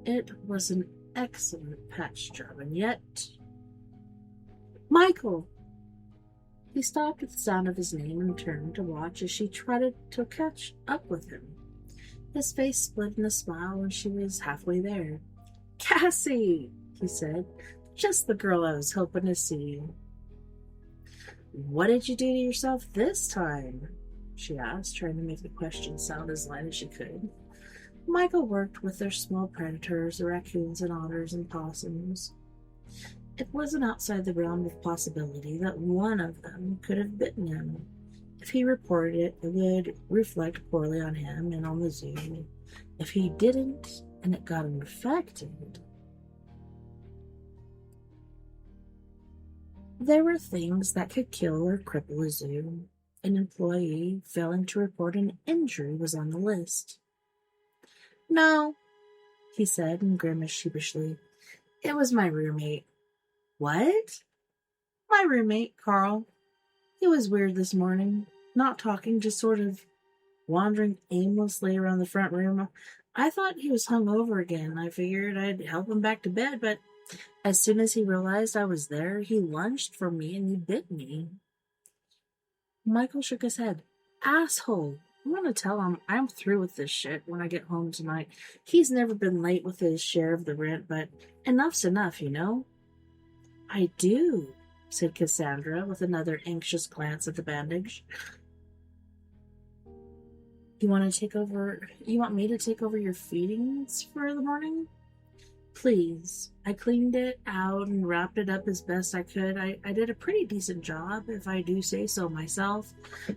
It was an excellent patch job, and yet... Michael! He stopped at the sound of his name and turned to watch as she tried to catch up with him. His face split in a smile when she was halfway there. "Cassie," he said, "just the girl I was hoping to see." "What did you do to yourself this time?" she asked, trying to make the question sound as light as she could. Michael worked with their small predators, the raccoons and otters and possums. It wasn't outside the realm of possibility that one of them could have bitten him. If he reported it, it would reflect poorly on him and on the zoo. If he didn't, and it got infected, there were things that could kill or cripple a zoo. An employee failing to report an injury was on the list. "No," he said and grimaced sheepishly. "It was my roommate." "What?" "My roommate, Carl. He was weird this morning. Not talking, just sort of wandering aimlessly around the front room. I thought he was hungover again. I figured I'd help him back to bed, but as soon as he realized I was there, he lunged for me and he bit me." Michael shook his head. "Asshole. I'm gonna tell him I'm through with this shit when I get home tonight. He's never been late with his share of the rent, but enough's enough, you know?" "I do," said Cassandra with another anxious glance at the bandage. You want me to take over your feedings for the morning?" "Please. I cleaned it out and wrapped it up as best I could. I did a pretty decent job, if I do say so myself.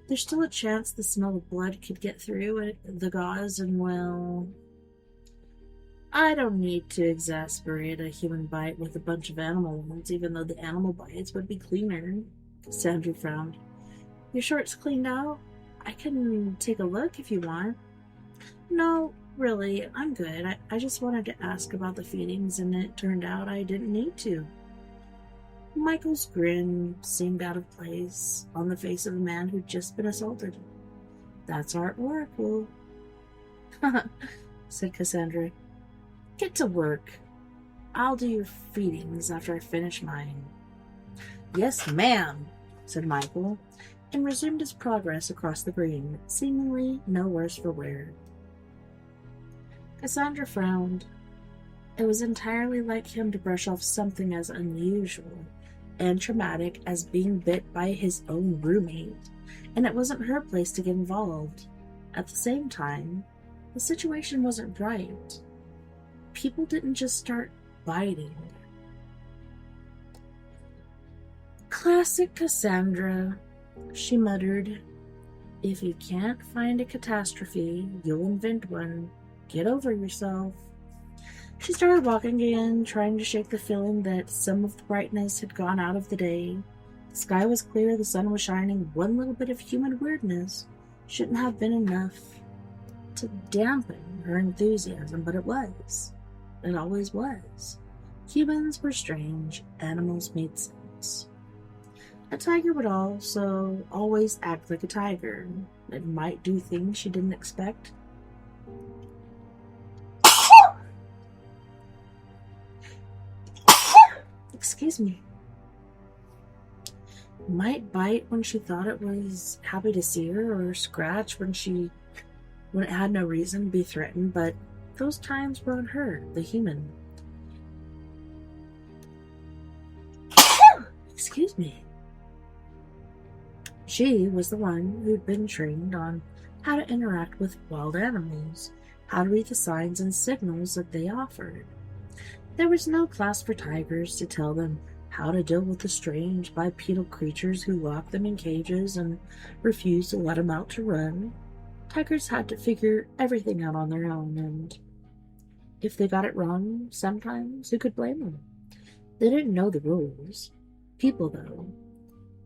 There's still a chance the smell of blood could get through the gauze, and well... I don't need to exasperate a human bite with a bunch of animal ones, even though the animal bites would be cleaner." Sandra frowned. "Your short's cleaned out? I can take a look if you want." "No, really, I'm good. I just wanted to ask about the feedings, and it turned out I didn't need to." Michael's grin seemed out of place on the face of a man who'd just been assaulted. "That's artwork, Will," said Cassandra. "Get to work. I'll do your feedings after I finish mine." "Yes, ma'am," said Michael, and resumed his progress across the green, seemingly no worse for wear. Cassandra frowned. It was entirely like him to brush off something as unusual and traumatic as being bit by his own roommate, and it wasn't her place to get involved. At the same time, the situation wasn't right. People didn't just start biting. "Classic Cassandra," she muttered. "If you can't find a catastrophe, you'll invent one. Get over yourself." She started walking again, trying to shake the feeling that some of the brightness had gone out of the day. The sky was clear, the sun was shining. One little bit of human weirdness shouldn't have been enough to dampen her enthusiasm, but it was. It always was. Humans were strange, animals made sense. A tiger would also always act like a tiger. It might do things she didn't expect. Excuse me. Might bite when she thought it was happy to see her, or scratch when it had no reason to be threatened, but those times were on her, the human. Excuse me. She was the one who'd been trained on how to interact with wild animals, how to read the signs and signals that they offered. There was no class for tigers to tell them how to deal with the strange bipedal creatures who locked them in cages and refused to let them out to run. Tigers had to figure everything out on their own, and if they got it wrong, sometimes who could blame them? They didn't know the rules. People, though.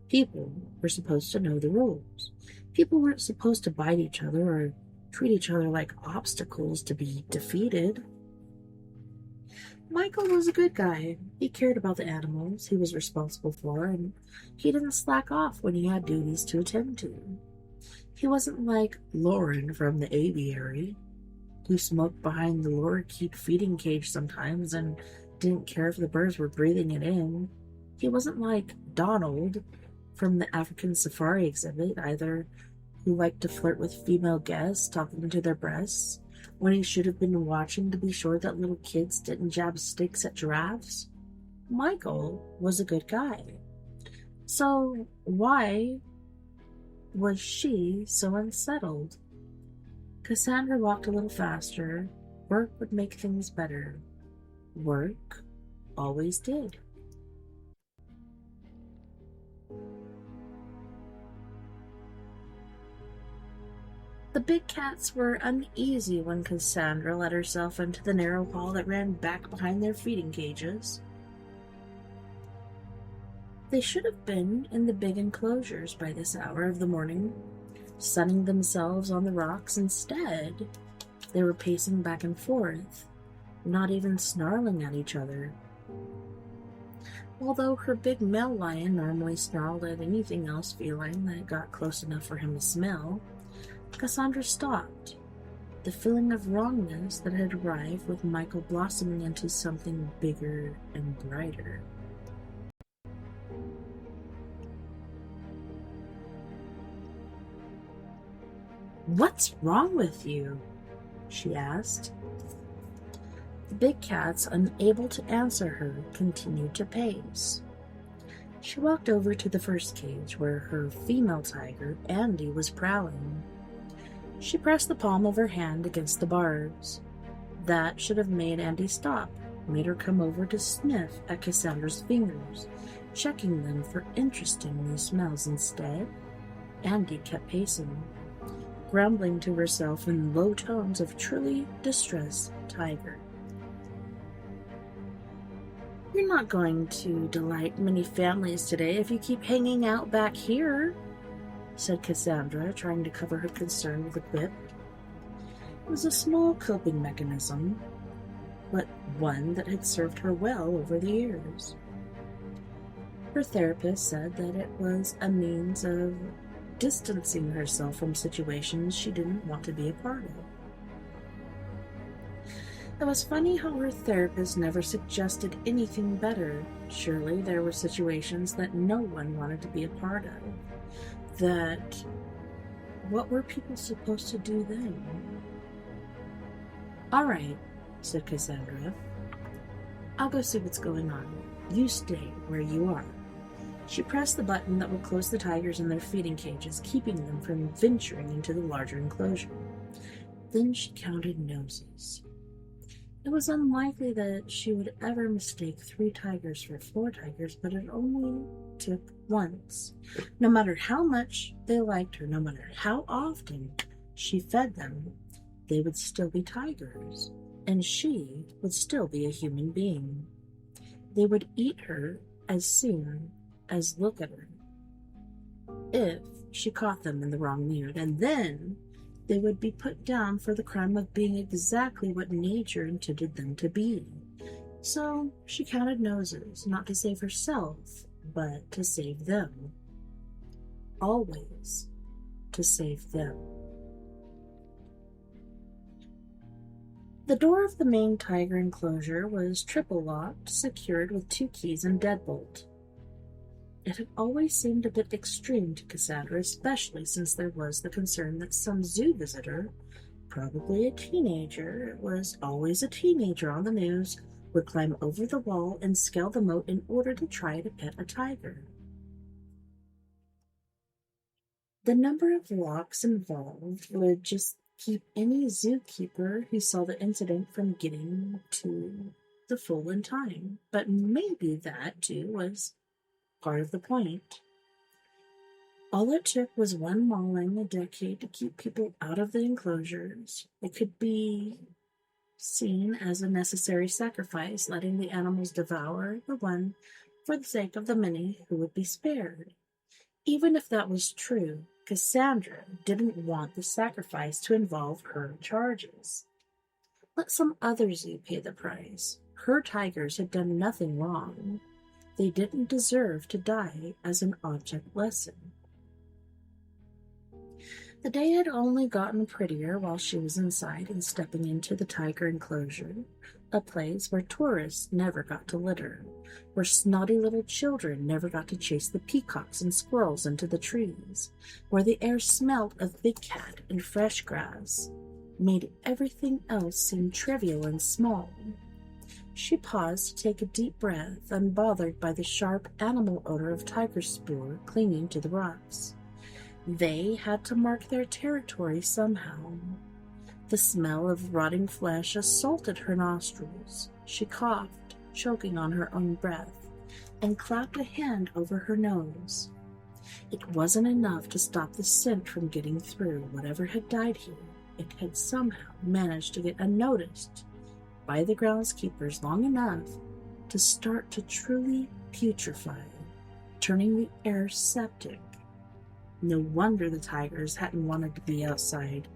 People were supposed to know the rules. People weren't supposed to bite each other or treat each other like obstacles to be defeated. Michael was a good guy. He cared about the animals he was responsible for, and he didn't slack off when he had duties to attend to. He wasn't like Lauren from the aviary, who smoked behind the lorikeet feeding cage sometimes and didn't care if the birds were breathing it in. He wasn't like Donald from the African safari exhibit either, who liked to flirt with female guests, talking to their breasts, when he should have been watching to be sure that little kids didn't jab sticks at giraffes. Michael was a good guy. So why was she so unsettled? Cassandra walked a little faster. Work would make things better. Work always did. The big cats were uneasy when Cassandra let herself into the narrow hall that ran back behind their feeding cages. They should have been in the big enclosures by this hour of the morning, sunning themselves on the rocks. Instead, they were pacing back and forth, not even snarling at each other. Although her big male lion normally snarled at anything else feline that got close enough for him to smell, Cassandra stopped. The feeling of wrongness that had arrived with Michael blossoming into something bigger and brighter. "What's wrong with you?" she asked. The big cats, unable to answer her, continued to pace. She walked over to the first cage where her female tiger, Andy, was prowling. She pressed the palm of her hand against the bars. That should have made Andy stop, made her come over to sniff at Cassandra's fingers, checking them for interesting new smells. Instead, Andy kept pacing, grumbling to herself in low tones of truly distressed tiger. "You're not going to delight many families today if you keep hanging out back here," said Cassandra, trying to cover her concern with a quip. It was a small coping mechanism, but one that had served her well over the years. Her therapist said that it was a means of distancing herself from situations she didn't want to be a part of. It was funny how her therapist never suggested anything better. Surely there were situations that no one wanted to be a part of. That what were people supposed to do then? "All right," said Cassandra. "I'll go see what's going on. You stay where you are." She pressed the button that would close the tigers in their feeding cages, keeping them from venturing into the larger enclosure. Then she counted noses. It was unlikely that she would ever mistake 3 tigers for 4 tigers, but it only took once. No matter how much they liked her, no matter how often she fed them, they would still be tigers, and she would still be a human being. They would eat her as soon as look at her, if she caught them in the wrong mood, and then they would be put down for the crime of being exactly what nature intended them to be. So she counted noses, not to save herself, but to save them. Always to save them. The door of the main tiger enclosure was triple locked, secured with 2 keys and deadbolt. It had always seemed a bit extreme to Cassandra, especially since there was the concern that some zoo visitor, probably a teenager, it was always a teenager on the news, would climb over the wall and scale the moat in order to try to pet a tiger. The number of locks involved would just keep any zookeeper who saw the incident from getting to the full in time, but maybe that, too, was part of the point. All it took was one mauling a decade to keep people out of the enclosures. It could be seen as a necessary sacrifice, letting the animals devour the one for the sake of the many who would be spared. Even if that was true, Cassandra didn't want the sacrifice to involve her charges. Let some other zoo pay the price. Her tigers had done nothing wrong. They didn't deserve to die as an object lesson. The day had only gotten prettier while she was inside and stepping into the tiger enclosure, a place where tourists never got to litter, where snotty little children never got to chase the peacocks and squirrels into the trees, where the air smelled of big cat and fresh grass, made everything else seem trivial and small. She paused to take a deep breath, unbothered by the sharp animal odor of tiger spoor clinging to the rocks. They had to mark their territory somehow. The smell of rotting flesh assaulted her nostrils. She coughed, choking on her own breath, and clapped a hand over her nose. It wasn't enough to stop the scent from getting through. Whatever had died here, it had somehow managed to get unnoticed by the groundskeepers long enough to start to truly putrefy, turning the air septic. No wonder the tigers hadn't wanted to be outside.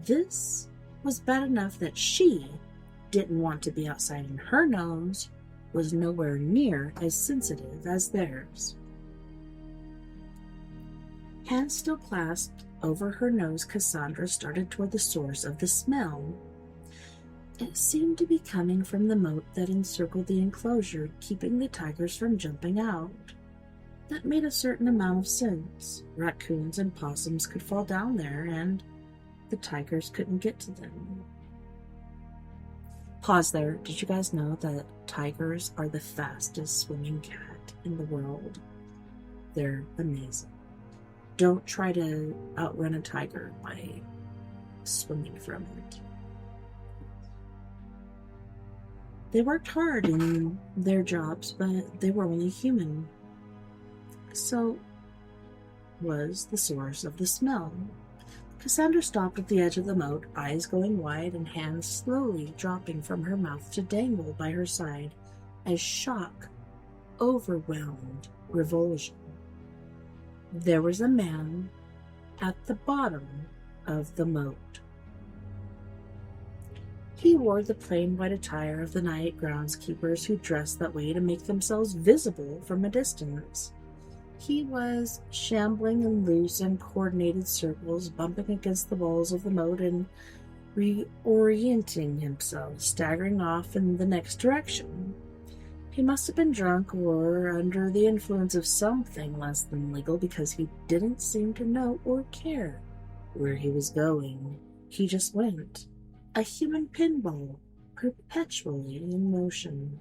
This was bad enough that she didn't want to be outside, and her nose was nowhere near as sensitive as theirs. Hands still clasped over her nose, Cassandra started toward the source of the smell. It seemed to be coming from the moat that encircled the enclosure, keeping the tigers from jumping out. That made a certain amount of sense. Raccoons and possums could fall down there, and the tigers couldn't get to them. Pause there. Did you guys know that tigers are the fastest swimming cat in the world? They're amazing. Don't try to outrun a tiger by swimming from it. They worked hard in their jobs, but they were only human. So was the source of the smell. Cassandra stopped at the edge of the moat, eyes going wide and hands slowly dropping from her mouth to dangle by her side as shock overwhelmed revulsion. There was a man at the bottom of the moat. He wore the plain white attire of the night groundskeepers who dressed that way to make themselves visible from a distance. He was shambling in loose and coordinated circles, bumping against the walls of the moat and reorienting himself, staggering off in the next direction. He must have been drunk or under the influence of something less than legal, because he didn't seem to know or care where he was going. He just went. A human pinball, perpetually in motion.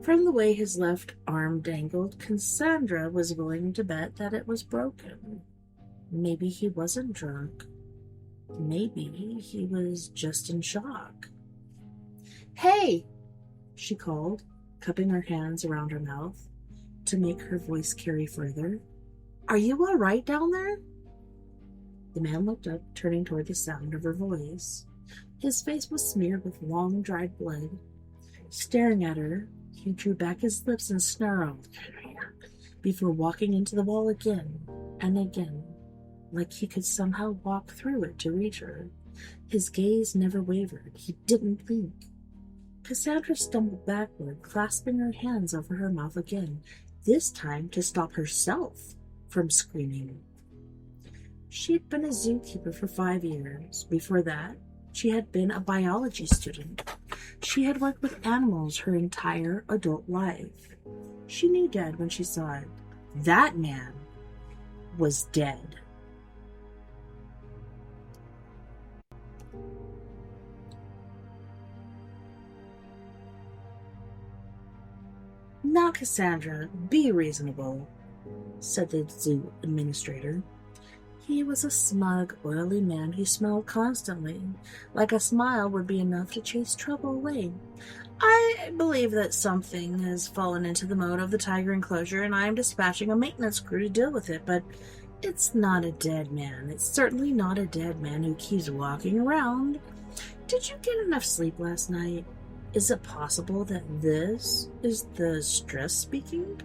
From the way his left arm dangled, Cassandra was willing to bet that it was broken. Maybe he wasn't drunk. Maybe he was just in shock. "Hey!" she called, cupping her hands around her mouth to make her voice carry further. "Are you all right down there?" The man looked up, turning toward the sound of her voice. His face was smeared with long, dried blood. Staring at her, he drew back his lips and snarled before walking into the wall again and again. like he could somehow walk through it to reach her. His gaze never wavered. He didn't blink. Cassandra stumbled backward, clasping her hands over her mouth again, this time to stop herself from screaming. She had been a zookeeper for 5 years. Before that, she had been a biology student. She had worked with animals her entire adult life. She knew Dad when she saw it. That man was dead. Now, Cassandra, be reasonable, said the zoo administrator. He was a smug, oily man who smiled constantly, like a smile would be enough to chase trouble away. I believe that something has fallen into the moat of the tiger enclosure, and I am dispatching a maintenance crew to deal with it, but it's not a dead man. It's certainly not a dead man who keeps walking around. Did you get enough sleep last night? Is it possible that this is the stress speaking?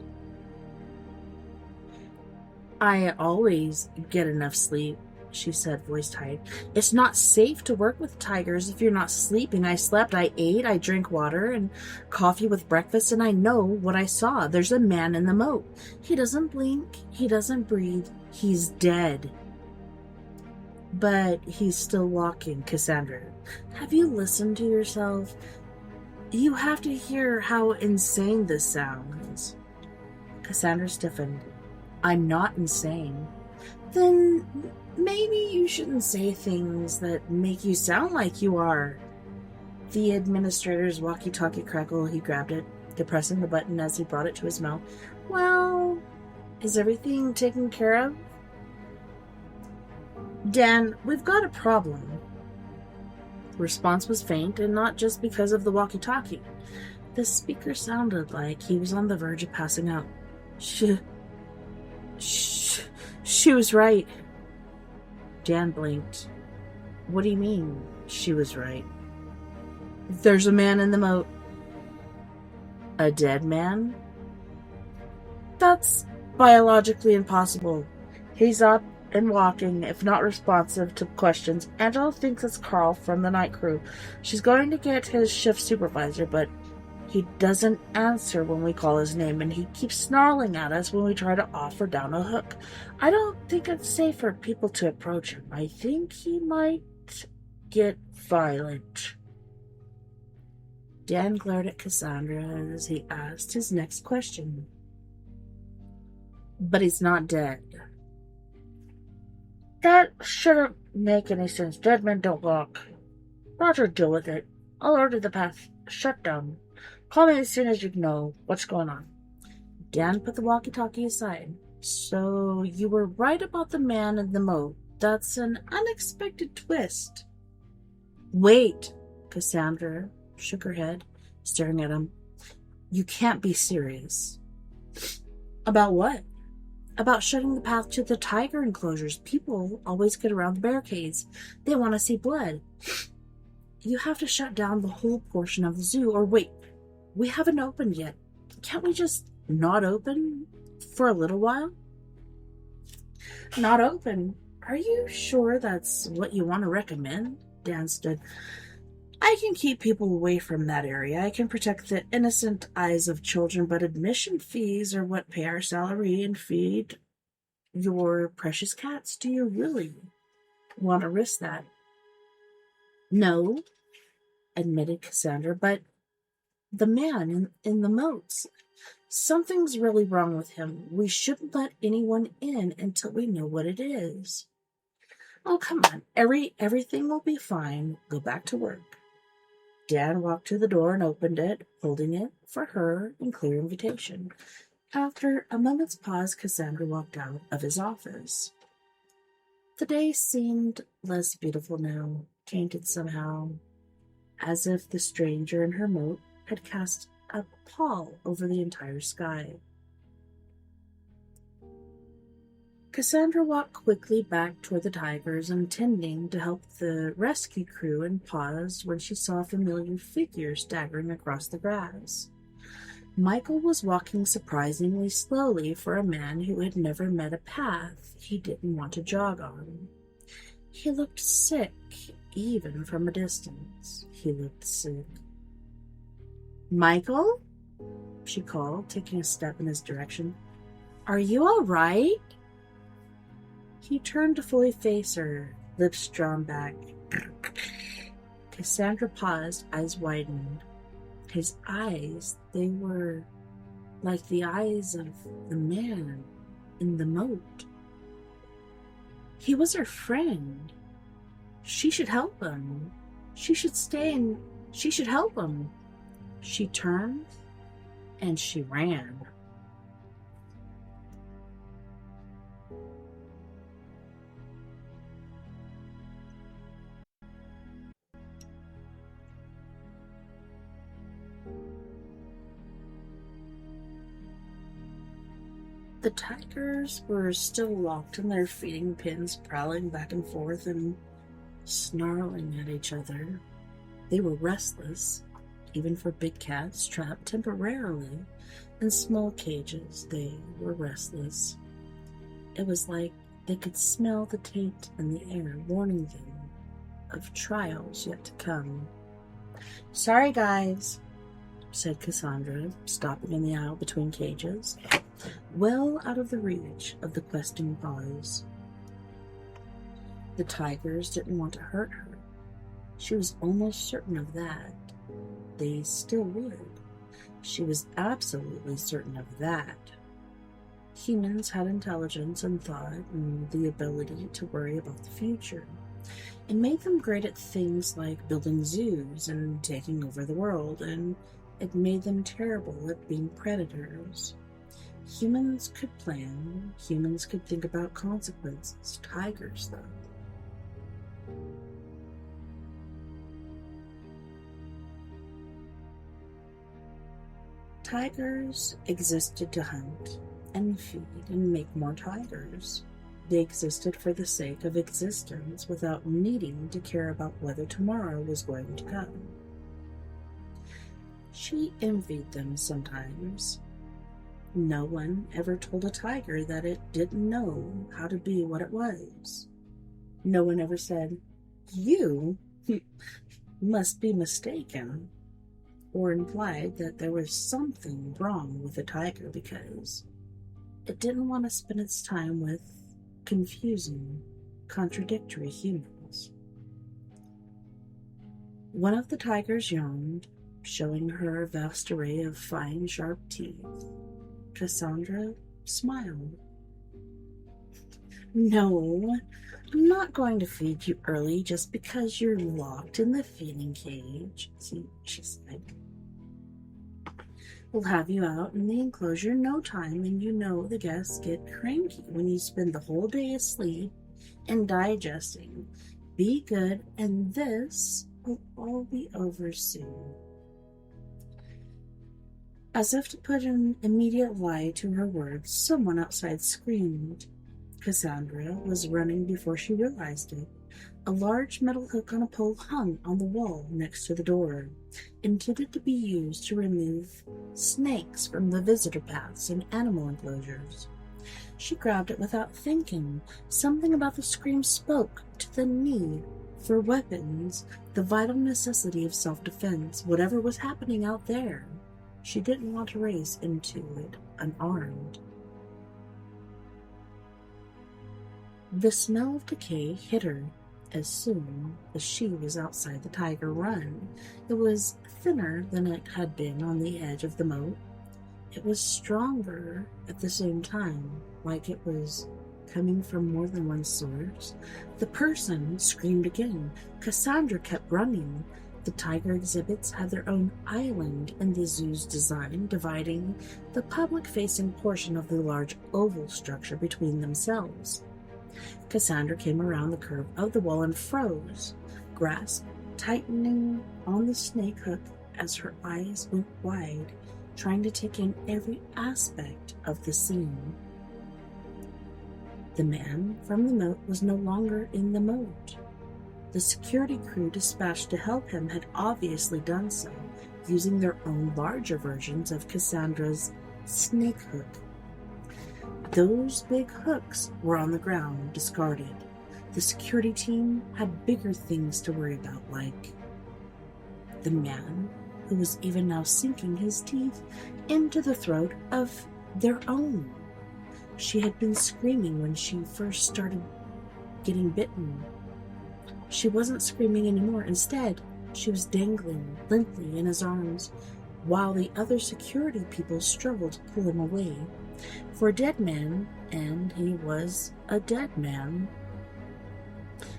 I always get enough sleep, she said, voice tight. It's not safe to work with tigers if you're not sleeping. I slept, I ate, I drank water and coffee with breakfast, and I know what I saw. There's a man in the moat. He doesn't blink, he doesn't breathe, he's dead. But he's still walking, Cassandra. Have you listened to yourself? You have to hear how insane this sounds. Cassandra stiffened. I'm not insane. Then maybe you shouldn't say things that make you sound like you are. The administrator's walkie-talkie crackled. He grabbed it, depressing the button as he brought it to his mouth. Well, is everything taken care of? Dan, we've got a problem. Response was faint, and not just because of the walkie-talkie. The speaker sounded like he was on the verge of passing out. She was right. Dan blinked. What do you mean, she was right? There's a man in the moat. A dead man? That's biologically impossible. He's up and walking, if not responsive to questions. Angela thinks it's Carl from the night crew. She's going to get his shift supervisor, but he doesn't answer when we call his name, and he keeps snarling at us when we try to offer down a hook. I don't think it's safe for people to approach him. I think he might get violent. Dan glared at Cassandra as he asked his next question. But he's not dead. That shouldn't make any sense. Dead men don't walk. Roger, deal with it. I'll order the path shut down. Call me as soon as you know what's going on. Dan put the walkie-talkie aside. So you were right about the man in the moat. That's an unexpected twist. Wait, Cassandra shook her head, staring at him. You can't be serious. About what? About shutting the path to the tiger enclosures. People always get around the barricades. They want to see blood. You have to shut down the whole portion of the zoo, or wait, we haven't opened yet. Can't we just not open for a little while? Not open? Are you sure that's what you want to recommend? Dan stood. I can keep people away from that area. I can protect the innocent eyes of children, but admission fees are what pay our salary and feed your precious cats. Do you really want to risk that? No, admitted Cassandra, but the man in the moats. Something's really wrong with him. We shouldn't let anyone in until we know what it is. Oh, come on. Everything will be fine. Go back to work. Dan walked to the door and opened it, holding it for her in clear invitation. After a moment's pause, Cassandra walked out of his office. The day seemed less beautiful now, tainted somehow, as if the stranger in her moat had cast a pall over the entire sky. Cassandra walked quickly back toward the tigers, intending to help the rescue crew, and paused when she saw a familiar figure staggering across the grass. Michael was walking surprisingly slowly for a man who had never met a path he didn't want to jog on. He looked sick, even from a distance. He looked sick. "Michael?" she called, taking a step in his direction. "Are you all right?" He turned to fully face her, lips drawn back. Cassandra paused, eyes widened. His eyes, they were like the eyes of the man in the moat. He was her friend. She should help him. She should stay and she should help him. She turned and she ran. The tigers were still locked in their feeding pens, prowling back and forth and snarling at each other. They were restless, even for big cats trapped temporarily in small cages. They were restless. It was like they could smell the taint in the air, warning them of trials yet to come. "Sorry, guys," said Cassandra, stopping in the aisle between cages, well out of the reach of the questing paws. The tigers didn't want to hurt her. She was almost certain of that. They still would. She was absolutely certain of that. Humans had intelligence and thought and the ability to worry about the future. It made them great at things like building zoos and taking over the world, and it made them terrible at being predators. Humans could plan. Humans could think about consequences. Tigers, though. Tigers existed to hunt and feed and make more tigers. They existed for the sake of existence without needing to care about whether tomorrow was going to come. She envied them sometimes. No one ever told a tiger that it didn't know how to be what it was. No one ever said, "You must be mistaken," or implied that there was something wrong with a tiger because it didn't want to spend its time with confusing, contradictory humans. One of the tigers yawned, showing her a vast array of fine, sharp teeth. Cassandra smiled. "No, I'm not going to feed you early just because you're locked in the feeding cage," she said. "We'll have you out in the enclosure in no time, and you know the guests get cranky when you spend the whole day asleep and digesting. Be good, and this will all be over soon." As if to put an immediate lie to her words, someone outside screamed. Cassandra was running before she realized it. A large metal hook on a pole hung on the wall next to the door, intended to be used to remove snakes from the visitor paths and animal enclosures. She grabbed it without thinking. Something about the scream spoke to the need for weapons, the vital necessity of self-defense, whatever was happening out there. She didn't want to race into it unarmed. The smell of decay hit her as soon as she was outside the tiger run. It was thinner than it had been on the edge of the moat. It was stronger at the same time, like it was coming from more than one source. The person screamed again. Cassandra kept running. The tiger exhibits had their own island in the zoo's design, dividing the public-facing portion of the large oval structure between themselves. Cassandra came around the curve of the wall and froze, grasp tightening on the snake hook as her eyes went wide, trying to take in every aspect of the scene. The man from the moat was no longer in the moat. The security crew dispatched to help him had obviously done so. using their own larger versions of Cassandra's snake hook. Those big hooks were on the ground, discarded. The security team had bigger things to worry about, like the man who was even now sinking his teeth into the throat of their own. She had been screaming when she first started getting bitten. She wasn't screaming anymore. Instead, she was dangling limply in his arms, while the other security people struggled to pull him away. For a dead man, and he was a dead man,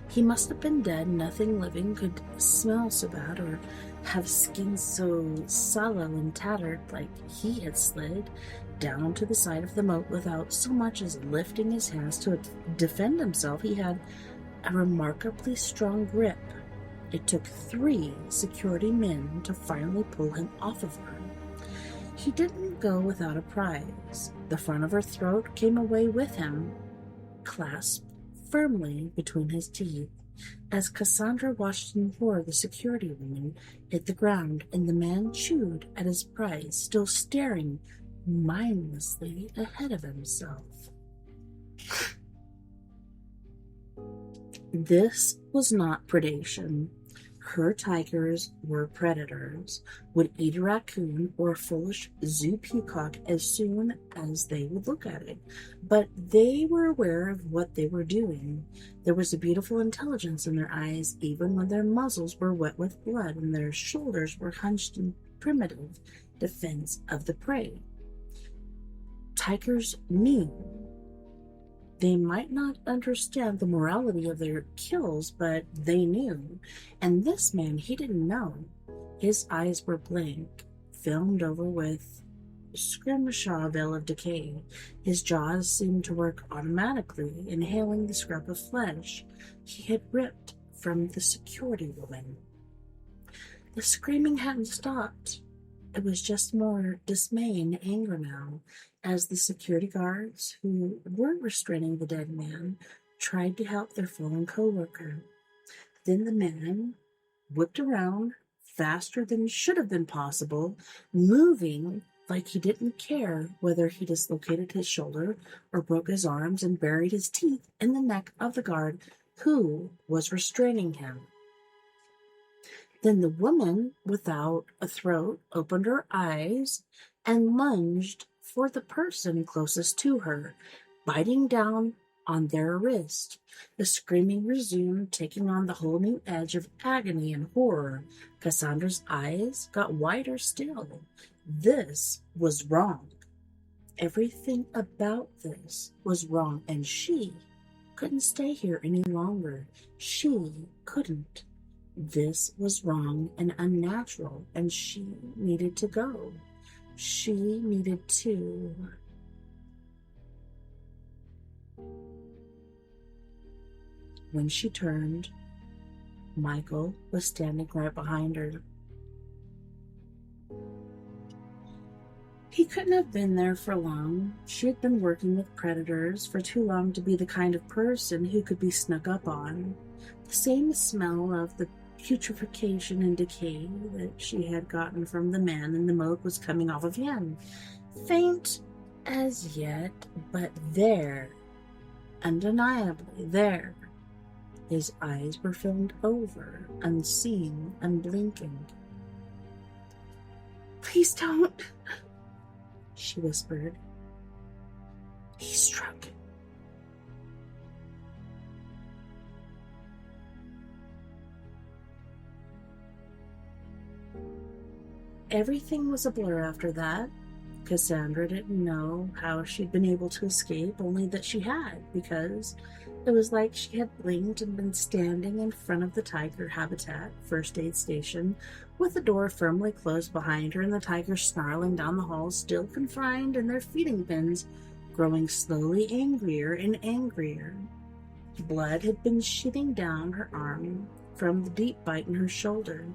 he must have been dead. Nothing living could smell so bad or have skin so sallow and tattered like he had slid down to the side of the moat without so much as lifting his hands to defend himself. He had a remarkably strong grip. It took 3 security men to finally pull him off of her. He didn't go without a prize. The front of her throat came away with him, clasped firmly between his teeth. As Cassandra watched in horror, the security woman hit the ground, and the man chewed at his prize, still staring mindlessly ahead of himself. This was not predation. Her tigers were predators, would eat a raccoon or a foolish zoo peacock as soon as they would look at it. But they were aware of what they were doing. There was a beautiful intelligence in their eyes, even when their muzzles were wet with blood and their shoulders were hunched in primitive defense of the prey. Tigers knew. They might not understand the morality of their kills, but they knew. And this man, he didn't know. His eyes were blank, filmed over with scrimshaw veil of decay. His jaws seemed to work automatically, inhaling the scrap of flesh he had ripped from the security woman. The screaming hadn't stopped. It was just more dismay and anger now, as the security guards who were restraining the dead man tried to help their fallen co-worker. Then the man whipped around faster than should have been possible, moving like he didn't care whether he dislocated his shoulder or broke his arms, and buried his teeth in the neck of the guard who was restraining him. Then the woman without a throat opened her eyes and lunged for the person closest to her, biting down on their wrist. The screaming resumed, taking on the whole new edge of agony and horror. Cassandra's eyes got wider still. This was wrong. Everything about this was wrong, and she couldn't stay here any longer. She couldn't. This was wrong and unnatural, and she needed to go. She needed to. When she turned, Michael was standing right behind her. He couldn't have been there for long. She had been working with predators for too long to be the kind of person who could be snuck up on. The same smell of the putrefaction and decay that she had gotten from the man in the moat was coming off of him. Faint as yet, but there, undeniably there. His eyes were filmed over, unseen, unblinking. "Please don't," she whispered. "He struck." Everything was a blur after that. Cassandra didn't know how she'd been able to escape, only that she had, because it was like she had blinked and been standing in front of the tiger habitat first aid station, with the door firmly closed behind her and the tigers snarling down the hall, still confined in their feeding pens, growing slowly angrier and angrier. Blood had been sheeting down her arm from the deep bite in her shoulder,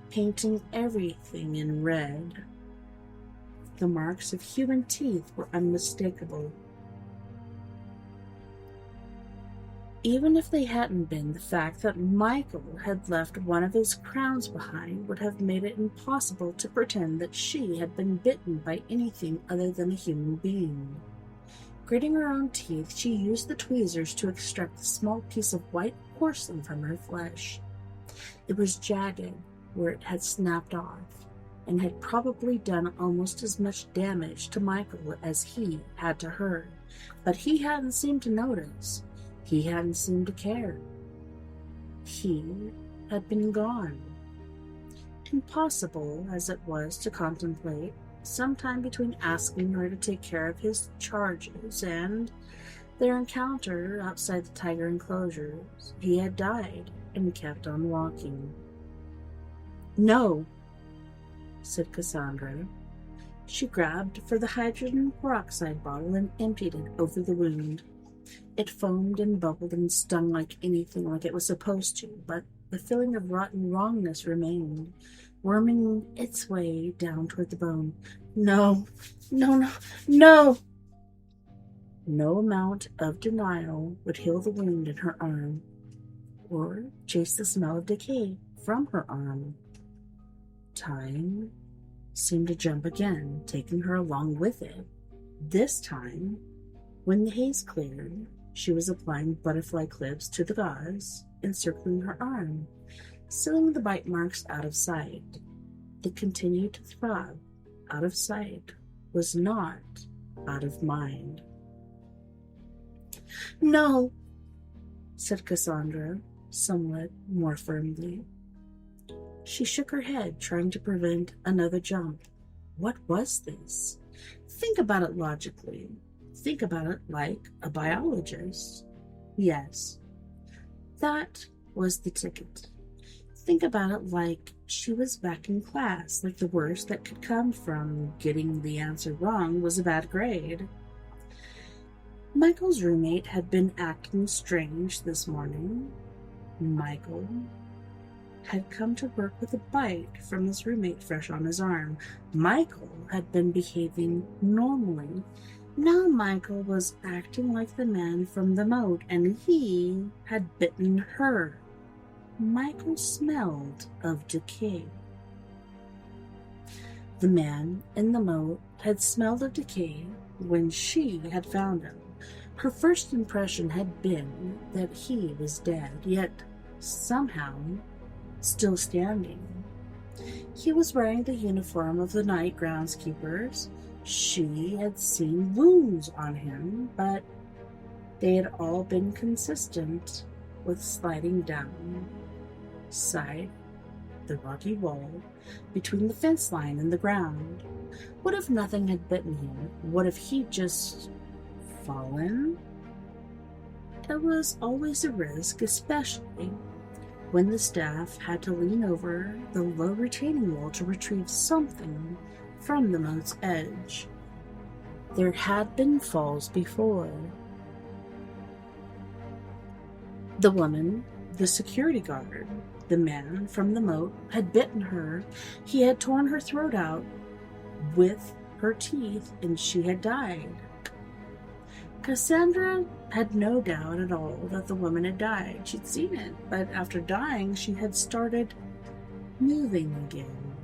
painting everything in red. The marks of human teeth were unmistakable. Even if they hadn't been, the fact that Michael had left one of his crowns behind would have made it impossible to pretend that she had been bitten by anything other than a human being. Gritting her own teeth, she used the tweezers to extract a small piece of white porcelain from her flesh. It was jagged where it had snapped off, and had probably done almost as much damage to Michael as he had to her, but he hadn't seemed to notice. He hadn't seemed to care. He had been gone. Impossible as it was to contemplate, sometime between asking her to take care of his charges and their encounter outside the tiger enclosures, he had died and kept on walking. "No," said Cassandra. She grabbed for the hydrogen peroxide bottle and emptied it over the wound. It foamed and bubbled and stung like anything like it was supposed to, but the feeling of rotten wrongness remained, worming its way down toward the bone. No. No amount of denial would heal the wound in her arm, or chase the smell of decay from her arm. Time seemed to jump again, taking her along with it. This time, when the haze cleared, she was applying butterfly clips to the gauze, encircling her arm, sealing the bite marks out of sight. It continued to throb. Out of sight was not out of mind. "No," said Cassandra, somewhat more firmly. She shook her head, trying to prevent another jump. What was this? Think about it logically. Think about it like a biologist. Yes, that was the ticket. Think about it like she was back in class, like the worst that could come from getting the answer wrong was a bad grade. Michael's roommate had been acting strange this morning. Michael had come to work with a bite from his roommate fresh on his arm. Michael had been behaving normally. Now Michael was acting like the man from the moat, and he had bitten her. Michael smelled of decay. The man in the moat had smelled of decay when she had found him. Her first impression had been that he was dead, yet somehow still standing. He was wearing the uniform of the night groundskeepers. She had seen wounds on him, but they had all been consistent with sliding down side the rocky wall between the fence line and the ground. What if nothing had bitten him? What if he'd just fallen? There was always a risk, especially when the staff had to lean over the low retaining wall to retrieve something from the moat's edge. There had been falls before. The woman, the security guard, the man from the moat had bitten her. He had torn her throat out with her teeth, and she had died. Cassandra had no doubt at all that the woman had died. She'd seen it, but after dying, she had started moving again,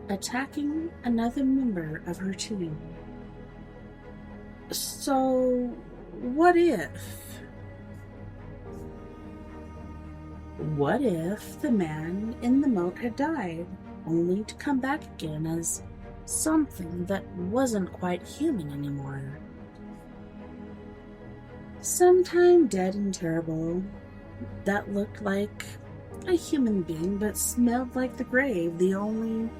attacking another member of her team. So, what if? What if the man in the moat had died, only to come back again as something that wasn't quite human anymore? Sometime dead and terrible, that looked like a human being but smelled like the grave. The only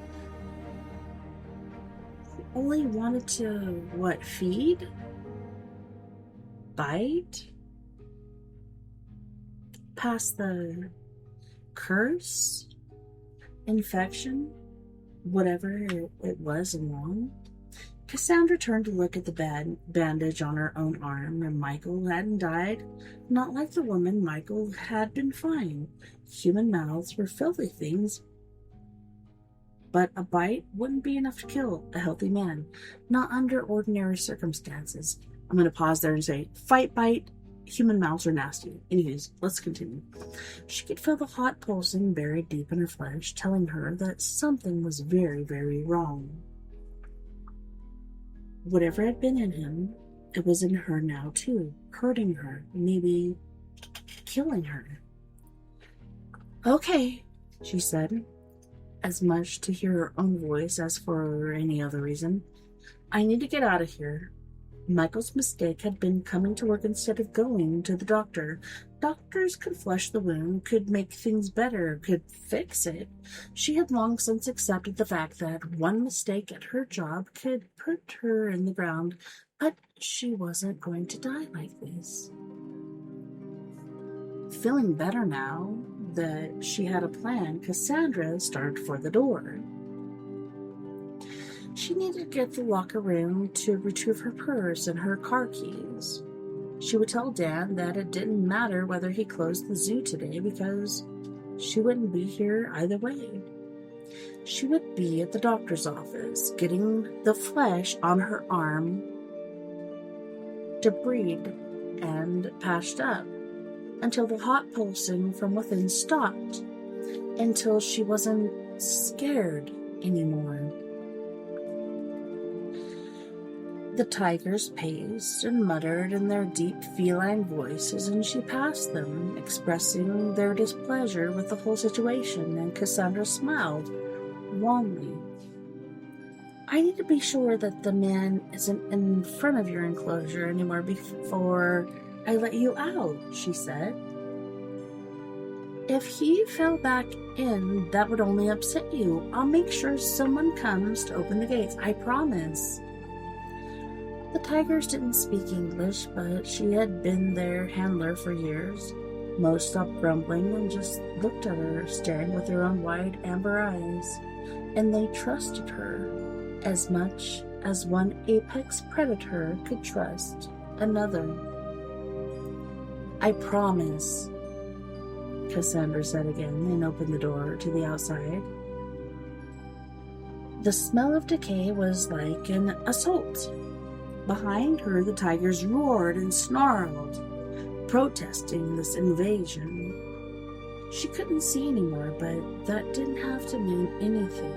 wanted to, feed? Bite? Pass the curse? Infection? Whatever it was along. Cassandra turned to look at the bandage on her own arm, and Michael hadn't died. Not like the woman, Michael had been fine. Human mouths were filthy things, but a bite wouldn't be enough to kill a healthy man, not under ordinary circumstances. I'm going to pause there and say, fight bite human mouths are nasty. Anyways, let's continue. She could feel the hot pulsing buried deep in her flesh, telling her that something was very, very wrong. Whatever had been in him, it was in her now too, hurting her, maybe killing her. Okay, she said, as much to hear her own voice as for any other reason. I need to get out of here. Michael's mistake had been coming to work instead of going to the doctor. Doctors could flush the wound, could make things better, could fix it. She had long since accepted the fact that one mistake at her job could put her in the ground, but she wasn't going to die like this. Feeling better now that she had a plan, Cassandra started for the door. She needed to get to the locker room to retrieve her purse and her car keys. She would tell Dan that it didn't matter whether he closed the zoo today because she wouldn't be here either way. She would be at the doctor's office, getting the flesh on her arm debrided and patched up until the hot pulsing from within stopped, until she wasn't scared anymore. The tigers paced and muttered in their deep feline voices, and she passed them, expressing their displeasure with the whole situation, and Cassandra smiled wanly. I need to be sure that the man isn't in front of your enclosure anymore before I let you out, she said. If he fell back in, that would only upset you. I'll make sure someone comes to open the gates, I promise. The tigers didn't speak English, but she had been their handler for years. Most stopped grumbling and just looked at her, staring with their own wide amber eyes, and they trusted her as much as one apex predator could trust another. I promise, Cassandra said again and opened the door to the outside. The smell of decay was like an assault. Behind her, the tigers roared and snarled, protesting this invasion. She couldn't see anymore, but that didn't have to mean anything,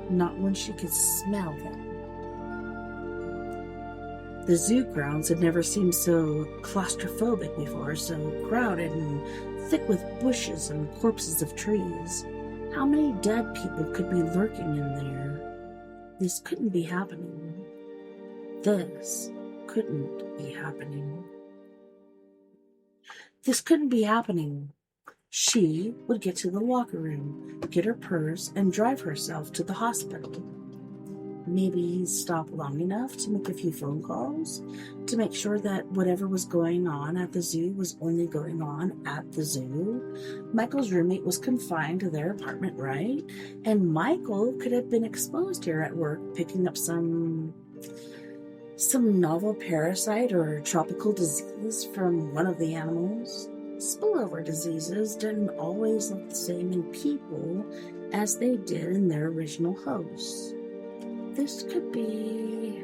not when she could smell them. The zoo grounds had never seemed so claustrophobic before, so crowded and thick with bushes and corpses of trees. How many dead people could be lurking in there? This couldn't be happening. This couldn't be happening. This couldn't be happening. She would get to the locker room, get her purse, and drive herself to the hospital. Maybe stop long enough to make a few phone calls to make sure that whatever was going on at the zoo was only going on at the zoo. Michael's roommate was confined to their apartment, right? And Michael could have been exposed here at work, picking up some novel parasite or tropical disease from one of the animals. Spillover diseases didn't always look the same in people as they did in their original hosts. This could be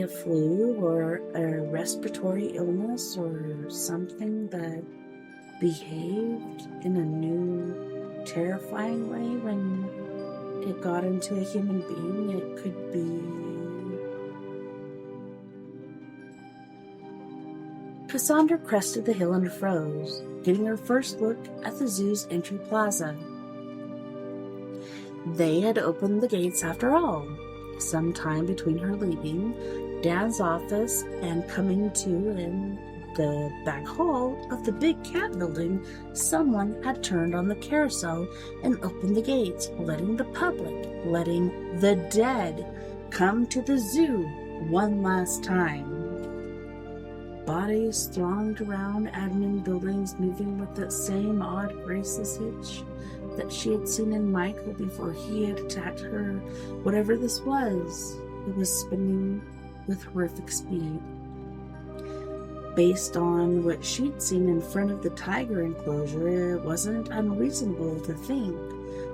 a flu or a respiratory illness or something that behaved in a new, terrifying way when it got into a human being. It could be... Cassandra crested the hill and froze, getting her first look at the zoo's entry plaza. They had opened the gates after all. Sometime between her leaving Dan's office and coming to in the back hall of the big cat building, someone had turned on the carousel and opened the gates, letting the public, letting the dead come to the zoo one last time. Bodies thronged around admin buildings, moving with that same odd graceless hitch that she had seen in Michael before he had attacked her. Whatever this was, it was spinning with horrific speed. Based on what she'd seen in front of the tiger enclosure, it wasn't unreasonable to think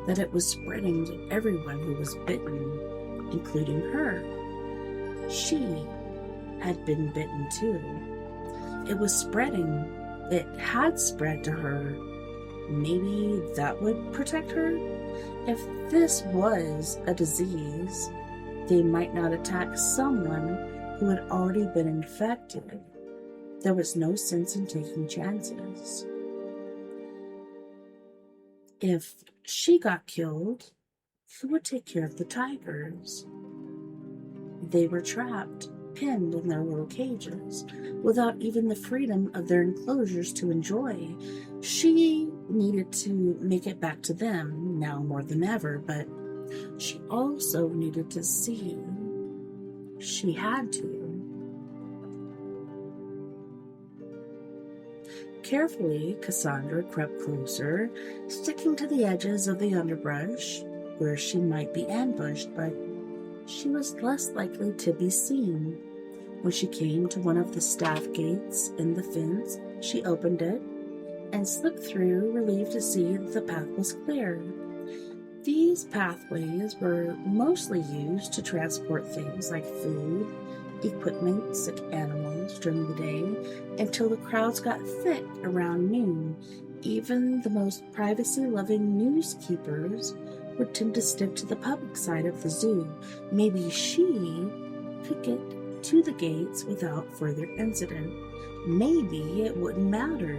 that it was spreading to everyone who was bitten, including her. She had been bitten too. It was spreading. It had spread to her. Maybe that would protect her? If this was a disease, they might not attack someone who had already been infected. There was no sense in taking chances. If she got killed, who would take care of the tigers? They were trapped, pinned in their little cages, without even the freedom of their enclosures to enjoy. She needed to make it back to them, now more than ever, but she also needed to see. She had to. Carefully, Cassandra crept closer, sticking to the edges of the underbrush, where she might be ambushed, but she was less likely to be seen. When she came to one of the staff gates in the fence, she opened it and slipped through, relieved to see that the path was clear. These pathways were mostly used to transport things like food, equipment, sick animals during the day, until the crowds got thick around noon. Even the most privacy-loving newskeepers would tend to stick to the public side of the zoo. Maybe she could get to the gates without further incident. Maybe it wouldn't matter.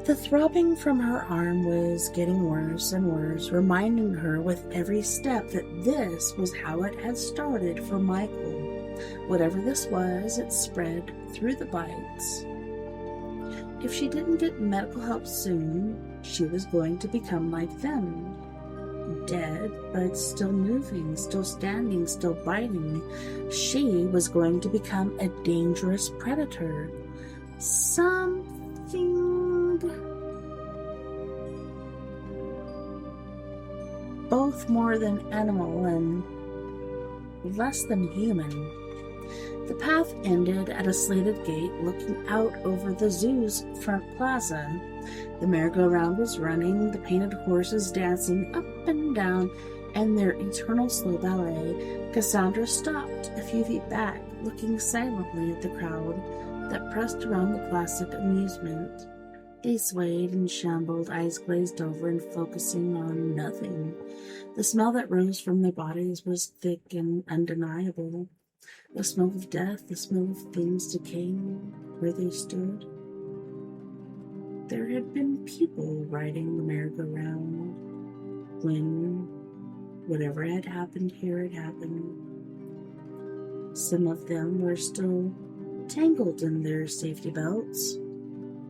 The throbbing from her arm was getting worse and worse, reminding her with every step that this was how it had started for Michael. Whatever this was, it spread through the bites. If she didn't get medical help soon, she was going to become like them. Dead, but still moving, still standing, still biting. She was going to become a dangerous predator. Something both more than animal and less than human. The path ended at a slated gate looking out over the zoo's front plaza. The merry-go-round was running, the painted horses dancing up and down in their eternal slow ballet. Cassandra stopped a few feet back, looking silently at the crowd that pressed around the classic amusement. They swayed and shambled, eyes glazed over and focusing on nothing. The smell that rose from their bodies was thick and undeniable. The smell of death, the smell of things decaying where they stood. There had been people riding the merry-go-round when whatever had happened here had happened. Some of them were still tangled in their safety belts,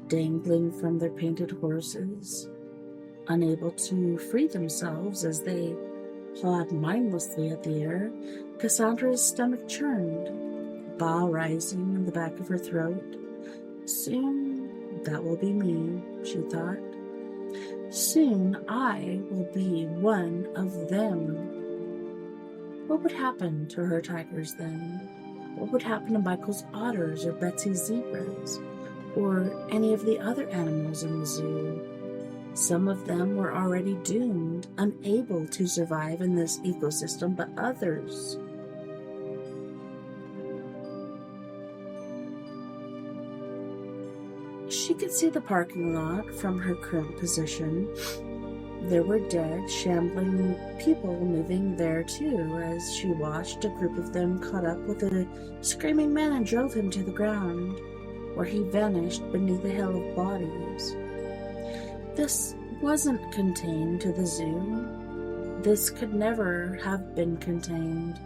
dangling from their painted horses, unable to free themselves as they pawed mindlessly at the air. Cassandra's stomach churned, ba rising in the back of her throat. Soon that will be me, she thought. Soon I will be one of them. What would happen to her tigers then? What would happen to Michael's otters or Betsy's zebras? Or any of the other animals in the zoo? Some of them were already doomed, unable to survive in this ecosystem, but others. She could see the parking lot from her current position. There were dead, shambling people moving there too, as she watched a group of them caught up with a screaming man and drove him to the ground, where he vanished beneath a hill of bodies. This wasn't contained to the zoo. This could never have been contained.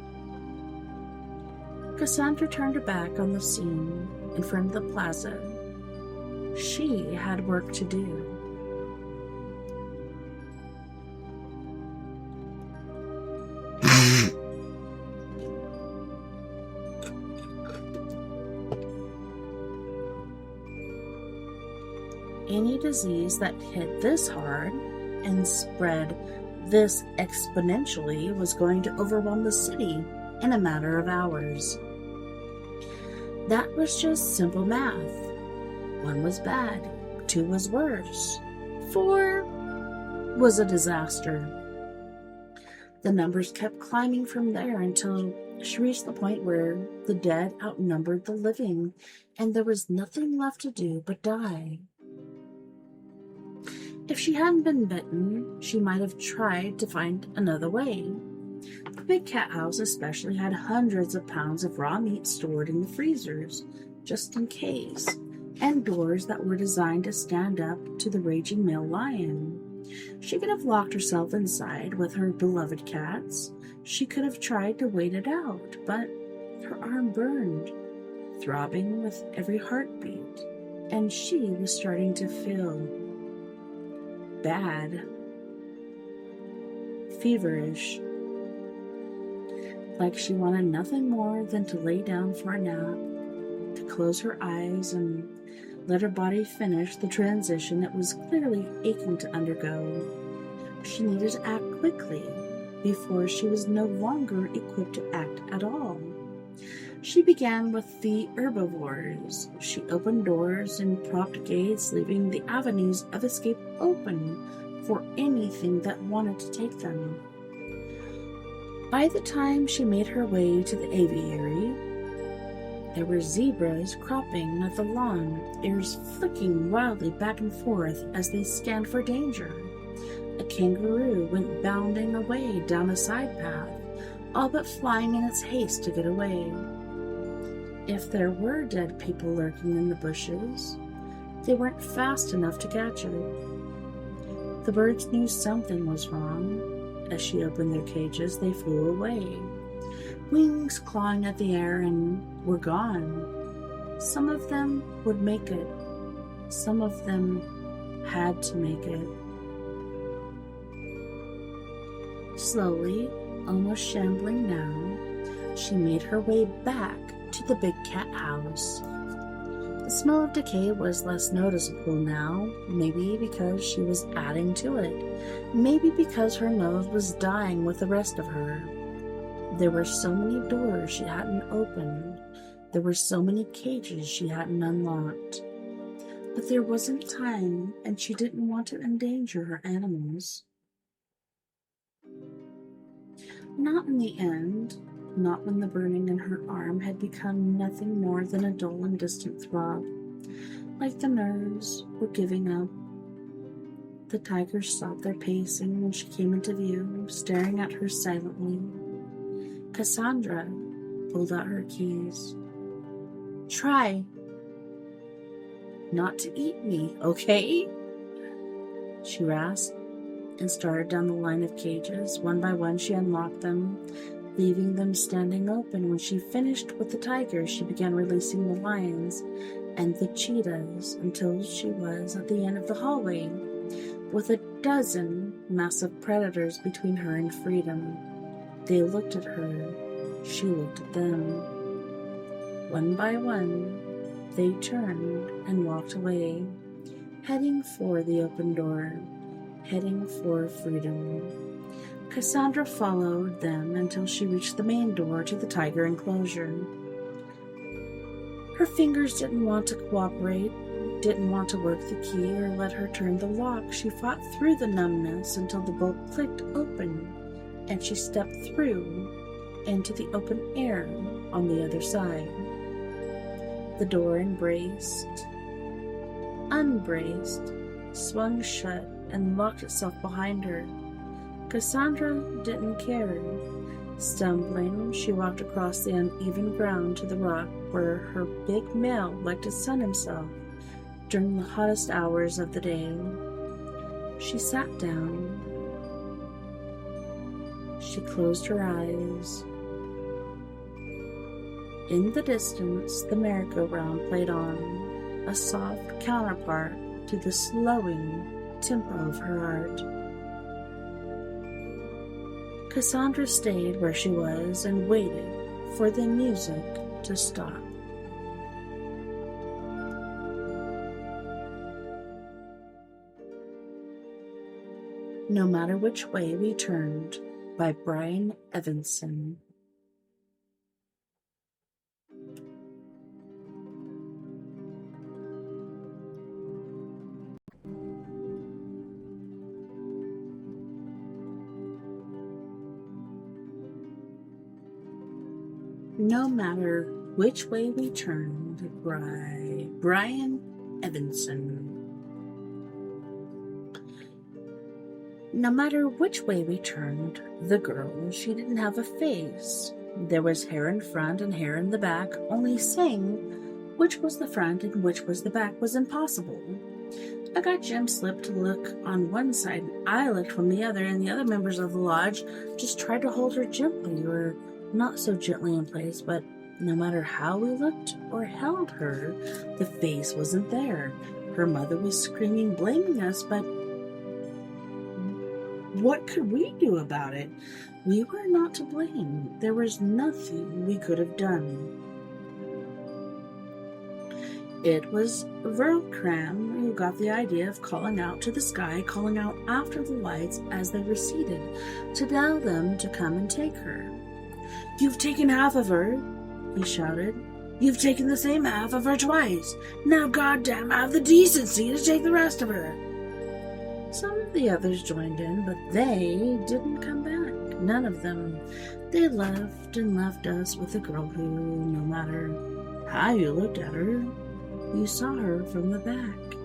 Cassandra turned her back on the scene in front of the plaza. She had work to do. Any disease that hit this hard and spread this exponentially was going to overwhelm the city in a matter of hours. That was just simple math. 1 was bad, 2 was worse, 4 was a disaster. The numbers kept climbing from there until she reached the point where the dead outnumbered the living, and there was nothing left to do but die. If she hadn't been bitten, she might have tried to find another way. The big cat house especially had hundreds of pounds of raw meat stored in the freezers, just in case, and doors that were designed to stand up to the raging male lion. She could have locked herself inside with her beloved cats. She could have tried to wait it out, but her arm burned, throbbing with every heartbeat, and she was starting to feel bad, feverish, like she wanted nothing more than to lay down for a nap, to close her eyes and let her body finish the transition it was clearly aching to undergo. She needed to act quickly before she was no longer equipped to act at all. She began with the herbivores. She opened doors and propped gates, leaving the avenues of escape open for anything that wanted to take them. By the time she made her way to the aviary, there were zebras cropping at the lawn, ears flicking wildly back and forth as they scanned for danger. A kangaroo went bounding away down a side path, all but flying in its haste to get away. If there were dead people lurking in the bushes, they weren't fast enough to catch it. The birds knew something was wrong. As she opened their cages, they flew away, wings clawing at the air, and were gone. Some of them would make it. Some of them had to make it. Slowly, almost shambling now, she made her way back to the big cat house. The smell of decay was less noticeable now, maybe because she was adding to it, maybe because her nose was dying with the rest of her. There were so many doors she hadn't opened. There were so many cages she hadn't unlocked. But there wasn't time, and she didn't want to endanger her animals. Not in the end. Not when the burning in her arm had become nothing more than a dull and distant throb, like the nerves were giving up. The tigers stopped their pacing when she came into view, staring at her silently. Cassandra pulled out her keys. "Try not to eat me, okay?" she rasped, and started down the line of cages. One by one she unlocked them, leaving them standing open. When she finished with the tigers, she began releasing the lions and the cheetahs until she was at the end of the hallway, with a dozen massive predators between her and freedom. They looked at her. She looked at them. One by one, they turned and walked away, heading for the open door, heading for freedom. Cassandra followed them until she reached the main door to the tiger enclosure. Her fingers didn't want to cooperate, didn't want to work the key or let her turn the lock. She fought through the numbness until the bolt clicked open, and she stepped through into the open air on the other side. The door unbraced, swung shut, and locked itself behind her. Cassandra didn't care. Stumbling, she walked across the uneven ground to the rock where her big male liked to sun himself during the hottest hours of the day. She sat down. She closed her eyes. In the distance, the merry-go-round played on, a soft counterpart to the slowing tempo of her heart. Cassandra stayed where she was and waited for the music to stop. No Matter Which Way We Turned by Brian Evanson. No matter which way we turned, by Brian Evanson. No matter which way we turned, the girl, she didn't have a face. There was hair in front and hair in the back, only saying which was the front and which was the back was impossible. I got Jim Slip to look on one side, and I looked from the other, and the other members of the lodge just tried to hold her gently, or not so gently in place, but no matter how we looked or held her, the face wasn't there. Her mother was screaming, blaming us, but what could we do about it? We were not to blame. There was nothing we could have done. It was Verlkram who got the idea of calling out to the sky, calling out after the lights as they receded, to tell them to come and take her. "You've taken half of her," he shouted. "You've taken the same half of her twice. Now goddamn have the decency to take the rest of her." Some of the others joined in, but they didn't come back. None of them. They left and left us with a girl who, no matter how you looked at her, you saw her from the back.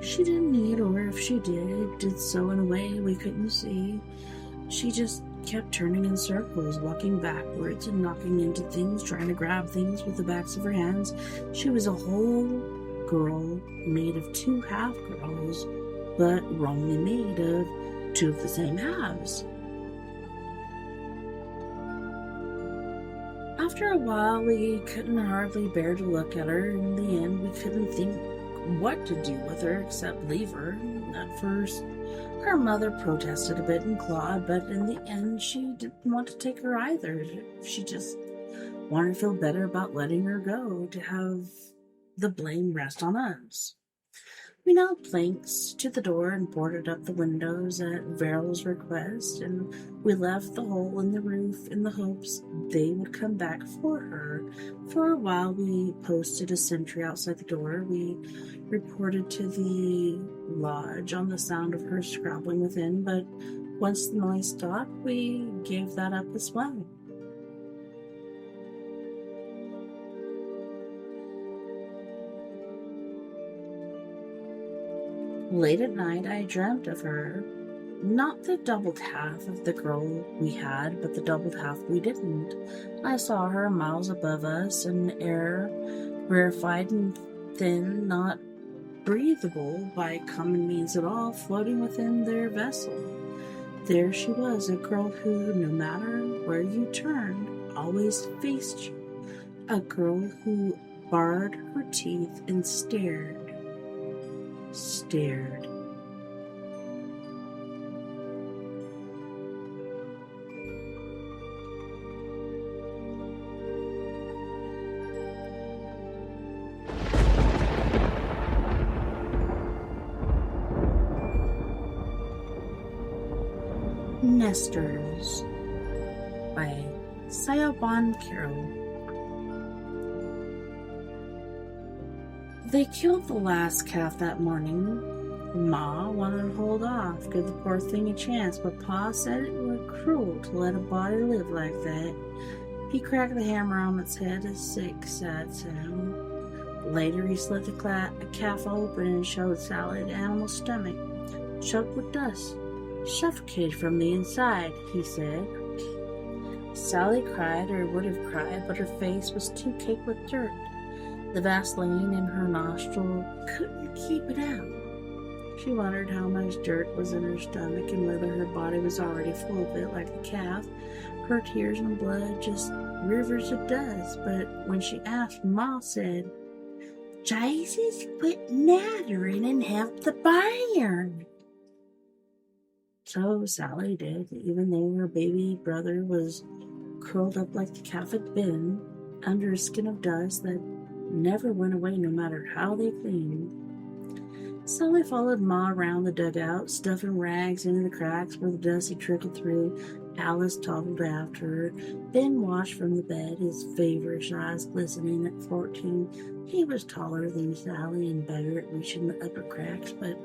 She didn't eat, or if she did so in a way we couldn't see. She just kept turning in circles, walking backwards and knocking into things, trying to grab things with the backs of her hands. She was a whole girl made of two half-girls, but wrongly made of two of the same halves. After a while, we couldn't hardly bear to look at her. In the end, we couldn't think what to do with her except leave her. At first, her mother protested a bit and clawed, but in the end, she didn't want to take her either. She just wanted to feel better about letting her go, to have the blame rest on us. We nailed planks to the door and boarded up the windows at Veryl's request, and we left the hole in the roof in the hopes they would come back for her. For a while, we posted a sentry outside the door. We reported to the lodge on the sound of her scrabbling within, but once the noise stopped, we gave that up as well. Late at night, I dreamt of her. Not the doubled half of the girl we had, but the doubled half we didn't. I saw her miles above us, in air rarefied and thin, not breathable by common means at all, floating within their vessel. There she was, a girl who, no matter where you turned, always faced you. A girl who bared her teeth and stared. Nesters by Siobhan Carroll. They killed the last calf that morning. Ma wanted to hold off, give the poor thing a chance, but Pa said it were cruel to let a body live like that. He cracked the hammer on its head, a sick, sad sound. Later, he slit the calf open and showed Sally the animal's stomach, choked with dust, suffocated from the inside, he said. Sally cried, or would have cried, but her face was too caked with dirt. The Vaseline in her nostril couldn't keep it out. She wondered how much dirt was in her stomach and whether her body was already full of it like the calf. Her tears and blood just rivers of dust, but when she asked, Ma said, "Jesus, quit nattering and help the barn." So Sally did, even though her baby brother was curled up like the calf had been, under a skin of dust that never went away no matter how they cleaned. Sally followed Ma around the dugout, stuffing rags into the cracks where the dust had trickled through. Alice toddled after her. Ben watched from the bed, his feverish eyes glistening. At 14, he was taller than Sally and better at reaching the upper cracks, but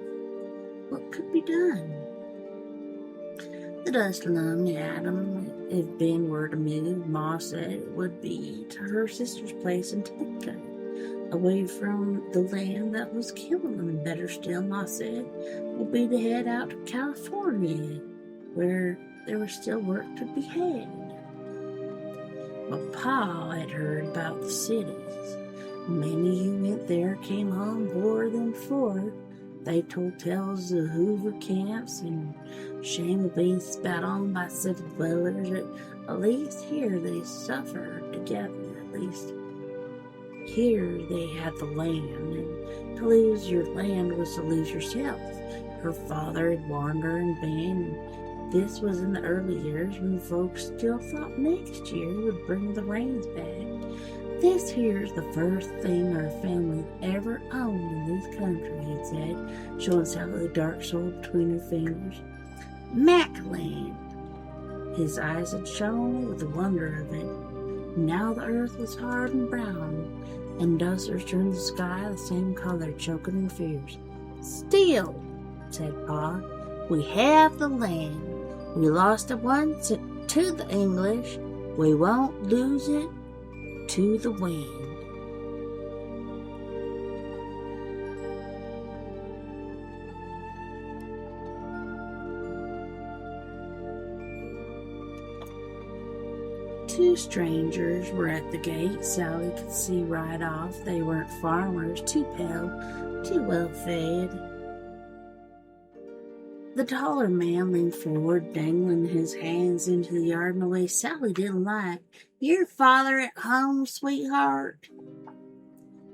what could be done? The dust lung at him. If Ben were to move, Ma said it would be to her sister's place in Topeka, away from the land that was killing them. Better still, Ma said, would be to head out to California, where there was still work to be had. But Pa had heard about the cities. Many who went there came home poorer than before. They told tales of Hoover camps and shame of being spat on by city dwellers. At least here they suffered together. At least here they had the land, and to lose your land was to lose yourself. Her father had wandered and been. This was in the early years when folks still thought next year would bring the rains back. This here's the first thing our family ever owned in this country, he said, showing Sally the dark soul between her fingers. Macland. His eyes had shone with the wonder of it. Now the earth was hard and brown, and dust turned the sky the same color, choking in fears. Still, said Pa, we have the land. We lost it once to the English. We won't lose it to the wind. Two strangers were at the gate. Sally could see right off they weren't farmers, too pale, too well fed. The taller man leaned forward, dangling his hands into the yard in a way Sally didn't like. Your father at home, sweetheart?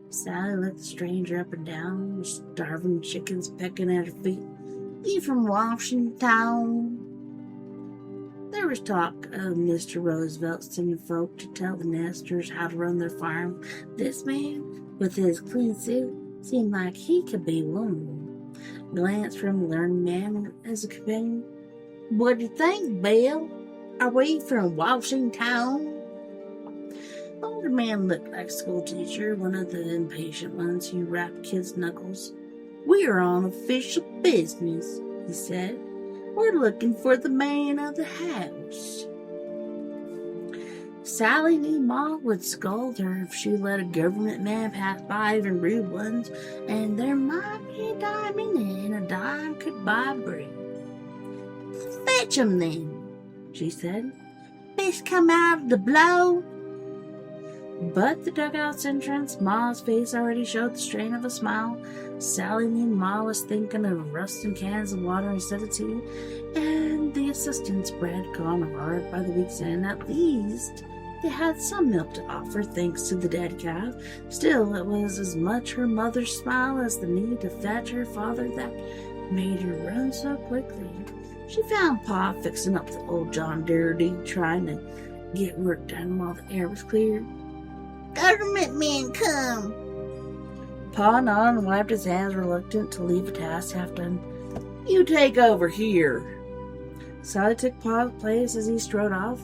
Sally looked the stranger up and down, starving chickens pecking at her feet. You from Washington? There was talk of Mr. Roosevelt sending folk to tell the nesters how to run their farm. This man, with his clean suit, seemed like he could be one. Glanced from the learned man as a companion. What do you think, Bill? Are we from Washington? The older man looked like a school teacher, one of the impatient ones who rapped kids' knuckles. We are on official business, he said. We're looking for the man of the house. Sally knew Ma would scold her if she let a government man pass by, even rude ones, and there might be a dime in it, and a dime could buy bread. Fetch 'em then, she said. Best come out of the blow. But the dugout's entrance, Ma's face already showed the strain of a smile. Sally knew Ma was thinking of rusting cans of water instead of tea, and the assistants had gone hard by the week's end. At least they had some milk to offer, thanks to the dead calf. Still, it was as much her mother's smile as the need to fetch her father that made her run so quickly. She found Pa fixing up the old John Deere, trying to get work done while the air was clear. Government men come. Pa nodded and wiped his hands, reluctant to leave a task half done. You take over here. Sally took Pa's place as he strode off.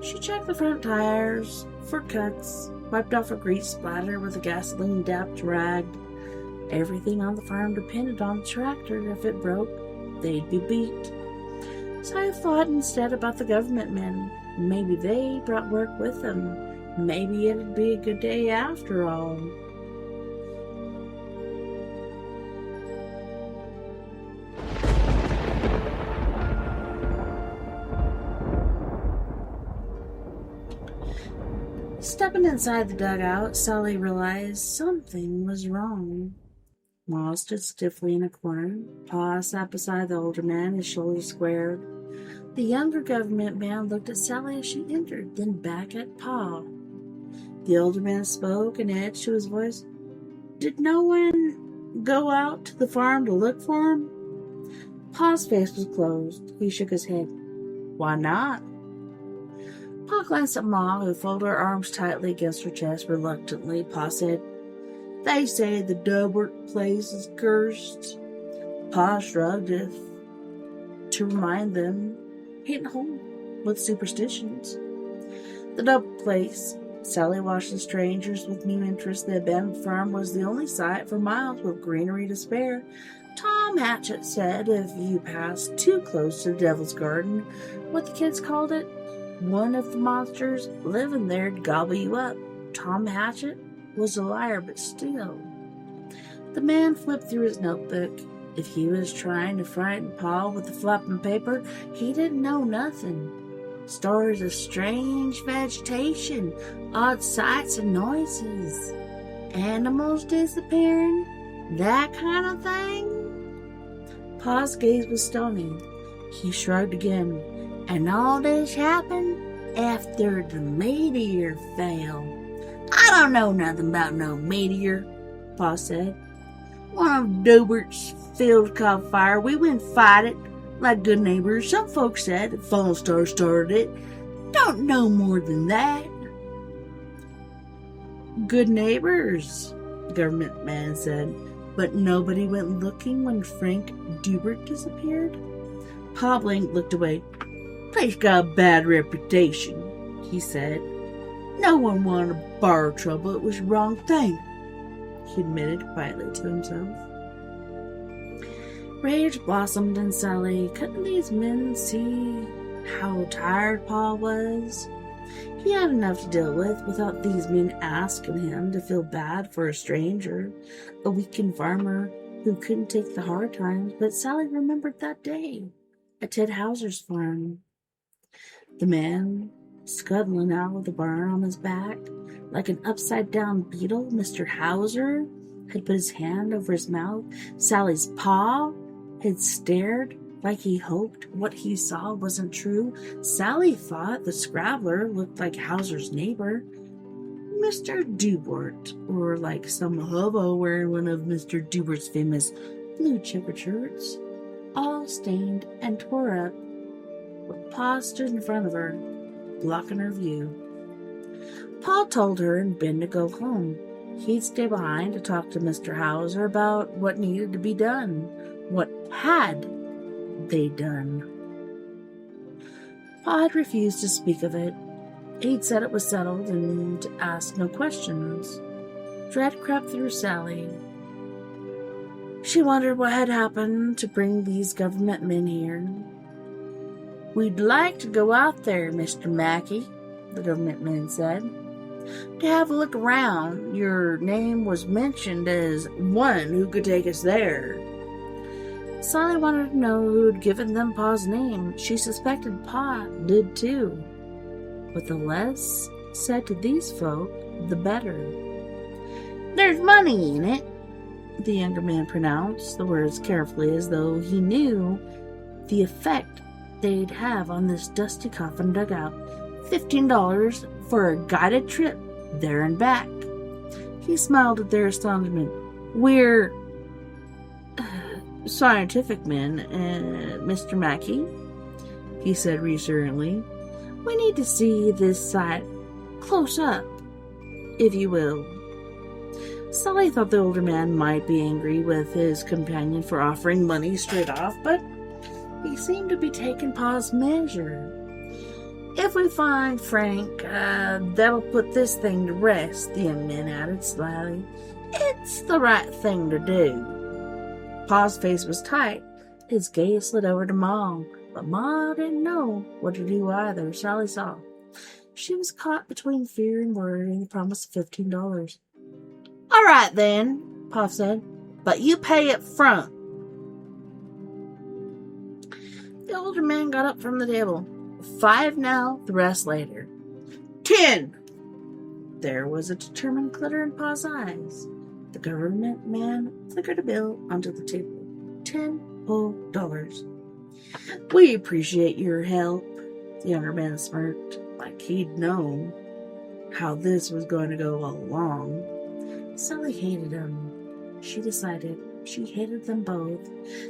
She checked the front tires for cuts, wiped off a grease splatter with a gasoline dapped rag. Everything on the farm depended on the tractor. If it broke, they'd be beat. Sally thought instead about the government men. Maybe they brought work with them. Maybe it'd be a good day after all. Stepping inside the dugout, Sally realized something was wrong. Ma stood stiffly in a corner. Pa sat beside the older man, his shoulders squared. The younger government man looked at Sally as she entered, then back at Pa. The older man spoke, an edge to his voice. Did no one go out to the farm to look for him? Pa's face was closed. He shook his head. Why not? Pa glanced at Ma, who folded her arms tightly against her chest. Reluctantly, Pa said, They say the Dubert place is cursed. Pa shrugged as to remind them, hitting home with superstitions. The Dubert place. Sally watched the strangers with new interest. The abandoned farm was the only sight for miles with greenery to spare. Tom Tom Hatchet said if you passed too close to the Devil's Garden, what the kids called it, one of the monsters living there'd gobble you up. Tom Hatchet was a liar, but still. The man flipped through his notebook. If he was trying to frighten Pa with the flapping paper, he didn't know nothing. Stories of strange vegetation, odd sights and noises, animals disappearing, that kind of thing. Pa's gaze was stony. He shrugged again. And all this happened after the meteor fell. I don't know nothing about no meteor, Pa said. One of Dubert's fields caught fire. We went fight it like good neighbors. Some folks said the fallen star started it. Don't know more than that. Good neighbors, the government man said. But nobody went looking when Frank Dubert disappeared. Pa Blink looked away. Place got a bad reputation, he said. No one wanted to borrow trouble. It was the wrong thing, he admitted quietly to himself. Rage blossomed in Sally. Couldn't these men see how tired Pa was? He had enough to deal with without these men asking him to feel bad for a stranger, a weakened farmer who couldn't take the hard times. But Sally remembered that day at Ted Hauser's farm. The man scuttling out of the barn on his back like an upside-down beetle. Mr. Hauser had put his hand over his mouth. Sally's Pa had stared like he hoped what he saw wasn't true. Sally thought the Scrabbler looked like Hauser's neighbor, Mr. Dubert, or like some hobo wearing one of Mr. Dubert's famous blue checkered shirts, all stained and tore up. Pa stood in front of her, blocking her view. Pa told her and Ben to go home. He'd stay behind to talk to Mr. Hauser about what needed to be done. What had they done? Pa had refused to speak of it. He'd said it was settled and asked no questions. Dread crept through Sally. She wondered what had happened to bring these government men here. We'd like to go out there, Mr. Mackey, the government man said, to have a look around. Your name was mentioned as one who could take us there. Sally wanted to know who had given them Pa's name. She suspected Pa did too. But the less said to these folk, the better. There's money in it, the younger man pronounced the words carefully as though he knew the effect they'd have on this dusty coffin dugout. $15 for a guided trip there and back. He smiled at their astonishment. We're scientific men, Mr. Mackey, he said reassuringly. We need to see this site close up, if you will. Sally thought the older man might be angry with his companion for offering money straight off, but he seemed to be taking Pa's measure. If we find Frank, that'll put this thing to rest, the young man added slyly. It's the right thing to do. Pa's face was tight. His gaze slid over to Ma, but Ma didn't know what to do either. Sally saw. She was caught between fear and worry and the promise of $15. All right, then, Pa said, but you pay up front. The older man got up from the table. 5 now, the rest later. 10! There was a determined glitter in Pa's eyes. The government man flickered a bill onto the table. $10 whole dollars. We appreciate your help, the younger man smirked, like he'd known how this was going to go all along. Sally hated him. She decided she hated them both.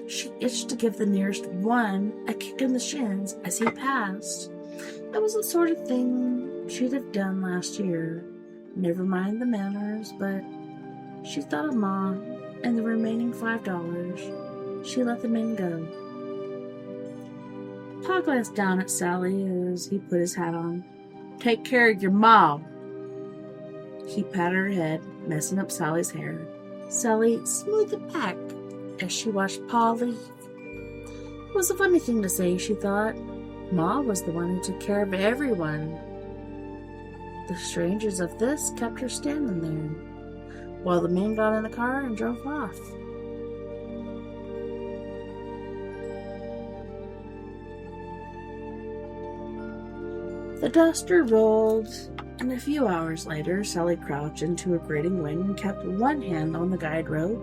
She itched to give the nearest one a kick in the shins as he passed. It was the sort of thing she'd have done last year. Never mind the manners, but she thought of Ma and the remaining $5. She let the men go. Pa glanced down at Sally as he put his hat on. Take care of your mom. He patted her head, messing up Sally's hair. Sally smoothed it back as she watched Pa leave. It was a funny thing to say, she thought. Ma was the one who took care of everyone. The strangers of this kept her standing there, while the men got in the car and drove off. The duster rolled, and a few hours later, Sally crouched into a grating wind and kept one hand on the guide rope,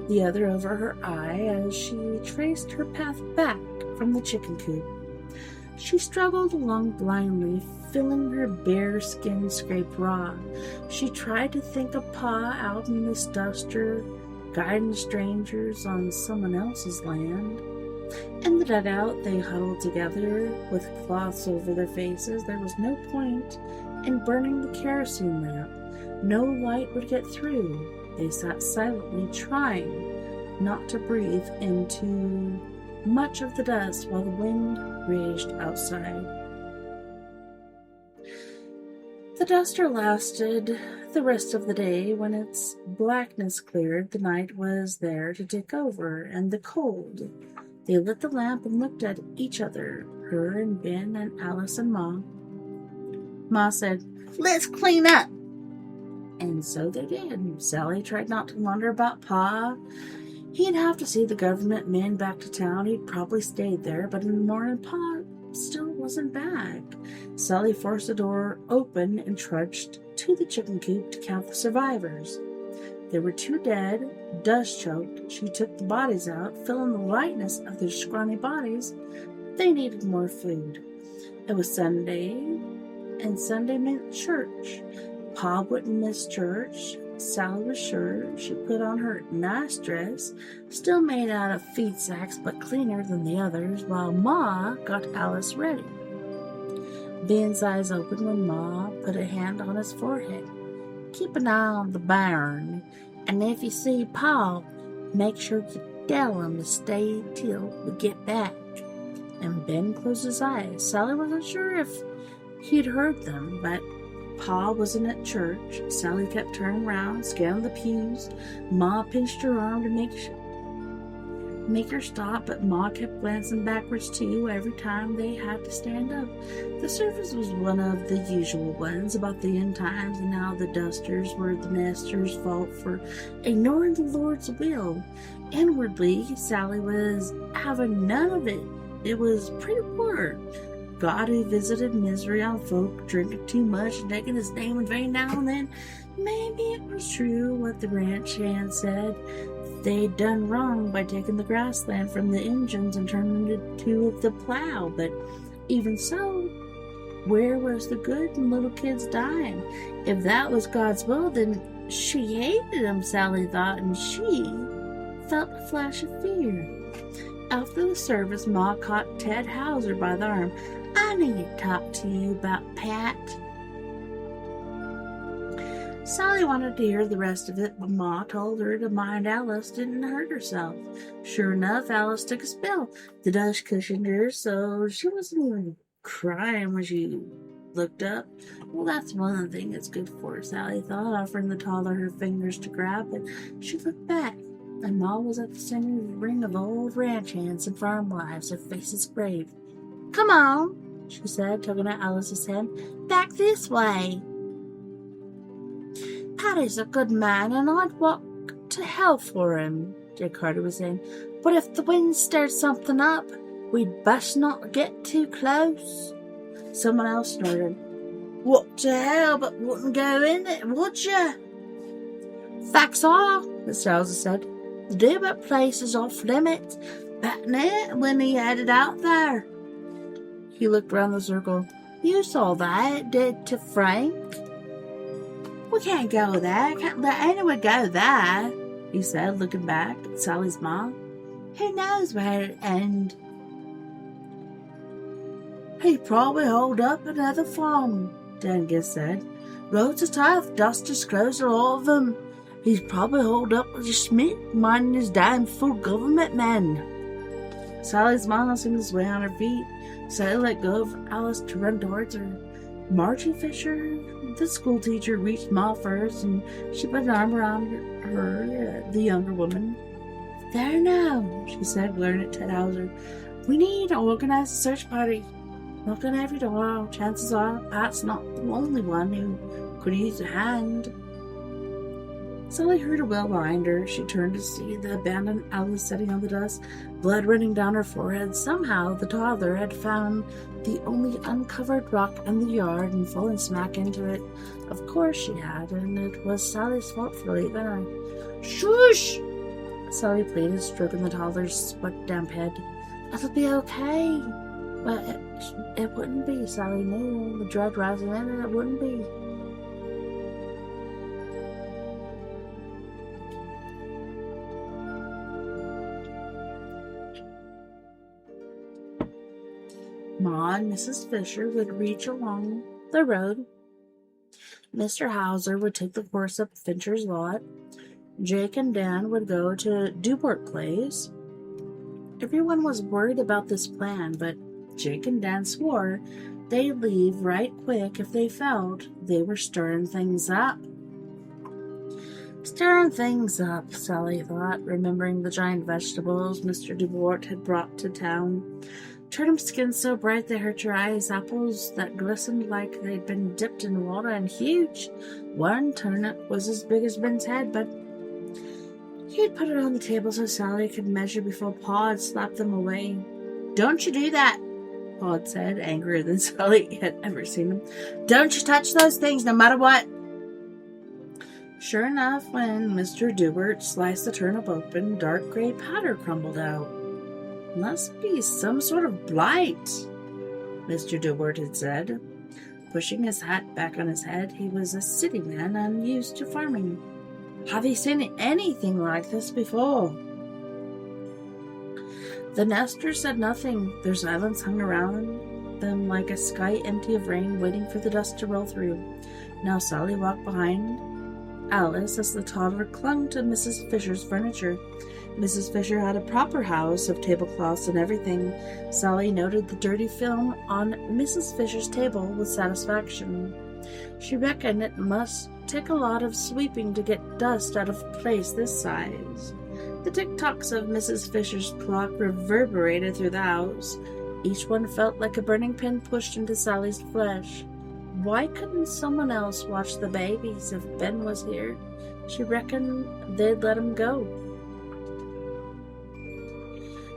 the other over her eye as she traced her path back from the chicken coop. She struggled along blindly, feeling her bare skin scrape raw. She tried to think of Pa out in this duster, guiding strangers on someone else's land. In the dugout, they huddled together with cloths over their faces. There was no point in burning the kerosene lamp. No light would get through. They sat silently, trying not to breathe into much of the dust while the wind raged outside. The duster lasted the rest of the day. When its blackness cleared, the night was there to take over, and the cold. They lit the lamp and looked at each other, her and Ben and Alice and Ma. Ma said, "Let's clean up." And so they did. Sally tried not to wonder about Pa. He'd have to see the government men back to town. He'd probably stayed there, but in the morning, Pa still wasn't back. Sally forced the door open and trudged to the chicken coop to count the survivors. There were 2 dead, dust-choked. She took the bodies out, feeling the lightness of their scrawny bodies. They needed more food. It was Sunday, and Sunday meant church. Pa wouldn't miss church. Sally was sure. She put on her nice dress, still made out of feed sacks but cleaner than the others, while Ma got Alice ready. Ben's eyes opened when Ma put a hand on his forehead. "Keep an eye on the barn, and if you see Pa, make sure you tell him to stay till we get back." And Ben closed his eyes. Sally wasn't sure if he'd heard them, but Pa wasn't at church. Sally kept turning around, scanning the pews. Ma pinched her arm to make her stop, but Ma kept glancing backwards too every time they had to stand up. The service was one of the usual ones about the end times and how the dusters were the master's fault for ignoring the Lord's will. Inwardly, Sally was having none of it. It was pretty poor. God who visited misery on folk drinking too much and taking his name in vain now and then. Maybe it was true what the ranch hand said. They'd done wrong by taking the grassland from the engines and turning it to the plow, but even so, where was the good in little kids dying? If that was God's will, then she hated him, Sally thought, and she felt a flash of fear. After the service, Ma caught Ted Hauser by the arm. "I need to talk to you about Pat." Sally wanted to hear the rest of it, but Ma told her to mind Alice didn't hurt herself. Sure enough, Alice took a spill. The dust cushioned her, so she wasn't even crying when she looked up. Well, that's one of the things it's good for, Sally thought, offering the taller her fingers to grab, but she looked back, and Ma was at the center of a ring of old ranch hands and farm wives, their faces grave. "Come on," she said, tugging at Alice's hand. "Back this way." "Patty's a good man, and I'd walk to hell for him," Jake Carter was saying. "But if the wind stirs something up, we'd best not get too close." Someone else snorted. "What to hell, but wouldn't go in it, would ya?" "Facts are," Mr. Hauser said. "The Dubert place is off limits, but not when he headed out there." He looked round the circle. "You saw that, did to Frank?" "We can't go there. Can't let anyone go there," he said, looking back at Sally's mom. "Who knows where it'd end?" "He'd probably hold up another farm," Dangus said. "Roads are tough. Dusters closed all of them. He's probably holed up with a Schmidt, minding his damn full government men." Sally's mom seemed his way on her feet. Sally let go of Alice to run towards her. "Margie Fisher?" The school teacher reached Ma first, and she put an arm around her, the younger woman. There now, she said, glaring at Ted Hauser. We need to organize a search party. Knock on every door. Chances are Pat's not the only one who could use a hand. Sally heard a wail behind her. She turned to see the abandoned Alice sitting on the dust, blood running down her forehead. Somehow the toddler had found the only uncovered rock in the yard and fallen smack into it. Of course she had, and it was Sally's fault for leaving her. Shush! Sally pleaded, stroking the toddler's sweat-damp head. It'll be okay. But it wouldn't be, Sally knew. The dread rising in her, it wouldn't be. Ma and Mrs. Fisher would reach along the road. Mr. Hauser would take the horse up Fincher's lot. Jake and Dan would go to Dewport Place. Everyone was worried about this plan, but Jake and Dan swore they'd leave right quick if they felt they were stirring things up. Stirring things up, Sally thought, remembering the giant vegetables Mr. Dewport had brought to town. Turnip skins so bright they hurt your eyes, apples that glistened like they'd been dipped in water, and huge. One turnip was as big as Ben's head, but he'd put it on the table so Sally could measure before Pa had slapped them away. Don't you do that, Pa had said, angrier than Sally had ever seen him. Don't you touch those things, no matter what. Sure enough, when Mr. Dewart sliced the turnip open, dark gray powder crumbled out. Must be some sort of blight, Mr. Dewart had said. Pushing his hat back on his head, he was a city man unused to farming. Have you seen anything like this before? The nesters said nothing. Their silence hung around them like a sky empty of rain, waiting for the dust to roll through. Now Sally walked behind Alice as the toddler clung to Mrs. Fisher's furniture. Mrs. Fisher had a proper house of tablecloths and everything. Sally noted the dirty film on Mrs. Fisher's table with satisfaction. She reckoned it must take a lot of sweeping to get dust out of place this size. The tick-tocks of Mrs. Fisher's clock reverberated through the house. Each one felt like a burning pin pushed into Sally's flesh. Why couldn't someone else watch the babies if Ben was here? She reckoned they'd let him go.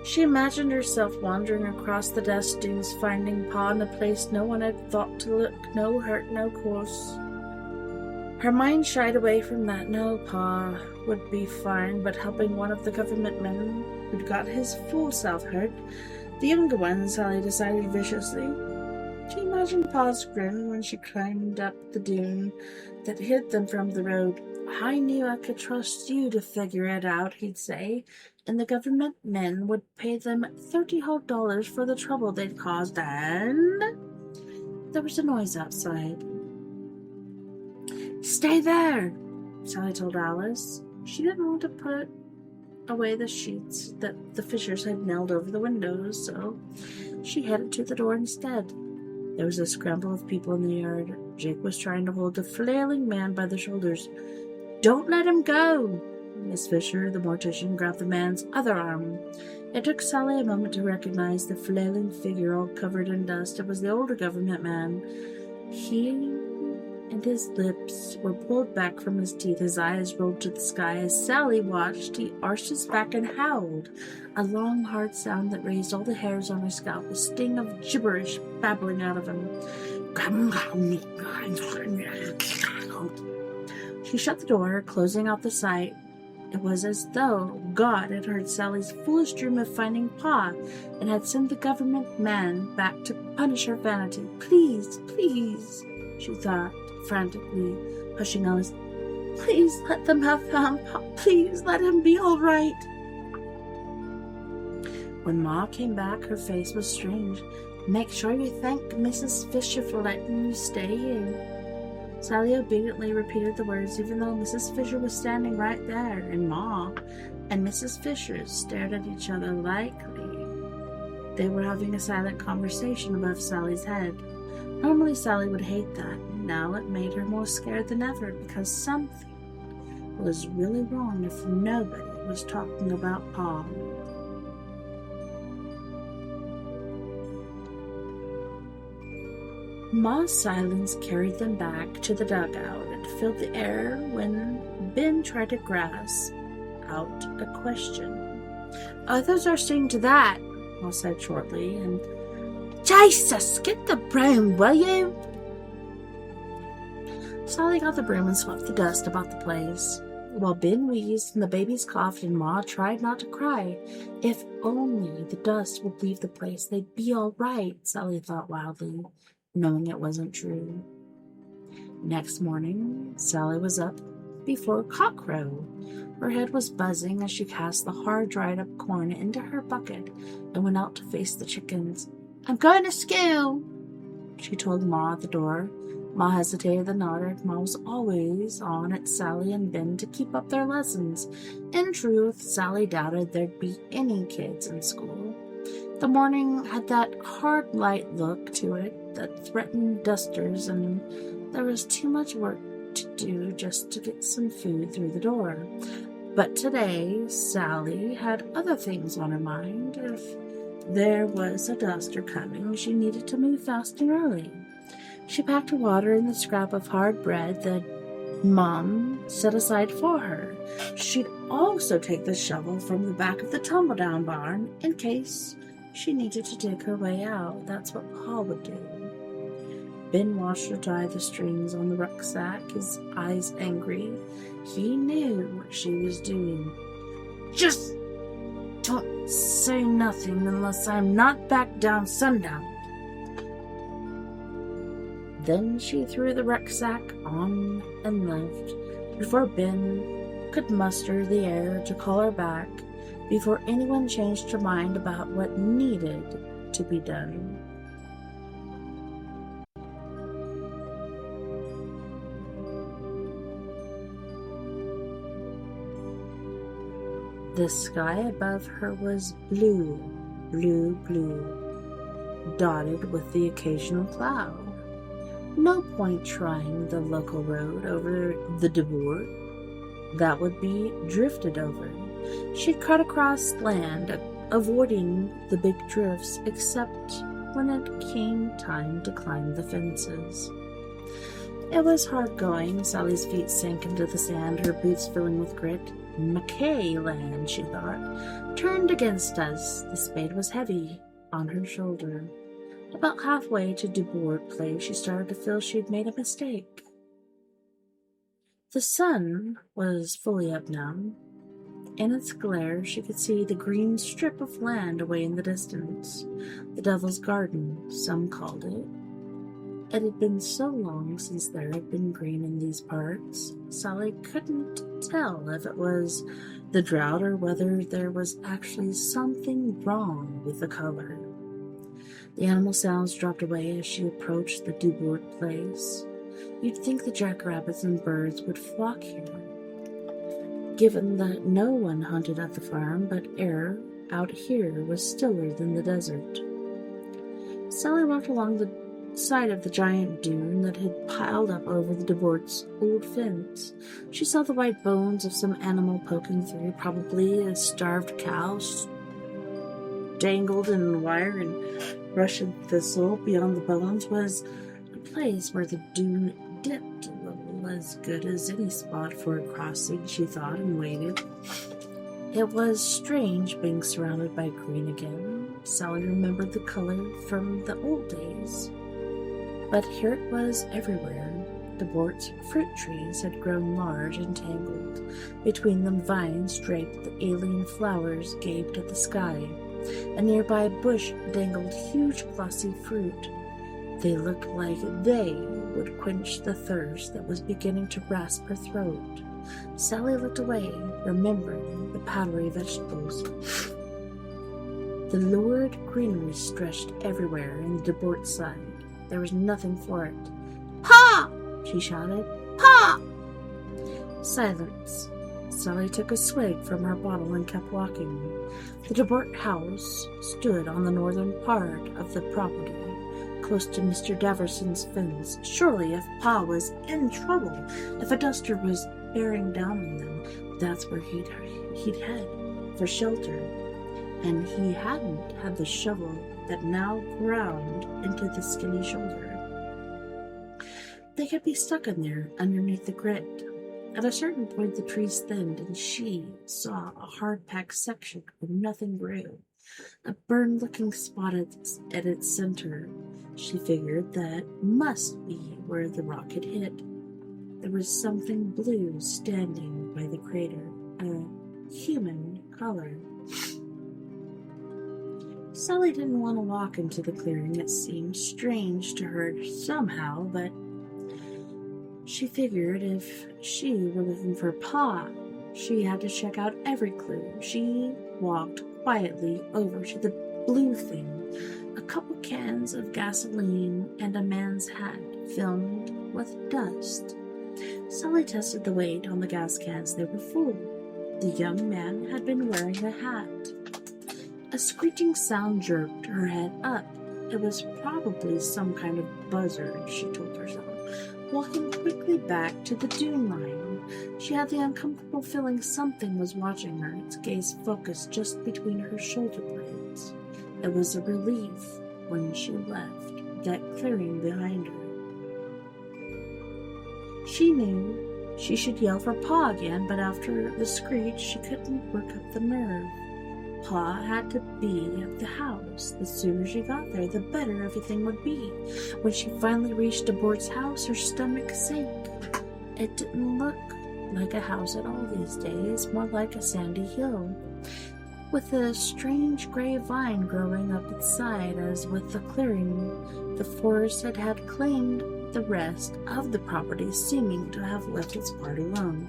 She imagined herself wandering across the dust dunes, finding Pa in a place no one had thought to look, no hurt, no course. Her mind shied away from that. No, Pa would be fine, but helping one of the government men who'd got his full self hurt, the younger one, Sally decided viciously. She imagined Pa's grin when she climbed up the dune that hid them from the road. I knew I could trust you to figure it out, he'd say, and the government men would pay them $30 whole for the trouble they'd caused, and there was a noise outside. Stay there, Sally told Alice. She didn't want to put away the sheets that the Fishers had nailed over the windows, so she headed to the door instead. There was a scramble of people in the yard. Jake was trying to hold the flailing man by the shoulders. Don't let him go! Miss Fisher, the mortician, grabbed the man's other arm. It took Sally a moment to recognize the flailing figure all covered in dust. It was the older government man. He and his lips were pulled back from his teeth. His eyes rolled to the sky. As Sally watched, he arched his back and howled, a long, hard sound that raised all the hairs on her scalp, a sting of gibberish babbling out of him. She shut the door, closing out the sight. It was as though God had heard Sally's foolish dream of finding Pa and had sent the government man back to punish her vanity. Please, please, she thought frantically, hushing Alice. Please let them have found Pa. Please let him be all right. When Ma came back, her face was strange. Make sure you thank Mrs. Fisher for letting you stay here. Sally obediently repeated the words, even though Mrs. Fisher was standing right there, and Ma and Mrs. Fisher stared at each other likely they were having a silent conversation above Sally's head. Normally Sally would hate that. Now it made her more scared than ever, because something was really wrong if nobody was talking about Pa. Ma's silence carried them back to the dugout and filled the air when Ben tried to grasp out a question. Others are seeing to that, Ma said shortly, and Jesus, get the broom, will you? Sally got the broom and swept the dust about the place, while Ben wheezed and the babies coughed and Ma tried not to cry. If only the dust would leave the place, they'd be all right, Sally thought wildly, knowing it wasn't true. Next morning, Sally was up before cockcrow. Her head was buzzing as she cast the hard, dried-up corn into her bucket and went out to face the chickens. I'm going to school, she told Ma at the door. Ma hesitated and nodded. Ma was always on at Sally and Ben to keep up their lessons. In truth, Sally doubted there'd be any kids in school. The morning had that hard light look to it that threatened dusters, and there was too much work to do just to get some food through the door. But today, Sally had other things on her mind. If there was a duster coming, she needed to move fast and early. She packed water in the scrap of hard bread that Mom set aside for her. She'd also take the shovel from the back of the tumble-down barn in case she needed to dig her way out. That's what Pa would do. Ben watched her tie the strings on the rucksack, his eyes angry. He knew what she was doing. Just don't say nothing unless I'm not back down sundown. Then she threw the rucksack on and left before Ben could muster the air to call her back, before anyone changed her mind about what needed to be done. The sky above her was blue, blue, blue, dotted with the occasional cloud. No point trying the local road over the Debourt. That would be drifted over. She'd cut across land, avoiding the big drifts, except when it came time to climb the fences. It was hard going. Sally's feet sank into the sand, her boots filling with grit. Mackay land, she thought, turned against us. The spade was heavy on her shoulder. About halfway to Debourt Place, she started to feel she'd made a mistake. The sun was fully up now. In its glare, she could see the green strip of land away in the distance. The Devil's Garden, some called it. It had been so long since there had been green in these parts, Sally couldn't tell if it was the drought or whether there was actually something wrong with the color. The animal sounds dropped away as she approached the Debourt Place. You'd think the jackrabbits and birds would flock here, given that no one hunted at the farm, but air out here was stiller than the desert. Sally walked along the side of the giant dune that had piled up over the Debourt's old fence. She saw the white bones of some animal poking through, probably a starved cow dangled in wire and Russian thistle. Beyond the bones was a place where the dune dipped, a little as good as any spot for a crossing, she thought, and waited. It was strange being surrounded by green again. Sally remembered the color from the old days. But here it was everywhere. Debourt's fruit trees had grown large and tangled. Between them, vines draped the alien flowers gaped at the sky. A nearby bush dangled huge glossy fruit. They looked like they would quench the thirst that was beginning to rasp her throat. Sally looked away, remembering the powdery vegetables. The lurid greenery stretched everywhere in the Debourt side. There was nothing for it. "Pa!" she shouted. "Pa!" Silence. Sally took a swig from her bottle and kept walking. The Debourt house stood on the northern part of the property, close to Mr. Daverson's fence. Surely, if Pa was in trouble, if a duster was bearing down on them, that's where he'd head for shelter, and he hadn't had the shovel that now ground into the skinny shoulder. They could be stuck in there underneath the grit. At a certain point, the trees thinned, and she saw a hard-packed section where nothing grew, a burned-looking spot at its center. She figured that must be where the rock had hit. There was something blue standing by the crater, a human color. Sally didn't want to walk into the clearing. It seemed strange to her somehow, but she figured if she were looking for Pa, she had to check out every clue. She walked quietly over to the blue thing, a couple cans of gasoline, and a man's hat filled with dust. Sally tested the weight on the gas cans. They were full. The young man had been wearing a hat. A screeching sound jerked her head up. It was probably some kind of buzzard, she told herself. Walking quickly back to the dune line, she had the uncomfortable feeling something was watching her, its gaze focused just between her shoulder blades. It was a relief when she left that clearing behind her. She knew she should yell for Pa again, but after the screech, she couldn't work up the nerve. Pa had to be at the house. The sooner she got there, the better everything would be. When she finally reached DeBoert's house, her stomach sank. It didn't look like a house at all these days, more like a sandy hill, with a strange gray vine growing up its side. As with the clearing, the forest had claimed the rest of the property, seeming to have left its part alone.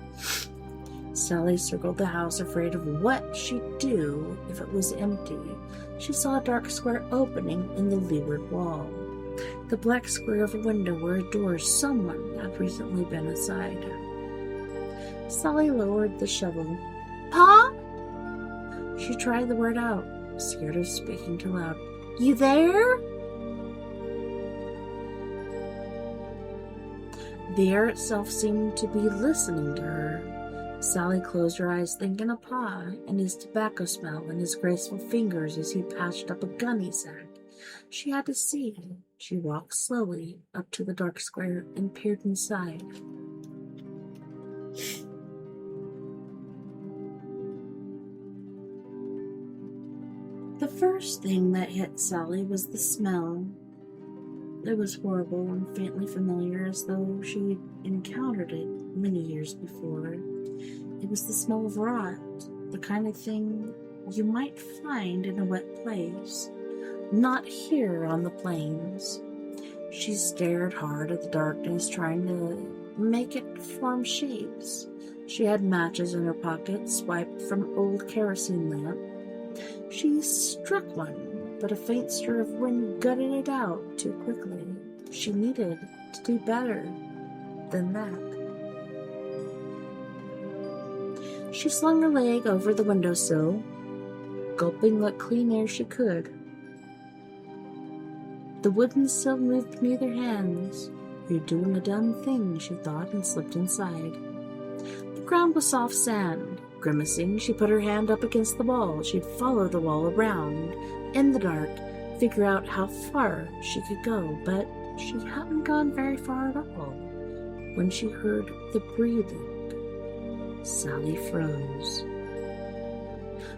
Sally circled the house, afraid of what she'd do if it was empty. She saw a dark square opening in the leeward wall. The black square of a window where a door someone had recently been inside. Sally lowered the shovel. Pa? She tried the word out, scared of speaking too loud. You there? The air itself seemed to be listening to her. Sally closed her eyes, thinking of Pa and his tobacco smell and his graceful fingers as he patched up a gunny sack. She had to see. She walked slowly up to the dark square and peered inside. The first thing that hit Sally was the smell. It was horrible and faintly familiar, as though she'd encountered it many years before. It was the smell of rot, the kind of thing you might find in a wet place, not here on the plains. She stared hard at the darkness, trying to make it form shapes. She had matches in her pocket, swiped from old kerosene lamp. She struck one, but a faint stir of wind gutted it out too quickly. She needed to do better than that. She slung her leg over the windowsill, gulping what clean air she could. The wooden sill moved beneath her hands. You're doing a dumb thing, she thought, and slipped inside. The ground was soft sand. Grimacing, she put her hand up against the wall. She'd follow the wall around, in the dark, figure out how far she could go, but she hadn't gone very far at all when she heard the breathing. Sally froze.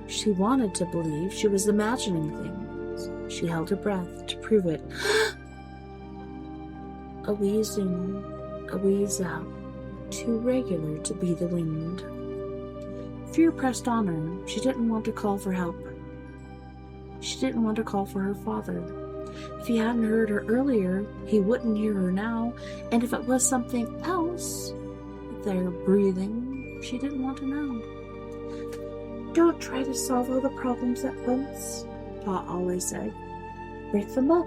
She wanted to believe she was imagining things. She held her breath to prove it. A wheeze in, a wheeze out, too regular to be the wind. Fear pressed on her. She didn't want to call for help. She didn't want to call for her father. If he hadn't heard her earlier, he wouldn't hear her now, and if it was something else, their breathing, she didn't want to know. Don't try to solve all the problems at once, Pa always said. Break them up.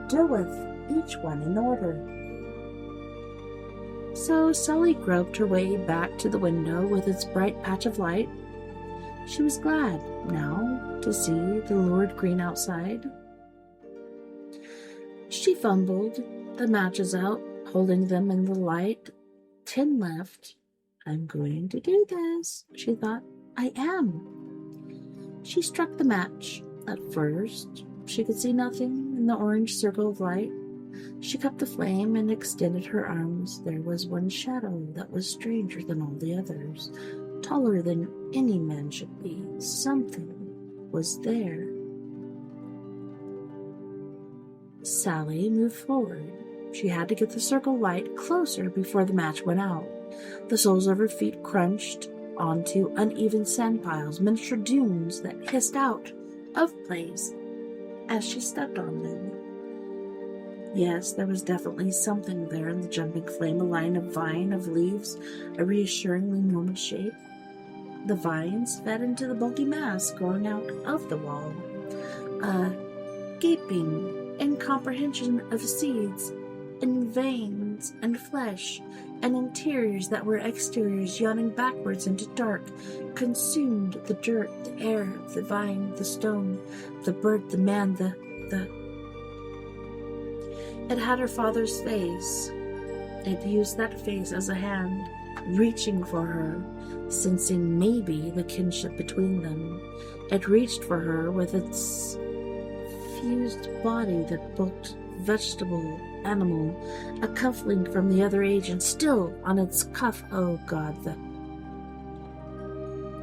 Deal with each one in order. So Sally groped her way back to the window with its bright patch of light. She was glad, now, to see the lurid green outside. She fumbled the matches out, holding them in the light. 10 left. I'm going to do this, she thought. I am. She struck the match. At first, she could see nothing in the orange circle of light. She cupped the flame and extended her arms. There was one shadow that was stranger than all the others, taller than any man should be. Something was there. Sally moved forward. She had to get the circle light closer before the match went out. The soles of her feet crunched onto uneven sand piles, miniature dunes that hissed out of place as she stepped on them. Yes, there was definitely something there in the jumping flame, a line of vine of leaves, a reassuringly normal shape. The vines fed into the bulky mass growing out of the wall, a gaping incomprehension of seeds in veins and flesh, and interiors that were exteriors yawning backwards into dark, consumed the dirt, the air, the vine, the stone, the bird, the man, the... It had her father's face. It used that face as a hand, reaching for her, sensing maybe the kinship between them. It reached for her with its fused body that bulked vegetable, animal, a cufflink from the other agent still on its cuff. Oh God,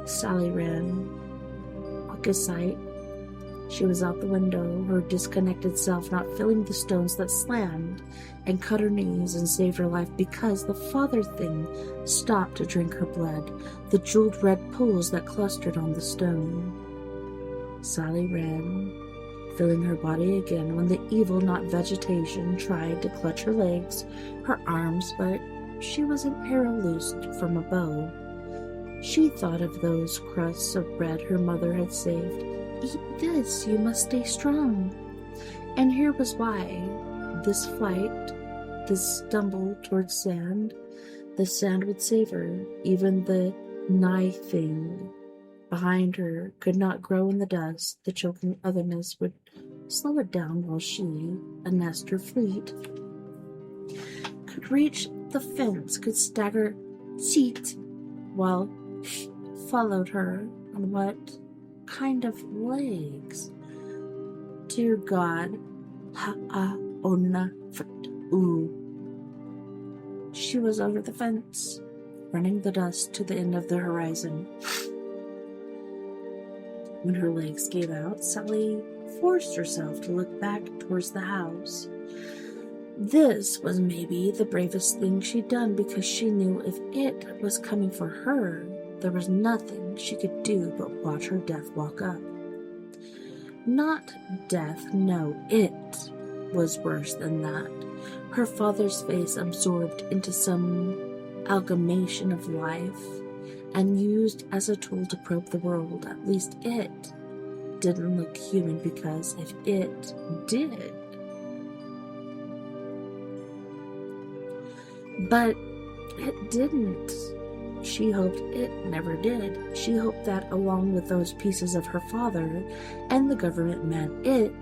Sally ran. Quick as sight, she was out the window, her disconnected self not feeling the stones that slammed and cut her knees and saved her life because the father thing stopped to drink her blood, the jeweled red pools that clustered on the stone. Sally ran, feeling her body again when the evil, not vegetation, tried to clutch her legs, her arms, but she was an arrow loosed from a bow. She thought of those crusts of bread her mother had saved. Eat this, you must stay strong. And here was why. This flight, this stumble towards sand, the sand would save her. Even the nigh thing behind her could not grow in the dust. The choking otherness would slow it down while she, a nester fleet, could reach the fence, could stagger seat while followed her on what kind of legs? Dear God, she was over the fence, running the dust to the end of the horizon. When her legs gave out, Sally forced herself to look back towards the house. This was maybe the bravest thing she'd done, because she knew if it was coming for her, there was nothing she could do but watch her death walk up. Not death, no, it was worse than that. Her father's face absorbed into some amalgamation of life and used as a tool to probe the world. At least it didn't look human, because if it did... But it didn't. She hoped it never did. She hoped that, along with those pieces of her father and the government man, it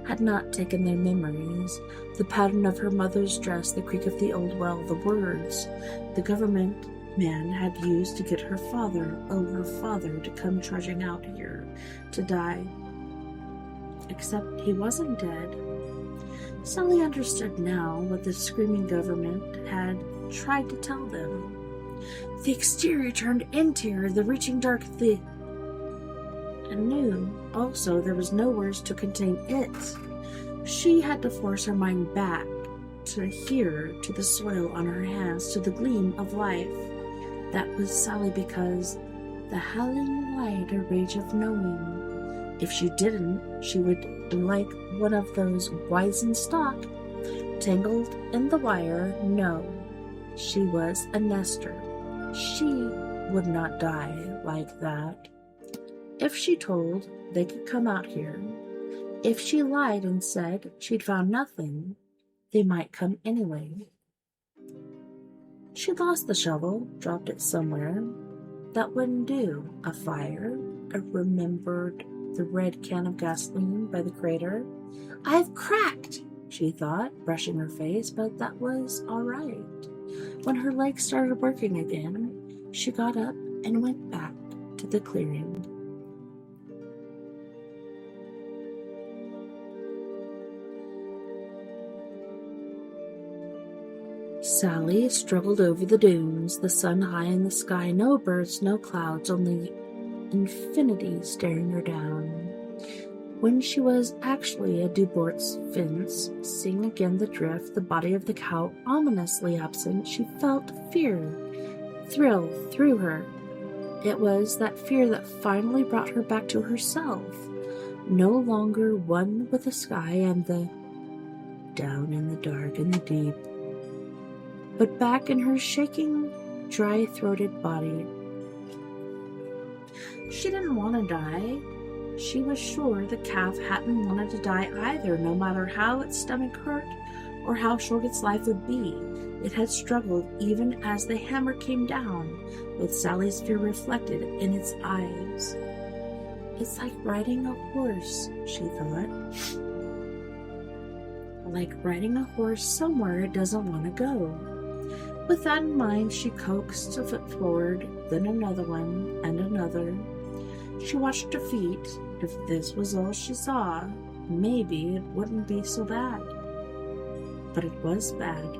had not taken their memories. The pattern of her mother's dress, the creak of the old well, the words the government man had used to get her father, to come trudging out here to die. Except he wasn't dead. Sally understood now what the screaming government had tried to tell them. The exterior turned interior, the reaching dark, and knew also there was no words to contain it. She had to force her mind back to here, to the soil on her hands, to the gleam of life. That was Sally, because the howling light, a rage of knowing. If she didn't, she would, like one of those wizened stock, tangled in the wire. No, she was a nester. She would not die like that. If she told they could come out here, if she lied and said she'd found nothing, they might come anyway. She lost the shovel, dropped it somewhere. That wouldn't do. A fire. I remembered the red can of gasoline by the crater. I've cracked, she thought, brushing her face, but that was all right. When her legs started working again, She got up and went back to the clearing. Sally struggled over the dunes, the sun high in the sky, no birds, no clouds, only infinity staring her down. When she was actually at Dubort's fence, seeing again the drift, the body of the cow ominously absent, she felt fear thrill through her. It was that fear that finally brought her back to herself, no longer one with the sky and the down in the dark and the deep, but back in her shaking, dry-throated body. She didn't want to die. She was sure the calf hadn't wanted to die either, no matter how its stomach hurt or how short its life would be. It had struggled even as the hammer came down, with Sally's fear reflected in its eyes. It's like riding a horse, she thought. Like riding a horse somewhere it doesn't want to go. With that in mind, she coaxed a foot forward, then another one, and another. She watched her feet. If this was all she saw, maybe it wouldn't be so bad. But it was bad.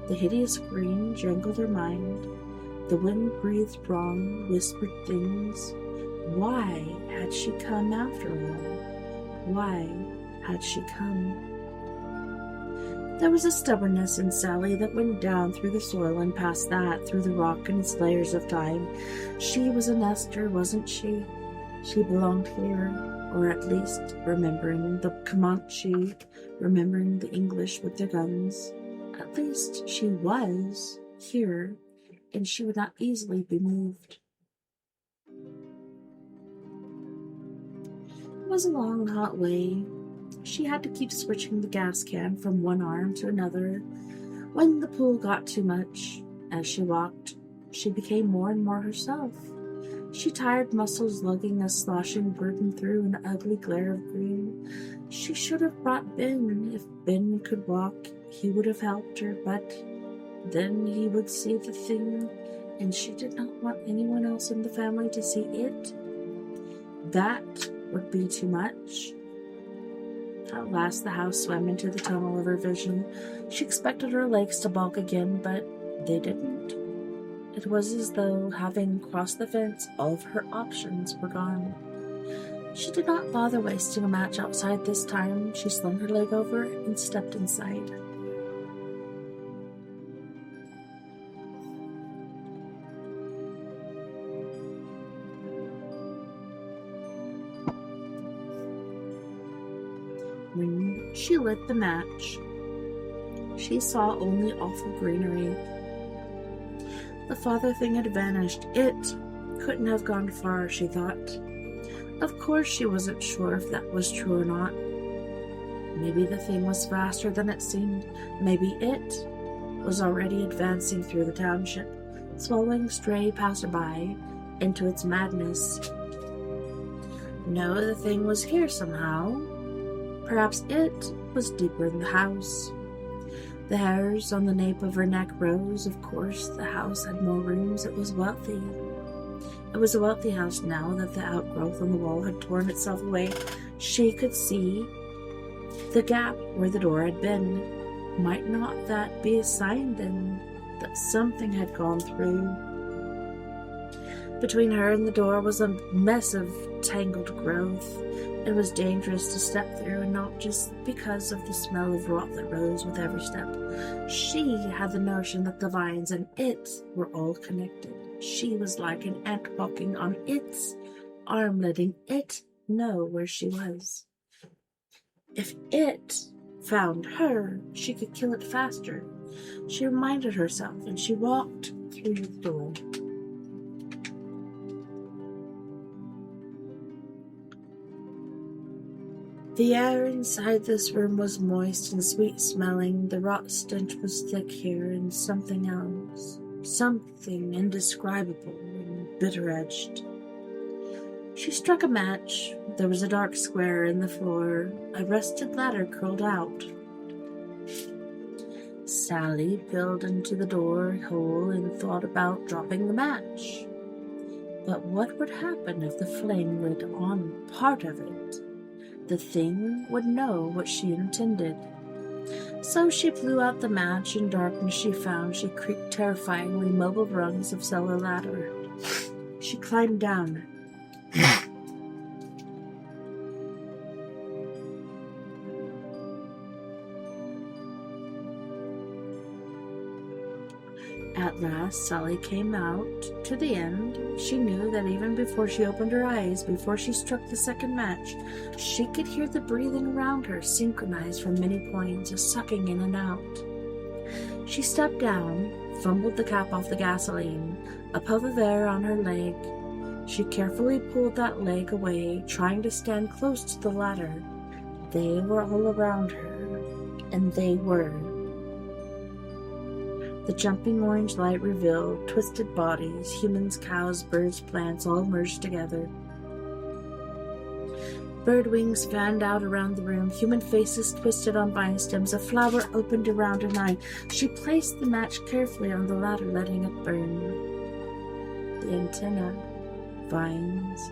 The hideous green jangled her mind. The wind breathed wrong, whispered things. Why had she come after all? Why had she come? There was a stubbornness in Sally that went down through the soil and past that, through the rock and its layers of time. She was a nester, wasn't she? She belonged here, or at least remembering the Comanche, remembering the English with their guns. At least she was here, and she would not easily be moved. It was a long, hot way. She had to keep switching the gas can from one arm to another. When the pull got too much, as she walked, she became more and more herself. She tired muscles lugging a sloshing burden through an ugly glare of green. She should have brought Ben. If Ben could walk, he would have helped her, but then he would see the thing, and she did not want anyone else in the family to see it. That would be too much. At last the house swam into the tunnel of her vision. She expected her legs to balk again, but they didn't. It was as though, having crossed the fence, all of her options were gone. She did not bother wasting a match outside this time. She slung her leg over and stepped inside. When she lit the match, she saw only awful greenery. The father thing had vanished. It couldn't have gone far, she thought. Of course she wasn't sure if that was true or not. Maybe the thing was faster than it seemed. Maybe it was already advancing through the township, swallowing stray passerby into its madness. No, the thing was here somehow. Perhaps it was deeper in the house. The hairs on the nape of her neck rose. Of course, the house had more rooms. It was wealthy. It was a wealthy house now that the outgrowth on the wall had torn itself away. She could see the gap where the door had been. Might not that be a sign, then, that something had gone through? Between her and the door was a mess of tangled growth. It was dangerous to step through, and not just because of the smell of rot that rose with every step. She had the notion that the vines and it were all connected. She was like an ant walking on its arm, letting it know where she was. If it found her, she could kill it faster. She reminded herself, and she walked through the door. The air inside this room was moist and sweet-smelling. The rot stench was thick here, and something else, something indescribable and bitter-edged. She struck a match. There was a dark square in the floor. A rusted ladder curled out. Sally peeled into the door hole and thought about dropping the match. But what would happen if the flame lit on part of it? The thing would know what she intended. So she blew out the match. In darkness she found she creaked terrifyingly mobile rungs of cellar ladder. She climbed down. At last, Sally came out to the end. She knew that even before she opened her eyes, before she struck the second match, she could hear the breathing around her, synchronized from many points, a sucking in and out. She stepped down, fumbled the cap off the gasoline, a puff of air on her leg. She carefully pulled that leg away, trying to stand close to the ladder. They were all around her, and they were. The jumping orange light revealed twisted bodies, humans, cows, birds, plants, all merged together. Bird wings fanned out around the room, human faces twisted on vine stems, a flower opened around an eye. She placed the match carefully on the ladder, letting it burn. The antenna, vines,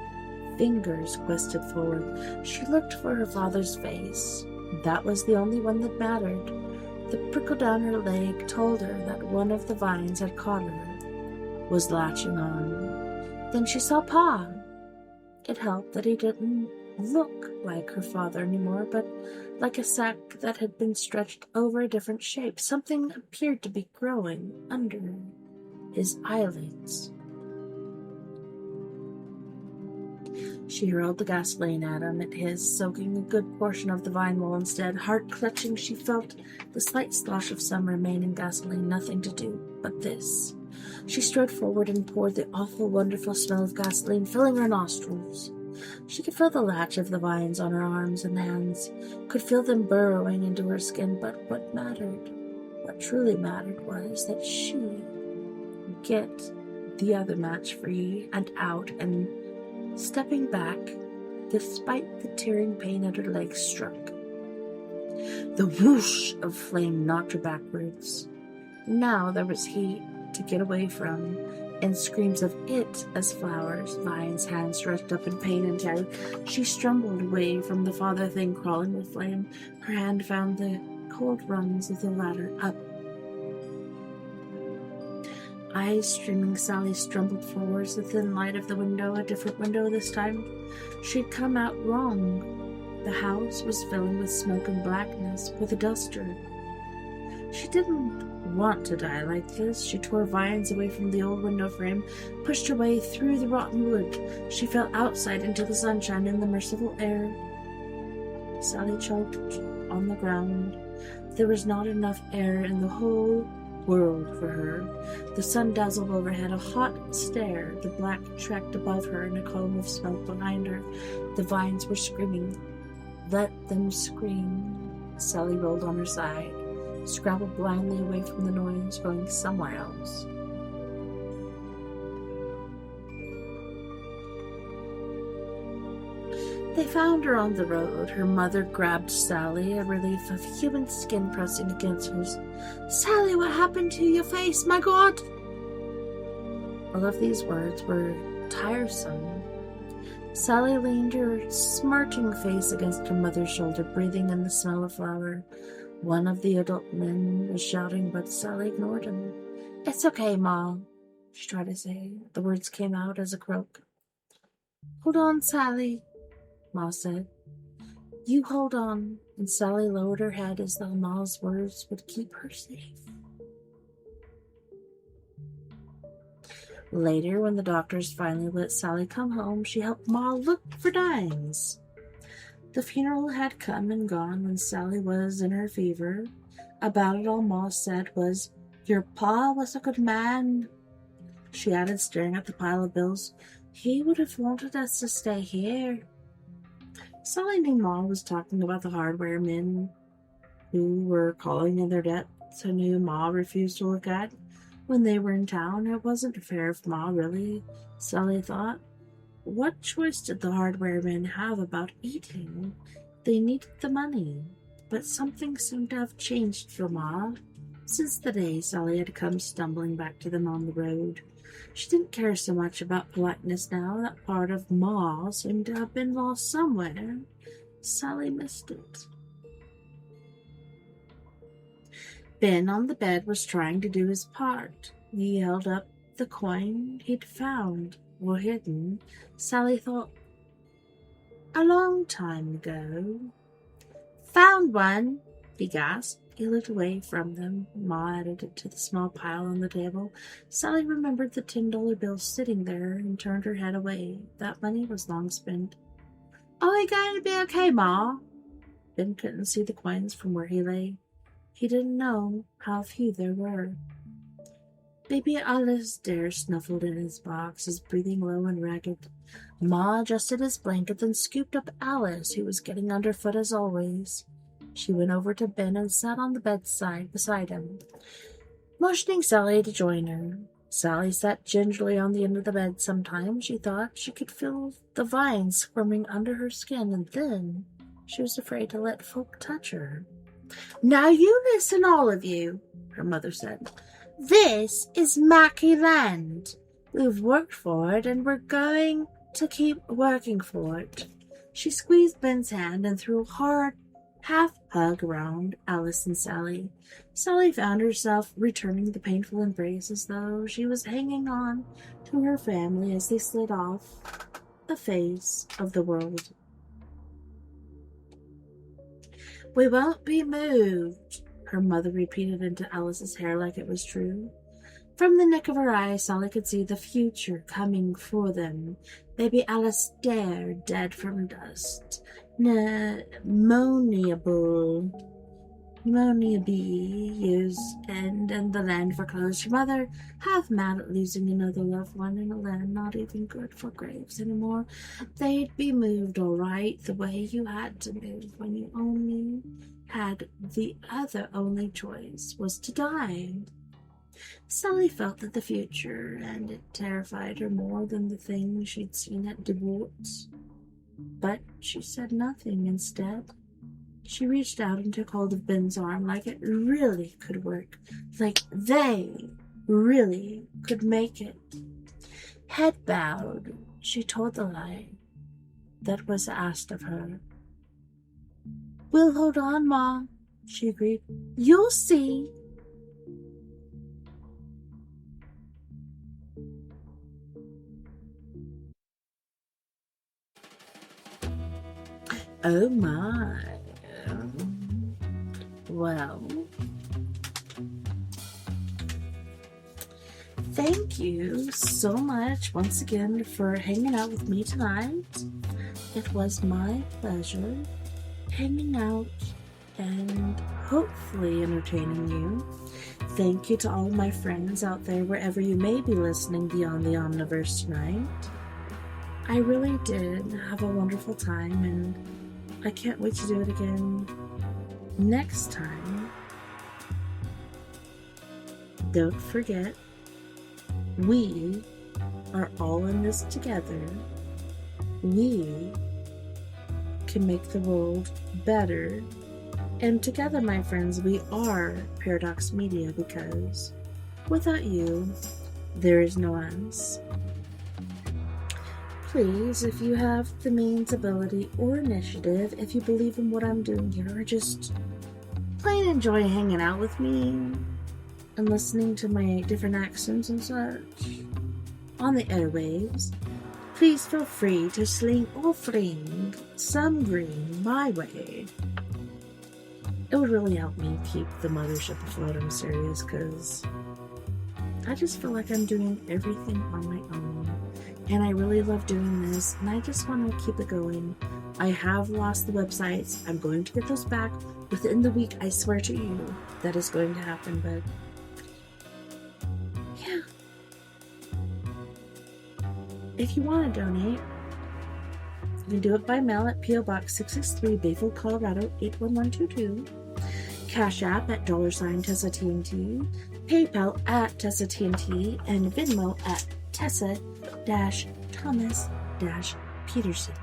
fingers quested forward. She looked for her father's face. That was the only one that mattered. The prickle down her leg told her that one of the vines had caught her, was latching on. Then she saw Pa. It helped that he didn't look like her father anymore, but like a sack that had been stretched over a different shape. Something appeared to be growing under his eyelids. She hurled the gasoline at him. It hissed, soaking a good portion of the vine wall instead. Heart clutching, she felt the slight slosh of some remaining gasoline. Nothing to do but this. She strode forward and poured the awful, wonderful smell of gasoline, filling her nostrils. She could feel the latch of the vines on her arms and hands, could feel them burrowing into her skin, but what mattered, what truly mattered, was that she would get the other match free and out, and stepping back, despite the tearing pain at her legs, struck. The whoosh of flame knocked her backwards. Now there was heat to get away from, and screams of it as flowers, vines, hands stretched up in pain and terror. She stumbled away from the father thing crawling with flame. Her hand found the cold rungs of the ladder up. Eyes streaming, Sally stumbled forwards, the thin light of the window, a different window this time. She'd come out wrong. The house was filling with smoke and blackness, with a duster. She didn't want to die like this. She tore vines away from the old window frame, pushed her way through the rotten wood. She fell outside into the sunshine and the merciful air. Sally choked on the ground. There was not enough air in the whole world for her. The sun dazzled overhead, a hot stare, the black tract above her and a column of smoke behind her. The vines were screaming. Let them scream. Sally rolled on her side, scrabbled blindly away from the noise, going somewhere else. They found her on the road. Her mother grabbed Sally, a relief of human skin pressing against hers. "Sally, what happened to your face? My God!" All of these words were tiresome. Sally leaned her smarting face against her mother's shoulder, breathing in the smell of flour. One of the adult men was shouting, but Sally ignored him. "It's okay, Ma," she tried to say. The words came out as a croak. "Hold on, Sally," Ma said. "You hold on," and Sally lowered her head as though Ma's words would keep her safe. Later, when the doctors finally let Sally come home, she helped Ma look for dimes. The funeral had come and gone when Sally was in her fever. About it all Ma said was, "Your pa was a good man," she added, staring at the pile of bills. "He would have wanted us to stay here." Sally knew Ma was talking about the hardware men who were calling in their debts and who Ma refused to look at when they were in town. It wasn't fair of Ma, really, Sally thought. What choice did the hardware men have about eating? They needed the money, but something seemed to have changed for Ma. Since the day Sally had come stumbling back to them on the road, she didn't care so much about politeness now. That part of Ma seemed to have been lost somewhere. Sally missed it. Ben on the bed was trying to do his part. He held up the coin he'd found, or hidden, Sally thought, a long time ago. Found one, he gasped. He looked away from them. Ma added it to the small pile on the table. Sally remembered the $10 bill sitting there and turned her head away. That money was long spent. Are we going to be okay, Ma? Ben couldn't see the coins from where he lay. He didn't know how few there were. Baby Alice Dare snuffled in his box, his breathing low and ragged. Ma adjusted his blanket, then scooped up Alice, who was getting underfoot as always. She went over to Ben and sat on the bedside beside him, motioning Sally to join her. Sally sat gingerly on the end of the bed. Sometimes she thought she could feel the vines squirming under her skin, and then she was afraid to let folk touch her. Now you listen, all of you, her mother said. This is Mackie Land. We've worked for it, and we're going to keep working for it. She squeezed Ben's hand and threw a hard half-hug around Alice and Sally. Sally found herself returning the painful embrace as though she was hanging on to her family as they slid off the face of the world. We won't be moved, her mother repeated into Alice's hair like it was true. From the nick of her eye, Sally could see the future coming for them. Baby Alice Dare, dead from dust. Pneumonia years end and the land foreclosed. Your mother, half mad at losing another loved one in a land not even good for graves anymore. They'd be moved all right, the way you had to move when you only had the other only choice was to die. Sally felt that the future, and it terrified her more than the things she'd seen at DeWart's. But she said nothing. Instead, she reached out and took hold of Ben's arm like it really could work, like they really could make it. Head bowed, she told the lie that was asked of her. We'll hold on, Ma, she agreed. You'll see. Oh my. Well, thank you so much once again for hanging out with me tonight. It was my pleasure hanging out and hopefully entertaining you. Thank you to all my friends out there, wherever you may be listening Beyond the Omniverse tonight. I really did have a wonderful time, and I can't wait to do it again next time. Don't forget, we are all in this together. We can make the world better. And together, my friends, we are Paradox Media, because without you, there is no us. Please, if you have the means, ability, or initiative, if you believe in what I'm doing here, or just plain enjoy hanging out with me and listening to my different accents and such on the airwaves, please feel free to sling or fling some green my way. It would really help me keep the mothership afloat. I'm serious, because I just feel like I'm doing everything on my own. And I really love doing this, and I just want to keep it going. I have lost the websites. I'm going to get those back within the week. I swear to you that is going to happen, but yeah. If you want to donate, you can do it by mail at P.O. Box 663, Bayfield, Colorado 81122. Cash App at $TessaTNT. PayPal at TessaTNT. And Venmo at Tessa-Thomas-Peterson.